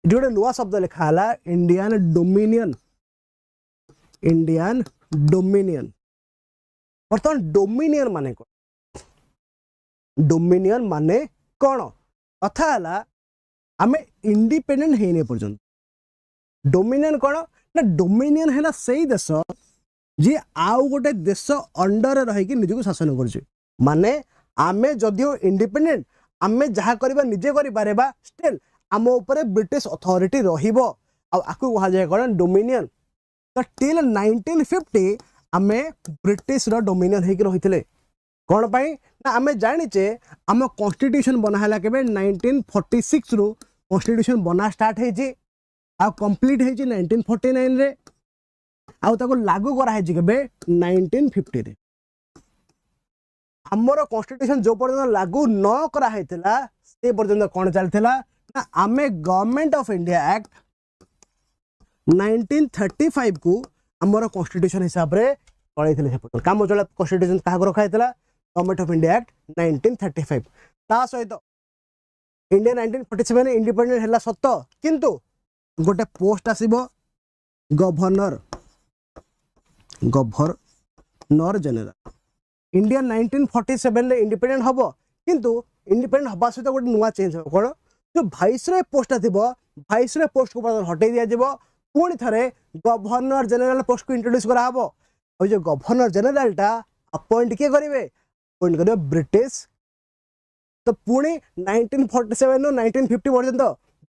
ये गोटे नुआ शब्द लिखाला इंडियन डोमिनियन बर्तमान डोमिनियन माने डोमिनियन माने कौन कथा है आम इंडिपेंडेंट है पर्यंत डोमिनियन कौन ना डोमिनियन है से देश जी आउ गोटे देश अंडर रही निजको शासन कर माने आमे जदियो इंडिपेंडेंट आमे जहाँ करबा निजे करि पारेबा स्टिल आम ऊपर ब्रिटिश अथॉरिटी रहिबो आकु कहा जाए कौन डोमिनियन तो टिल 1950 आमे ब्रिटिश रो डोमिनियन होइक रहिथिले कौन पाई ना आमे जानिचे आम कॉन्स्टिट्यूशन बनाला केबे 1946 रु कॉन्स्टिट्यूशन बना स्टार्ट हेजी आ कंप्लीट हेजी 1949 रे आ ताको लागू करा हेजी केबे 1950 रे हमरो कॉन्स्टिट्यूशन जो पर्यंत लागू न करा हेतला से पर्यंत कोन चलथिला ना आमे गवर्नमेंट ऑफ इंडिया एक्ट 1935 को हमरो कॉन्स्टिट्यूशन हिसाब रे चलैथिले से काम चला कॉन्स्टिट्यूशन काहा रखा हेतला गवर्नमेंट ऑफ इंडिया एक्ट 1935 ता सहित इंडिया 1947 इंडिपेंडेंट हैला सत्य किंतु गोटे पोस्ट आसीबो गवर्नर जनरल इंडिया 1947 रे इंडिपेंडेंट हबो किंतु इंडिपेंडेंट हबा सहित गोटे नुआ चेंज हो कोन जो वाइसरॉय पोस्ट आथिबो वाइसरॉय पोस्ट को हटै दिया जिवो पुणी थरे गवर्नर जनरल पोस्ट को इंट्रोड्यूस करा हबो और जो गवर्नर जनरल टा अपॉइंट के करिवे अपॉइंट करिवे ब्रिटिश तो पुणी 1947 नो 1950 पर्यंत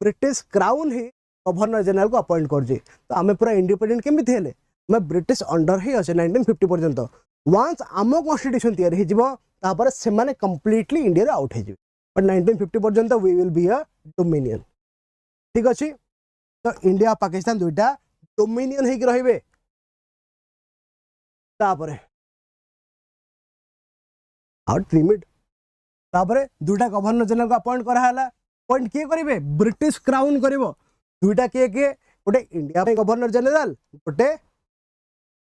ब्रिटिश क्राउन ही गवर्नर जनरल को अपॉइंट करजी तो आमे पूरा इंडिपेंडेंट केमिति हेले मैं ब्रिटिश अंडर ही अच्छे 1950 पर्यंत वंस आम कॉन्स्टिट्यूशन तैयारी हो तापर से माने कंप्लीटली इंडिया आउट हो बट 1950 पर्यंत we will be a dominion ठीक अच्छे तो इंडिया पाकिस्तान दुईटा डोमिनियन होइक रहिबे तापरे आउट लिमिट तापरे दुईटा गवर्नर जनरल को अपॉइंट करा हला अपॉइंट के करिवे ब्रिटिश क्राउन करिवो दुईटा के गोटे इंडिया पे गवर्नर जनरल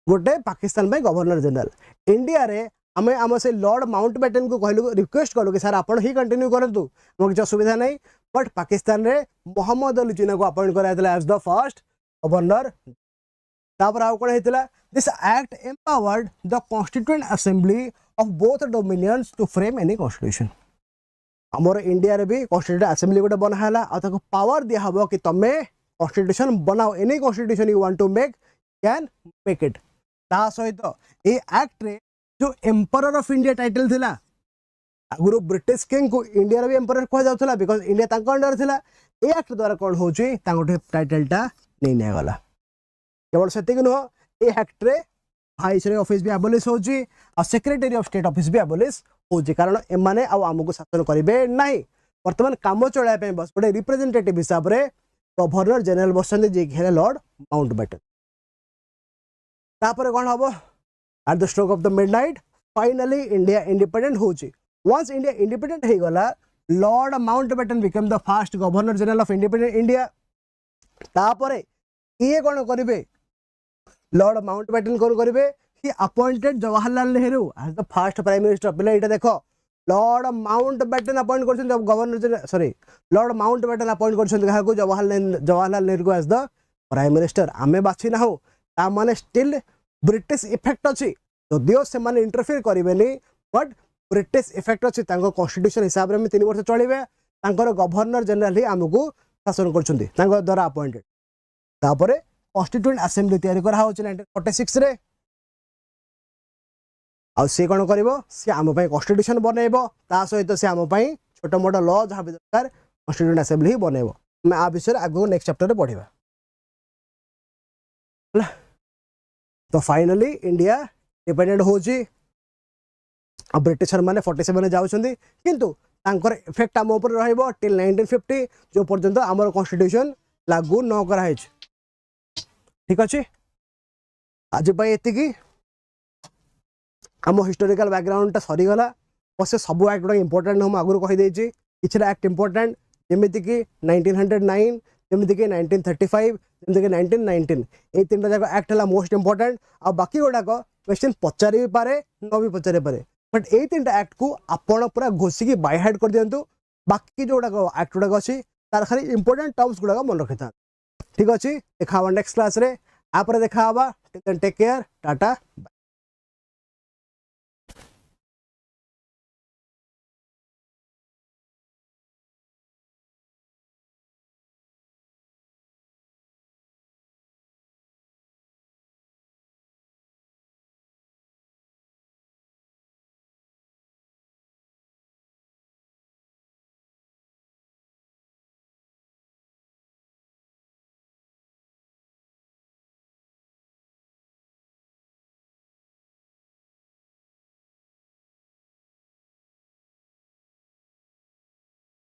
गोटे पाकिस्तान पे गवर्नर जनरल इंडिया रे आमे आम से लॉर्ड माउंट बैटन को कहलु रिक्वेस्ट कलु कि सर आपण ही कंटिन्यू करंतु हमर किछ असुविधा नहीं बट पाकिस्तान रे मोहम्मद अली जिन्ना को अपॉइंट कराइतला एज द फर्स्ट गवर्नर तापर आउ कोन हेतला this act empowered the constituent assembly of both dominions to frame any constitution हमर इंडिया रे भी कॉन्स्टिट्यूएंट असेंबली गोटे बना हला आ ताको पावर दिया हबो कि तमे कॉन्स्टिट्यूशन बनाओ any constitution you want to make can make it ता सहित ए एक्ट रे जो एम्परर ऑफ इंडिया टाइटल थिला आगुरु ब्रिटिश किंग को इंडिया रे भी एम्परर कह जाउथला बिकॉज़ इंडिया तांको अंडर थिला ए एक्ट द्वारा कोन होची तांको टाइटल टा नै नै गला केवल सेति कि नो ए एक्ट रे वाइसरॉय ऑफिस भी एबोलिश होची और सेक्रेटरी ऑफ स्टेट ऑफिस भी एबोलिश होची कारण एमाने आ हमको शासन करिवे नाही वर्तमान काम चलाय पे बस गोटे रिप्रेजेंटेटिव हिसाब रे गवर्नर जनरल बसंत जे घेरे लॉर्ड माउंट बैटन तापर कौन हम at the stroke of the midnight finally India independent होची वंस इंडिया इंडिपेंडेंट हो गला lord Mountbatten become the first governor general of independent India तापर ये कौन करेंगे लॉर्ड माउंटबेटन कौन करेंगे he appointed Jawaharlal Nehru as the first prime minister पिला ये देख लॉर्ड माउंटबेटन अपॉइंट कर governor sorry lord Mountbatten appoint कर जवाहरलाल नेहरू को एज द प्राइम मिनिस्टर आमे बाछि ना ताने स्टिल ब्रिटिश इफेक्ट अच्छी जदिओ से माने इंटरफियर करेंगे बट ब्रिटिश इफेक्ट अच्छी कॉन्स्टिट्यूशन हिसाब से 3 वर्ष चलिए गवर्नर जनरल ही आमको शासन कर द्वारा अपॉइंटेड तापर कॉन्स्टिट्यूएंट असेंबली तैयारी करा 1946 रे आ सी कौन कर सी आम कॉन्स्टिट्यूशन बनइब ता सहित सी आम छोट मोट लॉ जहाँ भी दरकार कॉन्स्टिट्यूएंट असेंबली ही बनइब मैं आ विषय आगे नेक्स्ट चैप्टर पढ़ा तो फाइनली इंडिया इंडिपेंडेंट होची ब्रिटिशर माने 47 जाउछंदी किंतु तांकर इफेक्ट आम ऊपर रहइबो टिल 1950 जो पर्यंत आमर कॉन्स्टिट्यूशन लागू न करा है ठीक अच्छे आज एति आम हिस्टोरिकल बैकग्राउंड टा सरीगला बस सब एक्ट गुड़ा इंपोर्टेंट हम आगुरी कहीदे कि एक्ट इंपोर्टेंट जमीक 1909 जमीक 1935 जमीक 1919 ये 3टा जाक एक्ट है मोस्ट इंपोर्टेंट आ बाकी गुड़ाक क्वेश्चन पचारि भी पारे न भी पचारि पारे बट ये 3टा एक्ट को आपण पूरा घोषिकी बाय हार्ट कर दिंतु बाकी जो एक्ट गुड़ाक अच्छी तार खाली इंपोर्टेंट टर्म्स गुड़ाक मन रखी था ठीक अच्छे देखा नेक्स्ट क्लास रे आप देखा टेक केयर टाटा।